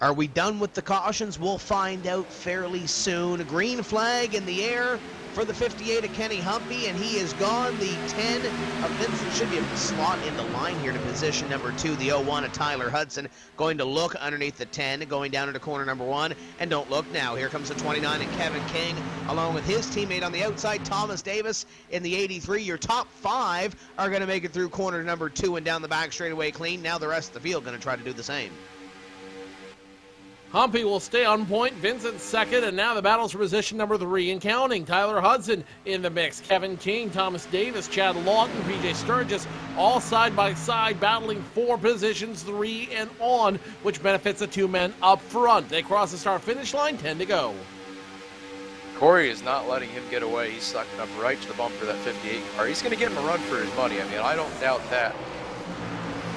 Speaker 2: Are we done with the cautions? We'll find out fairly soon. A green flag in the air for the 58 of Kenny Humpy, and he is gone. The 10 of Vincent should be able to slot in the line here to position number 2. The 01 of Tyler Hudson going to look underneath the 10, going down into corner number 1, and don't look now. Here comes the 29 and Kevin King, along with his teammate on the outside, Thomas Davis, in the 83. Your top 5 are going to make it through corner number 2 and down the back straightaway clean. Now the rest of the field going to try to do the same.
Speaker 1: Humpy will stay on point. Vincent second, and now the battles for position number 3 and counting. Tyler Hudson in the mix. Kevin King, Thomas Davis, Chad Lawton, PJ Sturgis, all side by side battling for positions 3 and on, which benefits the 2 men up front. They cross the start-finish line, 10 to go.
Speaker 3: Corey is not letting him get away. He's sucking up right to the bumper of that 58 car. He's going to get him a run for his money. I mean, I don't doubt that.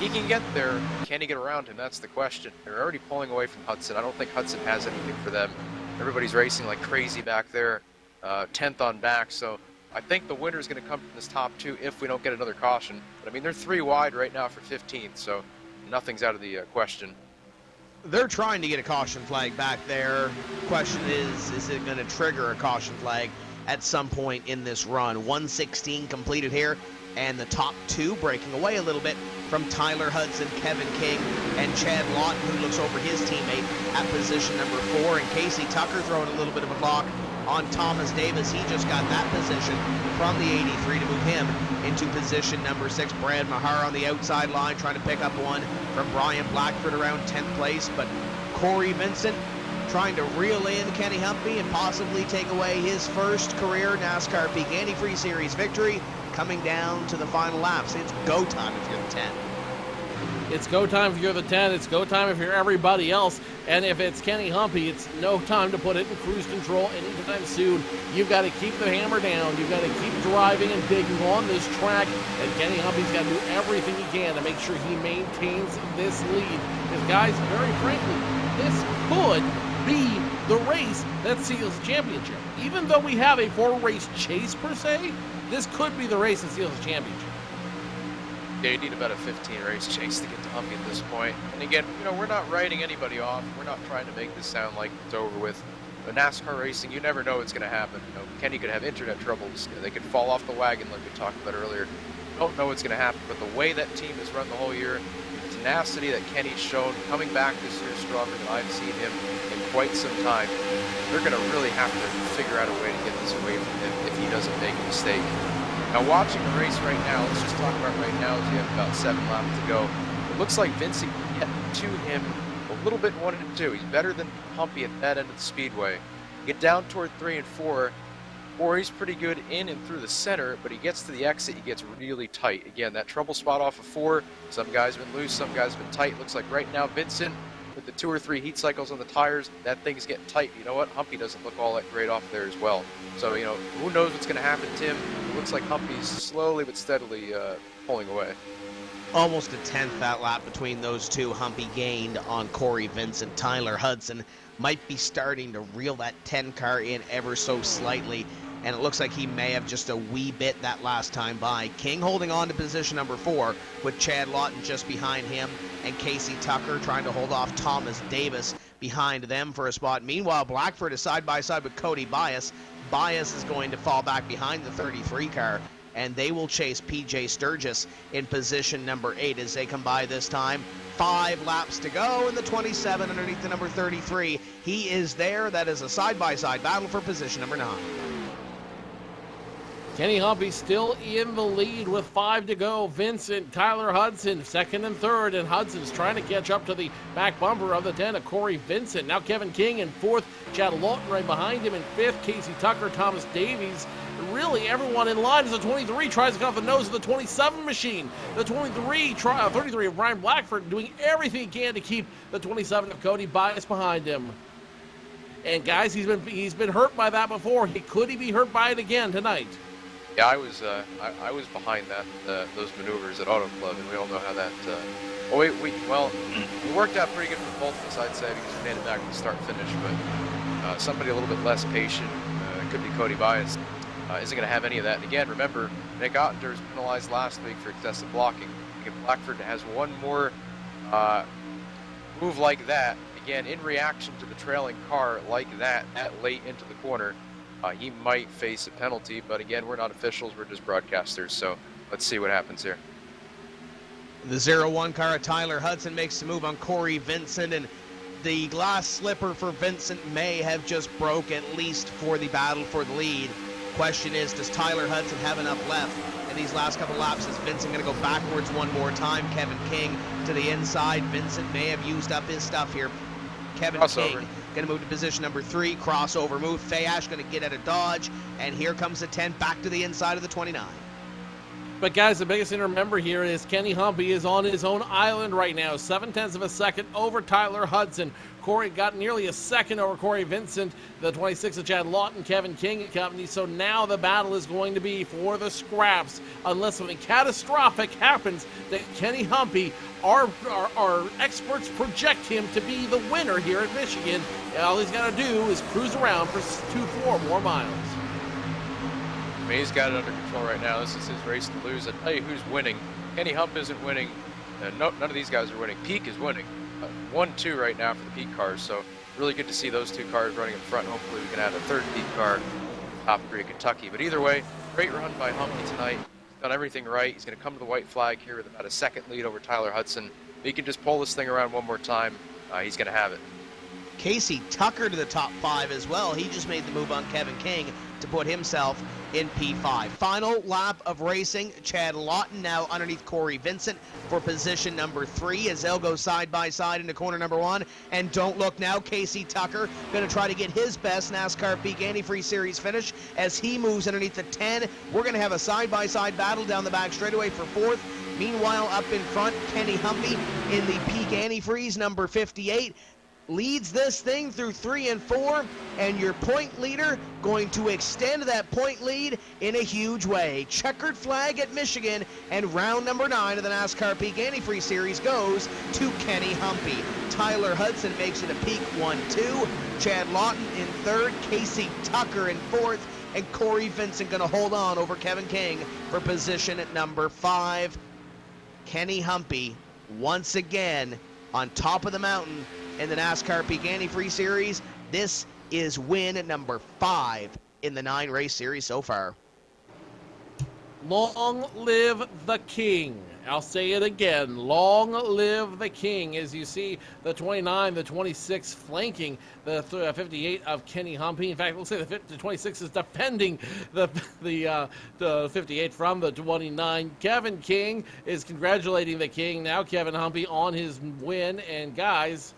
Speaker 3: He can get there. Can he get around him? That's the question. They're already pulling away from Hudson. I don't think Hudson has anything for them. Everybody's racing like crazy back there, 10th on back. So I think the winner is going to come from this top 2 if we don't get another caution. But I mean, they're 3 wide right now for 15th, so nothing's out of the question.
Speaker 2: They're trying to get a caution flag back there. Question is it going to trigger a caution flag at some point in this run? 116 completed here, and the top 2 breaking away a little bit from Tyler Hudson, Kevin King, and Chad Lawton, who looks over his teammate at position number 4, and Casey Tucker throwing a little bit of a block on Thomas Davis. He just got that position from the 83 to move him into position number 6. Brad Mahar on the outside line trying to pick up one from Brian Blackford around 10th place, but Corey Vincent trying to reel in Kenny Humpy and possibly take away his first career NASCAR Peak Antifreeze Series victory, coming down to the final laps. It's go time if you're the 10.
Speaker 1: It's go time if you're the 10. It's go time if you're everybody else. And if it's Kenny Humpy, it's no time to put it in cruise control anytime soon. You've got to keep the hammer down. You've got to keep driving and digging on this track. And Kenny Humpy's got to do everything he can to make sure he maintains this lead. Because, guys, very frankly, this could be the race that seals the championship. Even though we have a 4-race chase, per se, this could be the race that seals the championship.
Speaker 3: Yeah, you need about a 15-race chase to get to Humpy at this point. And again, you know, we're not writing anybody off. We're not trying to make this sound like it's over with. But NASCAR racing, you never know what's going to happen. You know, Kenny could have internet troubles. They could fall off the wagon like we talked about earlier. You don't know what's going to happen. But the way that team has run the whole year, the tenacity that Kenny's shown, coming back this year stronger than I've seen him in quite some time, they're going to really have to figure out a way to get this away from him if he doesn't make a mistake. Now, watching the race right now, let's just talk about right now as we have about 7 laps to go. It looks like Vincent can get to him a little bit 1 and 2. He's better than Humpy at that end of the speedway. Get down toward 3 and 4, or he's pretty good in and through the center, but he gets to the exit, he gets really tight. Again, that trouble spot off of 4, some guys have been loose, some guys have been tight. Looks like right now Vincent, with the 2 or 3 heat cycles on the tires, that thing's getting tight. You know what? Humpy doesn't look all that great off there as well. So, you know, who knows what's going to happen, Tim? It looks like Humpy's slowly but steadily pulling away.
Speaker 2: Almost a 10th that lap between those two. Humpy gained on Corey Vincent. Tyler Hudson might be starting to reel that 10 car in ever so slightly, and it looks like he may have just a wee bit that last time by. King holding on to position number 4 with Chad Lawton just behind him, and Casey Tucker trying to hold off Thomas Davis behind them for a spot. Meanwhile, Blackford is side by side with Cody Bias. Bias is going to fall back behind the 33 car, and they will chase PJ Sturgis in position number 8 as they come by this time. 5 laps to go, and the 27 underneath the number 33. He is there. That is a side-by-side battle for position number 9.
Speaker 1: Kenny Humpy still in the lead with 5 to go. Vincent, Tyler Hudson, 2nd and 3rd, and Hudson's trying to catch up to the back bumper of the 10 of Corey Vincent. Now Kevin King in 4th, Chad Lawton right behind him in 5th, Casey Tucker, Thomas Davies. Really, everyone in line as the 23 tries to come off the nose of the 27 machine. The 33 of Brian Blackford doing everything he can to keep the 27 of Cody Bias behind him. And guys, he's been hurt by that before. Could he be hurt by it again tonight?
Speaker 3: Yeah, I was behind those maneuvers at Auto Club, and we all know how that. It worked out pretty good for both of us, I'd say, because we made it back to the start finish. But somebody a little bit less patient, it could be Cody Bias, isn't going to have any of that. And again, remember, Nick Ottinger was penalized last week for excessive blocking. If Blackford has one more move like that, again, in reaction to the trailing car like that late into the corner, he might face a penalty. But again, we're not officials, we're just broadcasters, so let's see what happens here.
Speaker 2: The 0-1 car of Tyler Hudson makes the move on Corey Vincent, and the glass slipper for Vincent may have just broke, at least for the battle for the lead. Question is, does Tyler Hudson have enough left in these last couple laps? Is Vincent going to go backwards one more time? Kevin King to the inside. Vincent may have used up his stuff here. Kevin
Speaker 3: Crossover.
Speaker 2: King going to move to position number 3. Crossover move. Fayash going to get out of dodge. And here comes the 10 back to the inside of the 29.
Speaker 1: But guys, the biggest thing to remember here is Kenny Humpy is on his own island right now. 0.7 of a second over Tyler Hudson. Corey got nearly a second over Corey Vincent. The 26 of Chad Lawton, Kevin King and company. So now the battle is going to be for the scraps. Unless something catastrophic happens, that Kenny Humpy, our experts project him to be the winner here at Michigan. All he's got to do is cruise around for 2-4 more miles.
Speaker 3: I mean, he's got it under control right now. This is his race to lose. I tell you who's winning. Kenny Hump isn't winning. None of these guys are winning. Peak is winning. 1-2 right now for the Peak cars. So really good to see those 2 cars running in front. Hopefully we can add a 3rd Peak car, top 3 of Kentucky. But either way, great run by Humpy tonight. He's done everything right. He's going to come to the white flag here with about a second lead over Tyler Hudson. If he can just pull this thing around one more time, he's going to have it.
Speaker 2: Casey Tucker to the top 5 as well. He just made the move on Kevin King to put himself in P5. Final lap of racing. Chad Lawton now underneath Corey Vincent for position number 3 as they'll go side by side into corner number 1. And don't look now, Casey Tucker going to try to get his best NASCAR Peak Antifreeze Series finish as he moves underneath the 10. We're going to have a side by side battle down the back straightaway for 4th. Meanwhile, up in front, Kenny Humpy in the Peak Antifreeze number 58. Leads this thing through 3 and 4, and your point leader going to extend that point lead in a huge way. Checkered flag at Michigan, and round number 9 of the NASCAR Peak Antifreeze Series goes to Kenny Humpy. Tyler Hudson makes it a Peak 1-2. Chad Lawton in 3rd, Casey Tucker in 4th, and Corey Vincent going to hold on over Kevin King for position at number 5. Kenny Humpy once again on top of the mountain in the NASCAR Peak Antifreeze Series. This is win number 5 in the 9 race series so far.
Speaker 1: Long live the king. I'll say it again. Long live the king. As you see the 29, the 26 flanking the 58 of Kenny Humpy. In fact, we'll say the 26 is defending the 58 from the 29. Kevin King is congratulating the king. Now Kevin Humpy on his win. And guys,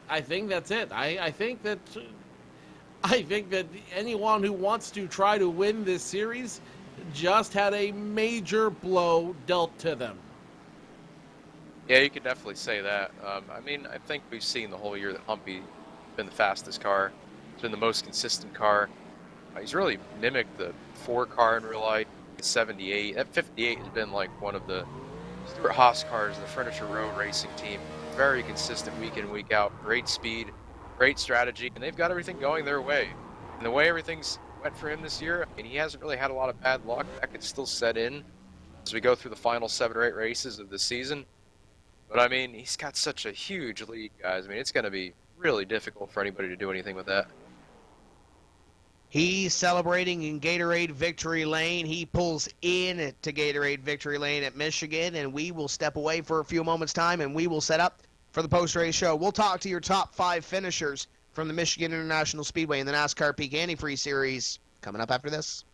Speaker 1: I think that's it. I think that anyone who wants to try to win this series just had a major blow dealt to them.
Speaker 3: Yeah, you could definitely say that. I mean, I think we've seen the whole year that Humpy's been the fastest car. He's been the most consistent car. He's really mimicked the 4 car in real life, 78. That 58 has been like one of the Stuart Haas cars, the Furniture Road racing team. Very consistent week in, week out. Great speed, great strategy, and they've got everything going their way. And the way everything's went for him this year, I mean, he hasn't really had a lot of bad luck. That could still set in as we go through the final 7 or 8 races of the season. But, I mean, he's got such a huge lead, guys. I mean, it's going to be really difficult for anybody to do anything with that.
Speaker 2: He's celebrating in Gatorade Victory Lane. He pulls in to Gatorade Victory Lane at Michigan, and we will step away for a few moments' time, and we will set up for the post-race show. We'll talk to your top 5 finishers from the Michigan International Speedway in the NASCAR Peak Antifreeze Series coming up after this.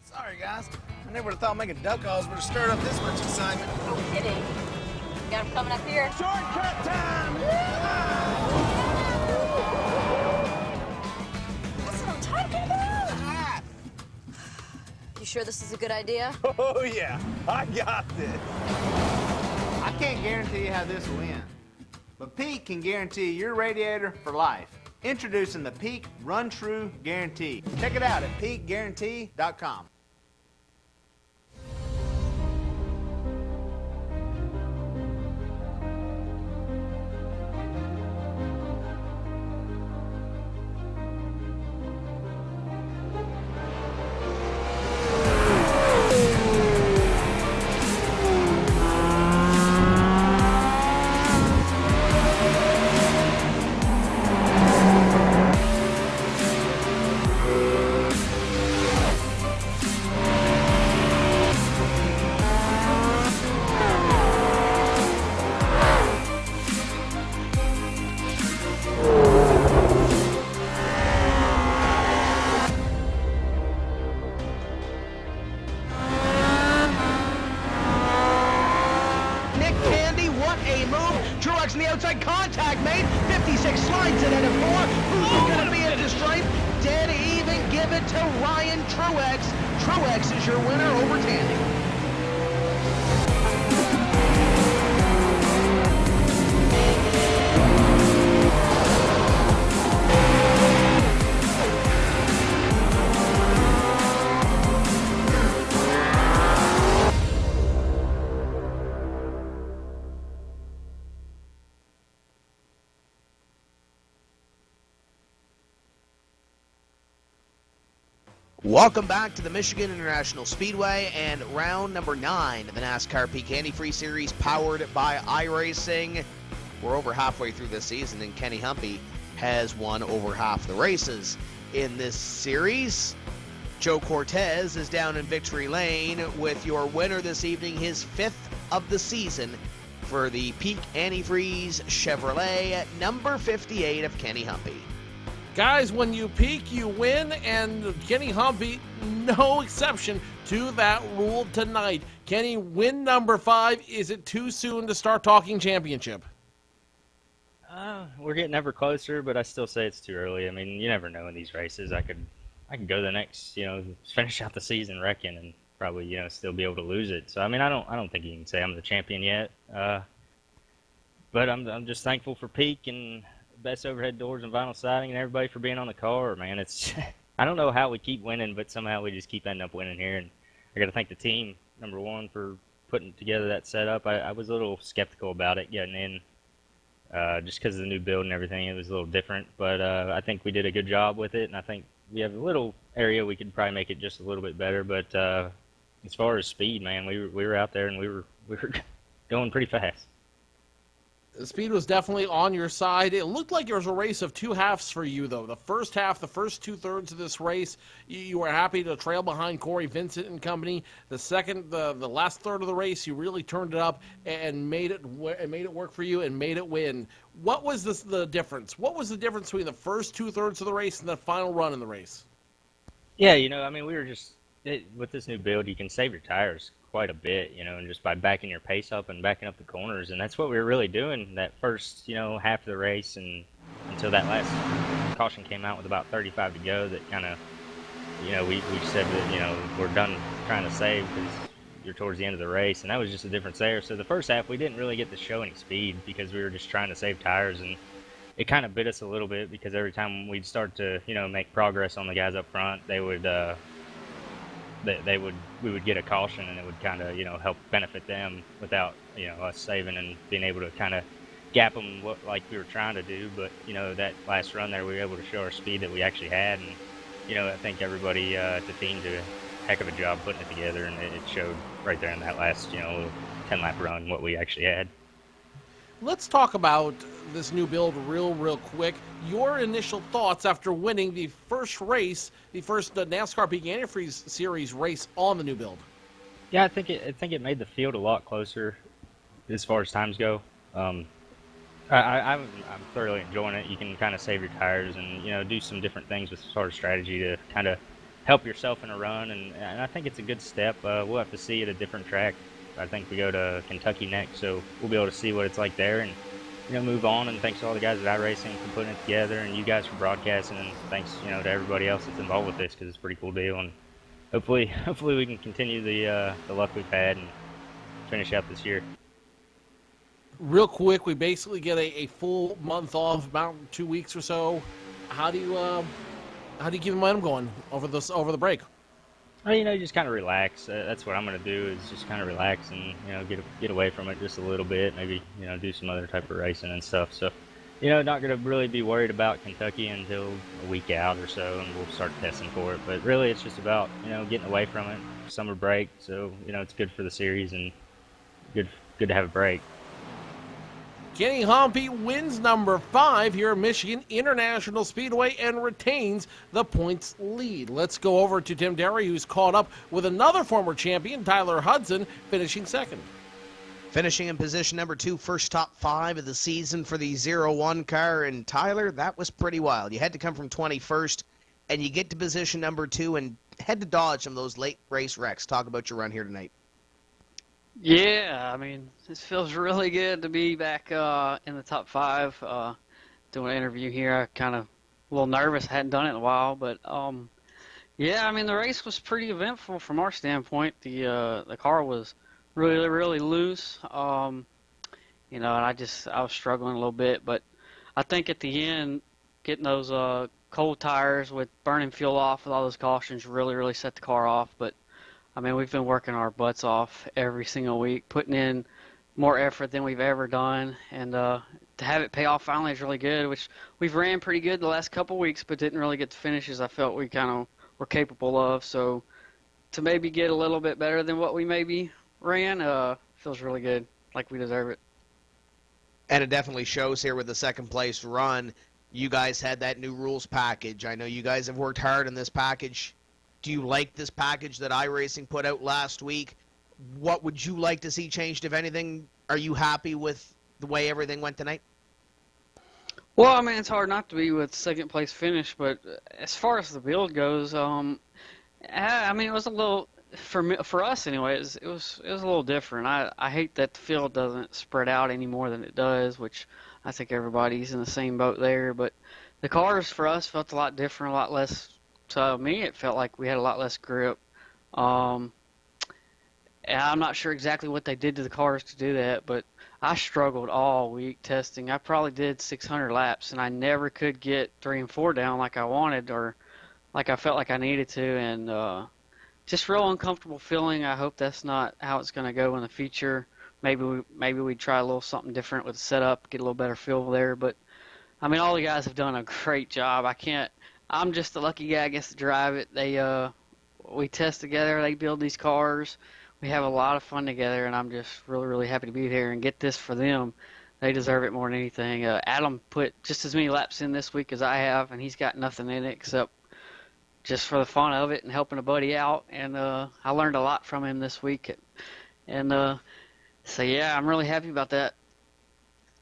Speaker 6: Sorry, guys. I never would have thought making duck calls would have stirred up this much excitement.
Speaker 5: No kidding. Got him coming up here.
Speaker 6: Shortcut time!
Speaker 5: That's what I'm talking about. You sure this is a good idea?
Speaker 6: Oh, yeah. I got this.
Speaker 4: I can't guarantee you how this will end, but Peak can guarantee your radiator for life. Introducing the Peak Run True Guarantee. Check it out at peakguarantee.com.
Speaker 2: outside contact made. 56 slides it at a 4. Who's going to be at the stripe? Dead even. Give it to Ryan Truex. Truex is your winner over Tandy. Welcome back to the Michigan International Speedway and round number 9 of the NASCAR Peak Antifreeze Series powered by iRacing. We're over halfway through this season and Kenny Humpy has won over half the races in this series. Joe Cortez is down in victory lane with your winner this evening, his 5th of the season for the Peak Antifreeze Chevrolet, number 58 of Kenny Humpy.
Speaker 1: Guys, when you peak, you win, and Kenny Humpy, no exception to that rule tonight. Kenny, win number 5. Is it too soon to start talking championship?
Speaker 7: We're getting ever closer, but I still say it's too early. I mean, you never know in these races. I could go the next, finish out the season wrecking and probably, still be able to lose it. So I mean, I don't think you can say I'm the champion yet. But I'm just thankful for Peak and best overhead doors and vinyl siding and everybody for being on the car, man. It's I don't know how we keep winning, but somehow we just keep ending up winning here. And I got to thank the team, number one, for putting together that setup. I was a little skeptical about it getting in, just because of the new build and everything. It was a little different, but I think we did a good job with it, and I think we have a little area we could probably make it just a little bit better. But as far as speed, man, we were out there and we were going pretty fast.
Speaker 1: The speed was definitely on your side. It looked like it was a race of two halves for you, though. The first half, the first two-thirds of this race, you were happy to trail behind Corey Vincent and company. The second, the last third of the race, you really turned it up and made it work for you and made it win. What was the difference? What was the difference between the first two-thirds of the race and the final run in the race?
Speaker 7: Yeah, I mean, we were just with this new build, you can save your tires quite a bit, and just by backing your pace up and backing up the corners, and that's what we were really doing that first, half of the race, and until that last caution came out with about 35 to go. That kind of, we said that we're done trying to save because you're towards the end of the race, and that was just a difference there. So the first half we didn't really get to show any speed because we were just trying to save tires, and it kind of bit us a little bit because every time we'd start to make progress on the guys up front, they would we would get a caution, and it would kind of help benefit them without us saving and being able to kind of gap them like we were trying to do. But that last run there, we were able to show our speed that we actually had, and I think everybody at the team did a heck of a job putting it together, and it showed right there in that last 10-lap run what we actually had.
Speaker 1: Let's talk about this new build real quick. Your initial thoughts after winning the first race, the first NASCAR Peak Antifreeze Series race on the new build.
Speaker 7: Yeah, I think it made the field a lot closer as far as times go. I'm thoroughly enjoying it. You can kind of save your tires and do some different things with sort of strategy to kind of help yourself in a run, and I think it's a good step. We'll have to see at a different track. I think we go to Kentucky next, so we'll be able to see what it's like there and move on. And thanks to all the guys at iRacing for putting it together, and you guys for broadcasting, and thanks to everybody else that's involved with this, because it's a pretty cool deal. And hopefully we can continue the luck we've had and finish out this year.
Speaker 1: Real quick, we basically get a full month off, about 2 weeks or so. How do you keep the momentum going over the break?
Speaker 7: Well, just kind of relax. That's what I'm going to do, is just kind of relax and, get away from it just a little bit. Maybe, do some other type of racing and stuff. So, not going to really be worried about Kentucky until a week out or so, and we'll start testing for it. But really, it's just about, getting away from it. Summer break, so, it's good for the series and good to have a break.
Speaker 1: Kenny Humpy wins number 5 here at Michigan International Speedway and retains the points lead. Let's go over to Tim Derry, who's caught up with another former champion, Tyler Hudson, finishing second.
Speaker 2: Finishing in position number 2, first top 5 of the season for the 0-1 car. And Tyler, that was pretty wild. You had to come from 21st, and you get to position number 2 and had to dodge some of those late race wrecks. Talk about your run here tonight.
Speaker 8: Yeah, I mean, this feels really good to be back in the top five. Doing an interview here, I kind of a little nervous. I hadn't done it in a while, but yeah, I mean, the race was pretty eventful from our standpoint. The car was really loose. And I was struggling a little bit, but I think at the end, getting those cold tires with burning fuel off with all those cautions really set the car off. But I mean, we've been working our butts off every single week, putting in more effort than we've ever done, and to have it pay off finally is really good. Which we've ran pretty good the last couple weeks, but didn't really get the finishes I felt we kind of were capable of. So to maybe get a little bit better than what we maybe ran, feels really good, like we deserve it.
Speaker 2: And it definitely shows here with the second place run. You guys had that new rules package. I know you guys have worked hard on this package. Do you like this package that iRacing put out last week? What would you like to see changed, if anything? Are you happy with the way everything went tonight?
Speaker 8: Well, I mean, it's hard not to be with second place finish, but as far as the build goes, I mean, it was a little for us anyway. It was a little different. I hate that the field doesn't spread out any more than it does, which I think everybody's in the same boat there. But the cars for us felt a lot different, a lot less. To me, it felt like we had a lot less grip. Um, and I'm not sure exactly what they did to the cars to do that, but I struggled all week testing. I probably did 600 laps, and I never could get 3 and 4 down like I wanted or like I felt like I needed to, and just real uncomfortable feeling. I hope that's not how it's going to go in the future. Maybe we try a little something different with the setup, get a little better feel there. But I mean, all the guys have done a great job. I'm just the lucky guy, I guess, to drive it. We test together. They build these cars. We have a lot of fun together, and I'm just really happy to be here and get this for them. They deserve it more than anything. Adam put just as many laps in this week as I have, and he's got nothing in it except just for the fun of it and helping a buddy out. And I learned a lot from him this week. And so, yeah, I'm really happy about that.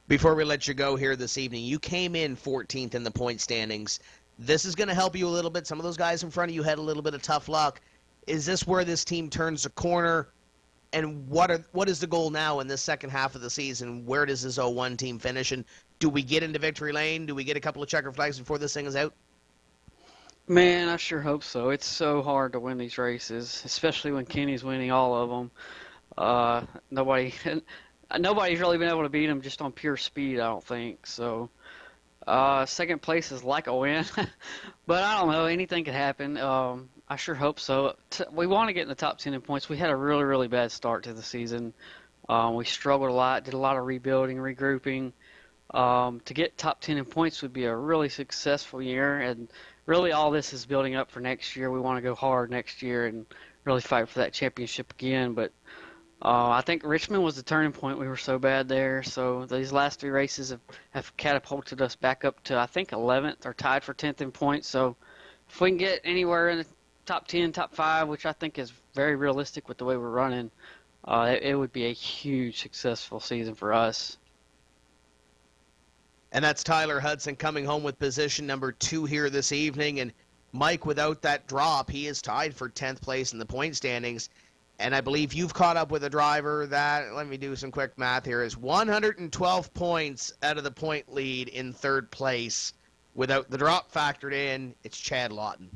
Speaker 2: Before we let you go here this evening, you came in 14th in the point standings. This is going to help you a little bit. Some of those guys in front of you had a little bit of tough luck. Is this where this team turns a corner? And what is the goal now in this second half of the season? Where does this 0-1 team finish? And do we get into victory lane? Do we get a couple of checker flags before this thing is out?
Speaker 8: Man, I sure hope so. It's so hard to win these races, especially when Kenny's winning all of them. Nobody's really been able to beat him just on pure speed, I don't think. So second place is like a win, but I don't know. Anything could happen. I sure hope so. We want to get in the top 10 in points. We had a really bad start to the season. We struggled a lot, did a lot of rebuilding, regrouping. To get top 10 in points would be a really successful year, and really all this is building up for next year. We want to go hard next year and really fight for that championship again. But I think Richmond was the turning point. We were so bad there. So these last 3 races have catapulted us back up to, I think, 11th or tied for 10th in points. So if we can get anywhere in the top 10, top 5, which I think is very realistic with the way we're running, it would be a huge successful season for us.
Speaker 2: And that's Tyler Hudson coming home with position number 2 here this evening. And Mike, without that drop, he is tied for 10th place in the point standings. And I believe you've caught up with a driver that, let me do some quick math here, is 112 points out of the point lead in 3rd place. Without the drop factored in, it's Chad Lawton.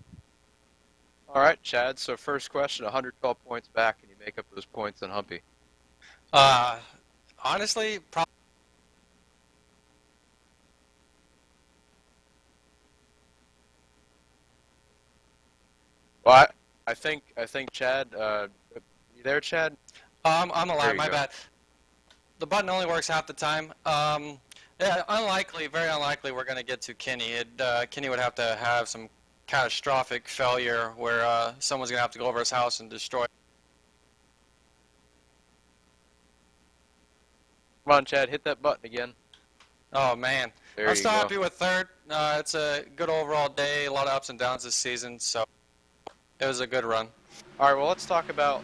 Speaker 3: All right, Chad. So first question, 112 points back. Can you make up those points in Humpy?
Speaker 9: Honestly, probably.
Speaker 3: Well, I think Chad. You there, Chad?
Speaker 9: I'm
Speaker 3: There
Speaker 9: alive.
Speaker 3: you
Speaker 9: My
Speaker 3: go.
Speaker 9: bad. The button only works half the time. Yeah, very unlikely we're going to get to Kenny. Kenny would have to have some catastrophic failure where someone's going to have to go over his house and destroy it.
Speaker 3: Come on, Chad, hit that button again.
Speaker 9: Oh, man.
Speaker 3: There
Speaker 9: I'm
Speaker 3: you
Speaker 9: still
Speaker 3: go.
Speaker 9: happy with 3rd. It's a good overall day, a lot of ups and downs this season, so it was a good run.
Speaker 3: All right, well, let's talk about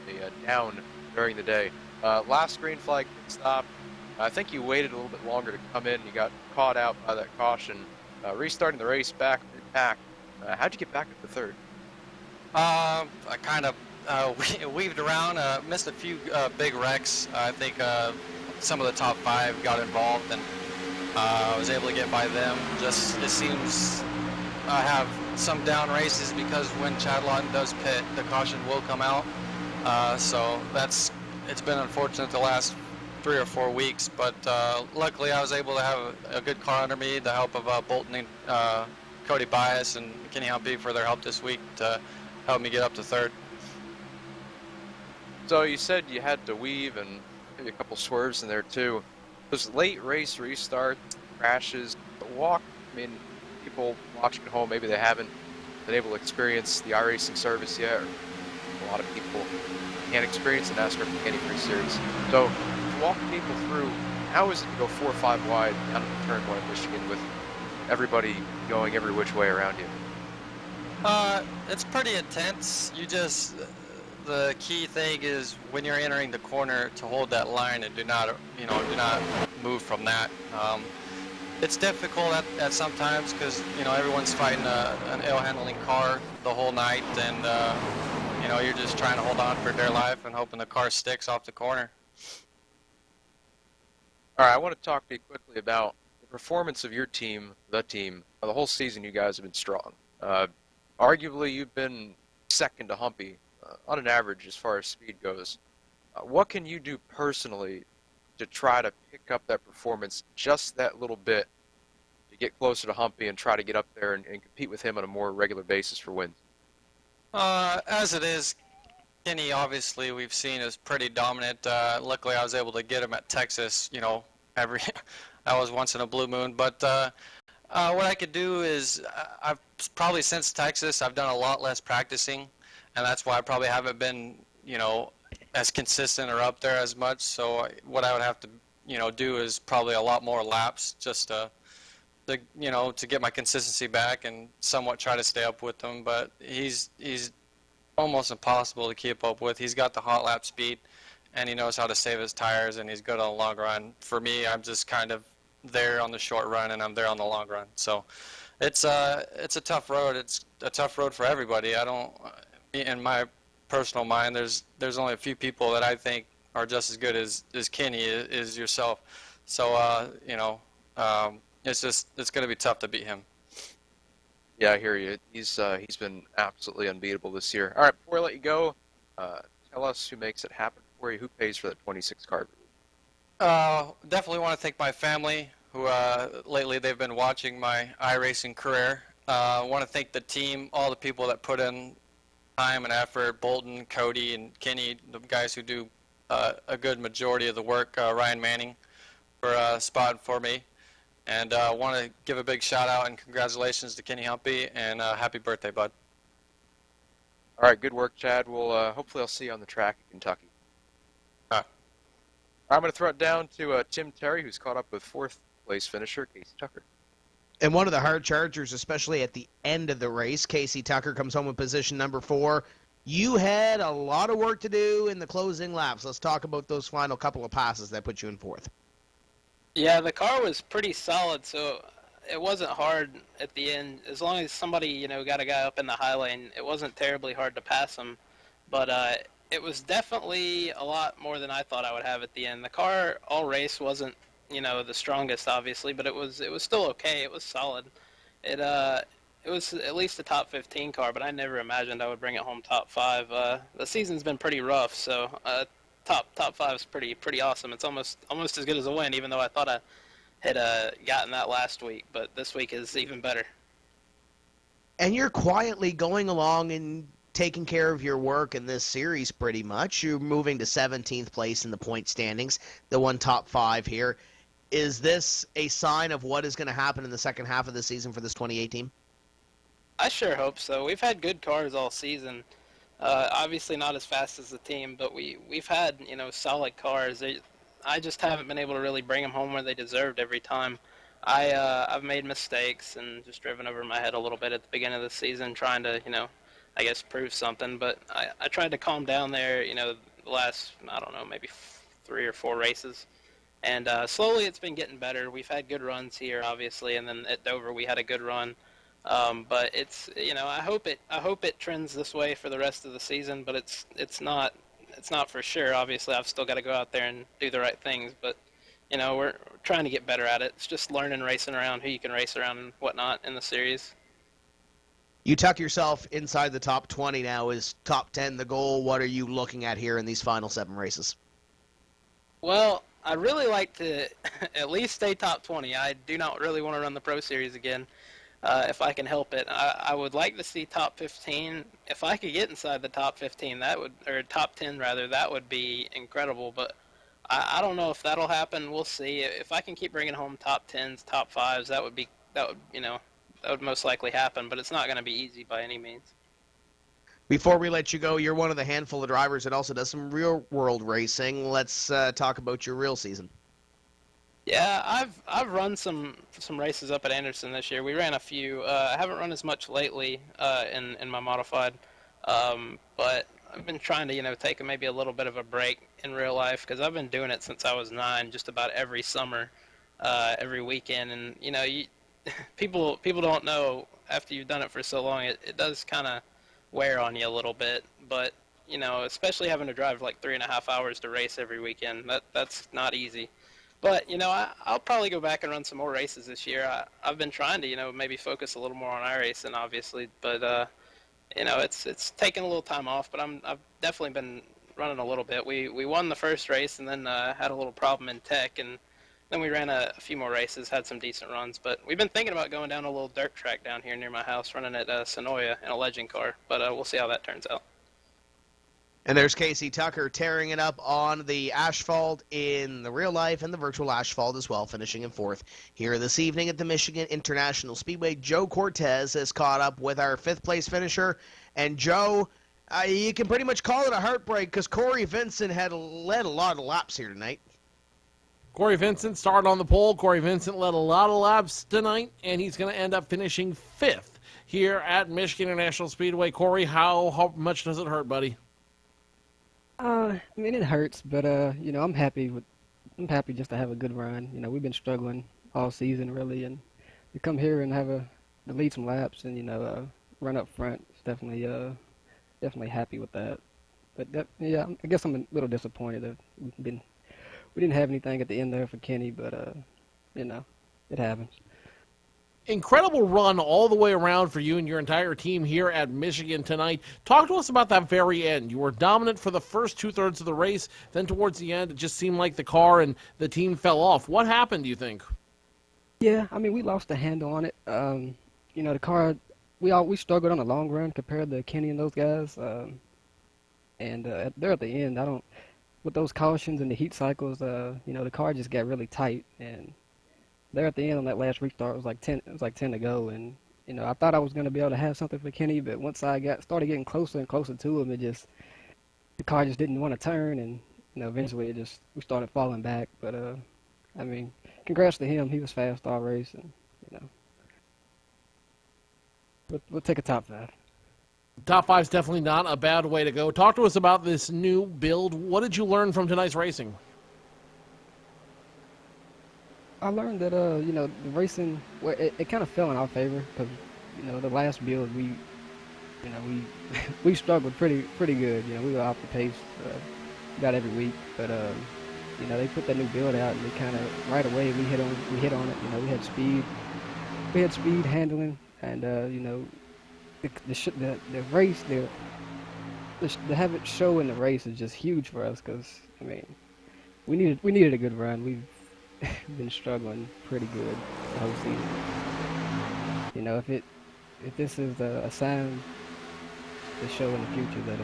Speaker 3: the down during the day. Last green flag pit stop. I think you waited a little bit longer to come in. You got caught out by that caution. Restarting the race back mid-pack. How'd you get back up to 3rd?
Speaker 9: I kind of we weaved around, missed a few big wrecks. I think some of the top 5 got involved, and I was able to get by them. Just it seems I have some down races because when Chad Lawton does pit, the caution will come out. So it's been unfortunate the last 3 or 4 weeks, but luckily I was able to have a good car under me, the help of Bolton and Cody Bias and Kenny Humpy for their help this week to help me get up to 3rd.
Speaker 3: So you said you had to weave and maybe a couple swerves in there too. Those late race restarts, crashes, the walk, I mean, people watching at home, maybe they haven't been able to experience the iRacing service yet, or a lot of people can't experience the NASCAR Antifreeze series. So walk people through, how is it to go 4 or 5 wide down to turn 1 in Michigan with everybody going every which way around you?
Speaker 9: It's pretty intense. The key thing is when you're entering the corner to hold that line and do not move from that. It's difficult at sometimes because, everyone's fighting an ill-handling car the whole night, and, you're just trying to hold on for dear life and hoping the car sticks off the corner.
Speaker 3: All right, I want to talk to you quickly about the performance of your team, the whole season. You guys have been strong. Arguably, you've been second to Humpy on an average as far as speed goes. What can you do personally to try to pick up that performance just that little bit to get closer to Humpy and try to get up there and compete with him on a more regular basis for wins?
Speaker 9: As it is, Kenny, obviously, we've seen is pretty dominant. Luckily, I was able to get him at Texas, that was once in a blue moon. But what I could do is, I've probably since Texas, I've done a lot less practicing, and that's why I probably haven't been, as consistent or up there as much. So what I would have to, do is probably a lot more laps just to get my consistency back and somewhat try to stay up with him. But he's almost impossible to keep up with. He's got the hot lap speed, and he knows how to save his tires, and he's good on the long run. For me, I'm just kind of there on the short run, and I'm there on the long run. So it's a tough road. It's a tough road for everybody. In my personal mind, there's only a few people that I think are just as good as Kenny is yourself. So it's going to be tough to beat him.
Speaker 3: Yeah, I hear you. He's been absolutely unbeatable this year. All right, before I let you go, tell us who makes it happen for you. Who pays for that 26 card?
Speaker 9: Definitely want to thank my family, who lately they've been watching my iRacing career. I want to thank the team, all the people that put in time and effort, Bolton, Cody, and Kenny, the guys who do a good majority of the work, Ryan Manning for spotting for me. And I want to give a big shout out and congratulations to Kenny Humpy, and happy birthday, bud.
Speaker 3: All right, good work, Chad. Hopefully I'll see you on the track in Kentucky. I'm going to throw it down to Tim Terry, who's caught up with 4th place finisher Casey Tucker.
Speaker 2: And one of the hard chargers, especially at the end of the race, Casey Tucker comes home with position number 4. You had a lot of work to do in the closing laps. Let's talk about those final couple of passes that put you in 4th.
Speaker 10: Yeah, the car was pretty solid, so it wasn't hard at the end. As long as somebody, got a guy up in the high lane, it wasn't terribly hard to pass him. But it was definitely a lot more than I thought I would have at the end. The car all race wasn't, the strongest, obviously, but it was still okay. It was solid. It was at least a top 15 car, but I never imagined I would bring it home top 5. The season's been pretty rough, so top 5 is pretty awesome. It's almost as good as a win, even though I thought I had gotten that last week, but this week is even better.
Speaker 2: And you're quietly going along and taking care of your work in this series pretty much. You're moving to 17th place in the point standings, the one top 5 here. Is this a sign of what is going to happen in the second half of the season for this 2018?
Speaker 10: I sure hope so. We've had good cars all season. Obviously not as fast as the team, but we've had, solid cars. I just haven't been able to really bring them home where they deserved every time. I've made mistakes and just driven over my head a little bit at the beginning of the season trying to, I guess prove something. But I tried to calm down there, the last, maybe 3 or 4 races. And slowly it's been getting better. We've had good runs here, obviously, and then at Dover we had a good run. But it's, I hope it trends this way for the rest of the season. But it's not for sure. Obviously, I've still got to go out there and do the right things. But we're trying to get better at it. It's just learning racing around, who you can race around and whatnot in the series.
Speaker 2: You tuck yourself inside the top 20 now. Is top 10 the goal? What are you looking at here in these final 7 races?
Speaker 10: Well, I really like to at least stay top 20. I do not really want to run the Pro Series again if I can help it. I would like to see top 15. If I could get inside the top 15, or top 10 rather, that would be incredible. But I don't know if that'll happen. We'll see. If I can keep bringing home top 10s, top 5s, that would most likely happen. But it's not going to be easy by any means.
Speaker 2: Before we let you go, you're one of the handful of drivers that also does some real-world racing. Let's talk about your real season.
Speaker 10: Yeah, I've run some races up at Anderson this year. We ran a few. I haven't run as much lately in my modified, but I've been trying to take maybe a little bit of a break in real life because I've been doing it since I was 9, just about every summer, every weekend, and people don't know after you've done it for so long. It does kind of wear on you a little bit, but especially having to drive like 3.5 hours to race every weekend, that's not easy. But I'll probably go back and run some more races this year. I've been trying to maybe focus a little more on iRacing, obviously, but it's taken a little time off. But I've definitely been running a little bit. We won the first race and then had a little problem in tech, and then we ran a few more races, had some decent runs. But we've been thinking about going down a little dirt track down here near my house, running at Sonoya in a legend car. But we'll see how that turns out.
Speaker 2: And there's Casey Tucker tearing it up on the asphalt in the real life and the virtual asphalt as well, finishing in 4th. Here this evening at the Michigan International Speedway, Joe Cortez has caught up with our 5th place finisher. And Joe, you can pretty much call it a heartbreak because Corey Vincent had led a lot of laps here tonight.
Speaker 1: Corey Vincent started on the pole. Corey Vincent led a lot of laps tonight, and he's going to end up finishing 5th here at Michigan International Speedway. Corey, how much does it hurt, buddy?
Speaker 11: I mean, it hurts, but I'm happy just to have a good run. We've been struggling all season really, and to come here and to lead some laps and run up front, it's definitely happy with that. But I guess I'm a little disappointed that we didn't have anything at the end there for Kenny, but it happens.
Speaker 1: Incredible run all the way around for you and your entire team here at Michigan tonight. Talk to us about that very end. You were dominant for the first 2/3 of the race. Then towards the end, it just seemed like the car and the team fell off. What happened, do you think?
Speaker 11: Yeah, I mean, we lost the handle on it. The car, we struggled on the long run compared to Kenny and those guys. And there at the end, with those cautions and the heat cycles, the car just got really tight. And there at the end on that last restart, it was like 10 to go. And, I thought I was going to be able to have something for Kenny, but once I started getting closer and closer to him, the car just didn't want to turn. And, eventually we started falling back. But, I mean, congrats to him. He was fast all race. And, we'll take a top 5.
Speaker 1: Top 5 is definitely not a bad way to go. Talk to us about this new build. What did you learn from tonight's racing?
Speaker 11: I learned that the racing, well, it kind of fell in our favor because the last build we struggled pretty good. We were off the pace about every week, but they put that new build out and they kind of right away we hit on it. We had speed handling, and the race, to have it show in the race is just huge for us because I mean we needed a good run. We've been struggling pretty good the whole season. If this is a sign to show in the future that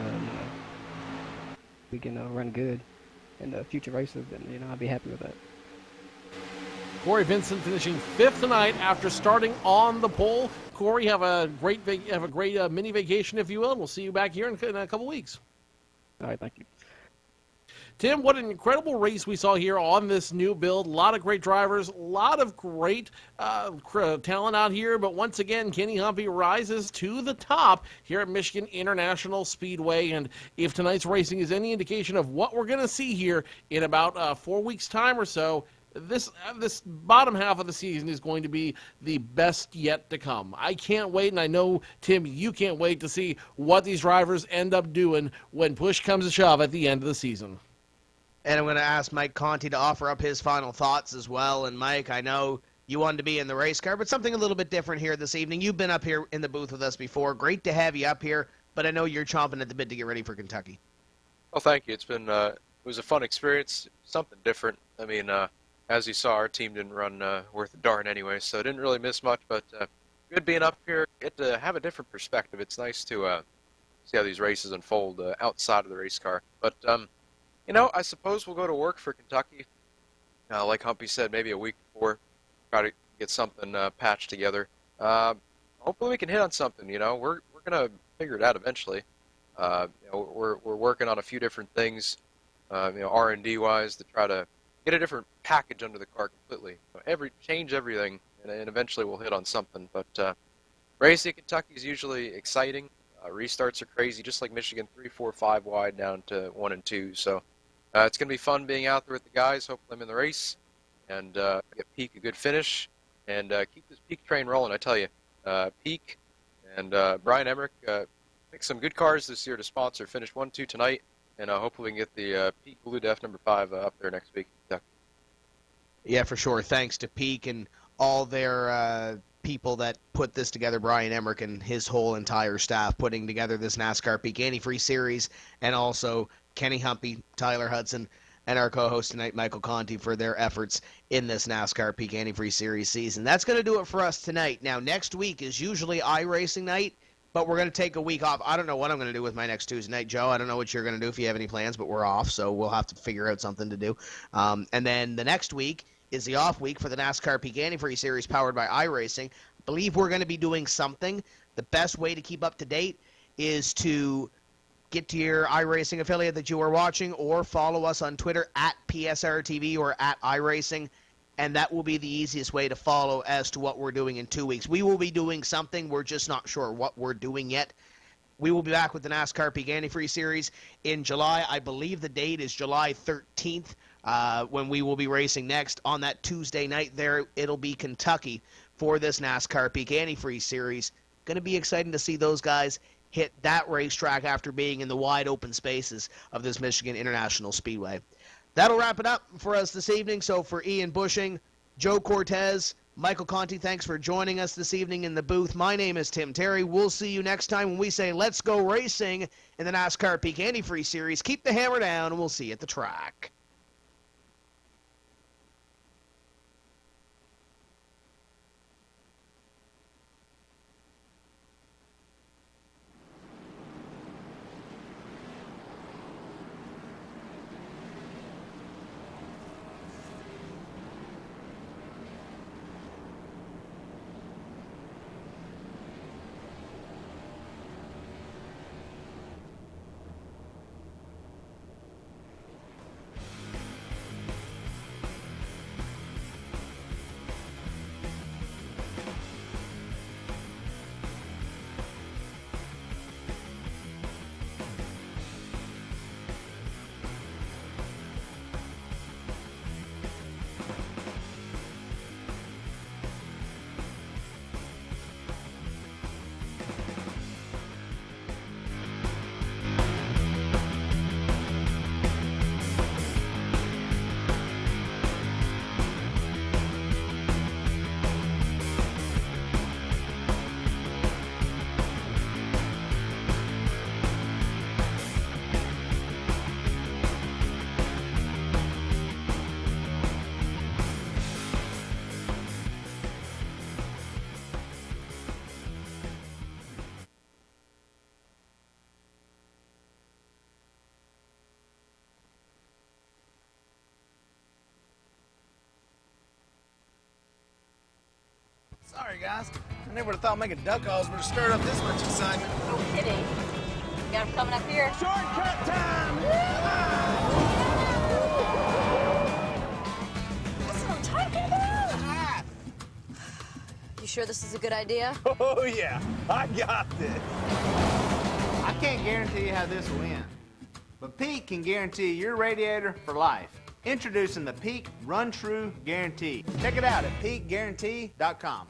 Speaker 11: we can run good in the future races, then I'll be happy with that.
Speaker 1: Corey Vincent finishing 5th tonight after starting on the pole. Corey, have a great mini vacation, if you will. We'll see you back here in a couple weeks.
Speaker 11: All right, thank you.
Speaker 1: Tim, what an incredible race we saw here on this new build. A lot of great drivers, a lot of great talent out here. But once again, Kenny Humphrey rises to the top here at Michigan International Speedway. And if tonight's racing is any indication of what we're going to see here in about 4 weeks' time or so, this bottom half of the season is going to be the best yet to come. I can't wait, and I know, Tim, you can't wait to see what these drivers end up doing when push comes to shove at the end of the season.
Speaker 2: And I'm going to ask Mike Conti to offer up his final thoughts as well. And Mike, I know you wanted to be in the race car, but something a little bit different here this evening. You've been up here in the booth with us before. Great to have you up here, but I know you're chomping at the bit to get ready for Kentucky.
Speaker 3: Well, thank you. It's been it was a fun experience, something different. I mean, as you saw, our team didn't run worth a darn anyway, so didn't really miss much. But good being up here. Get to have a different perspective. It's nice to see how these races unfold outside of the race car. But I suppose we'll go to work for Kentucky. Like Humpy said, maybe a week before, try to get something patched together. Hopefully we can hit on something. We're gonna figure it out eventually. We're working on a few different things, R&D wise, to try to get a different package under the car completely. Change everything, and eventually we'll hit on something. But racing at Kentucky is usually exciting. Restarts are crazy, just like Michigan, 3, 4, 5 wide down to 1 and 2. So it's going to be fun being out there with the guys. Hopefully I'm in the race and get Peak a good finish and keep this Peak train rolling. I tell you, Peak and Brian Emmerich picked some good cars this year to sponsor. Finish 1-2 tonight, and hopefully we can get the Peak Blue Def number 5 up there next week.
Speaker 2: Yeah, for sure. Thanks to Peak and all their people that put this together, Brian Emmerich and his whole entire staff putting together this NASCAR Peak Antifreeze series, and also Kenny Humpy, Tyler Hudson, and our co-host tonight, Michael Conti, for their efforts in this NASCAR Peak Antifreeze series season. That's going to do it for us tonight. Now, next week is usually iRacing night, but we're going to take a week off. I don't know what I'm going to do with my next Tuesday night. Joe, I don't know what you're going to do if you have any plans, but we're off, so we'll have to figure out something to do. And then the next week is the off week for the NASCAR Peak Antifreeze series powered by iRacing. I believe we're going to be doing something. The best way to keep up to date is to get to your iRacing affiliate that you are watching, or follow us on Twitter at PSRTV or at iRacing, and that will be the easiest way to follow as to what we're doing in 2 weeks. We will be doing something. We're just not sure what we're doing yet. We will be back with the NASCAR Peak Antifreeze series in July. I believe the date is July 13th. When we will be racing next on that Tuesday night there. It'll be Kentucky for this NASCAR Peak Antifreeze series. Going to be exciting to see those guys hit that racetrack after being in the wide open spaces of this Michigan International Speedway. That'll wrap it up for us this evening. So for Ian Bushing, Joe Cortez, Michael Conti, thanks for joining us this evening in the booth. My name is Tim Terry. We'll see you next time when we say let's go racing in the NASCAR Peak Antifreeze series. Keep the hammer down, and we'll see you at the track.
Speaker 6: Sorry, guys. I never would have thought making duck calls would have stirred up this much excitement.
Speaker 5: No kidding. You got him coming up here.
Speaker 6: Shortcut time!
Speaker 5: That's what I'm talking about. You sure this is a good idea?
Speaker 6: Oh, yeah. I got this.
Speaker 4: I can't guarantee you how this will end, but Pete can guarantee your radiator for life. Introducing the Peak Run True Guarantee. Check it out at peakguarantee.com.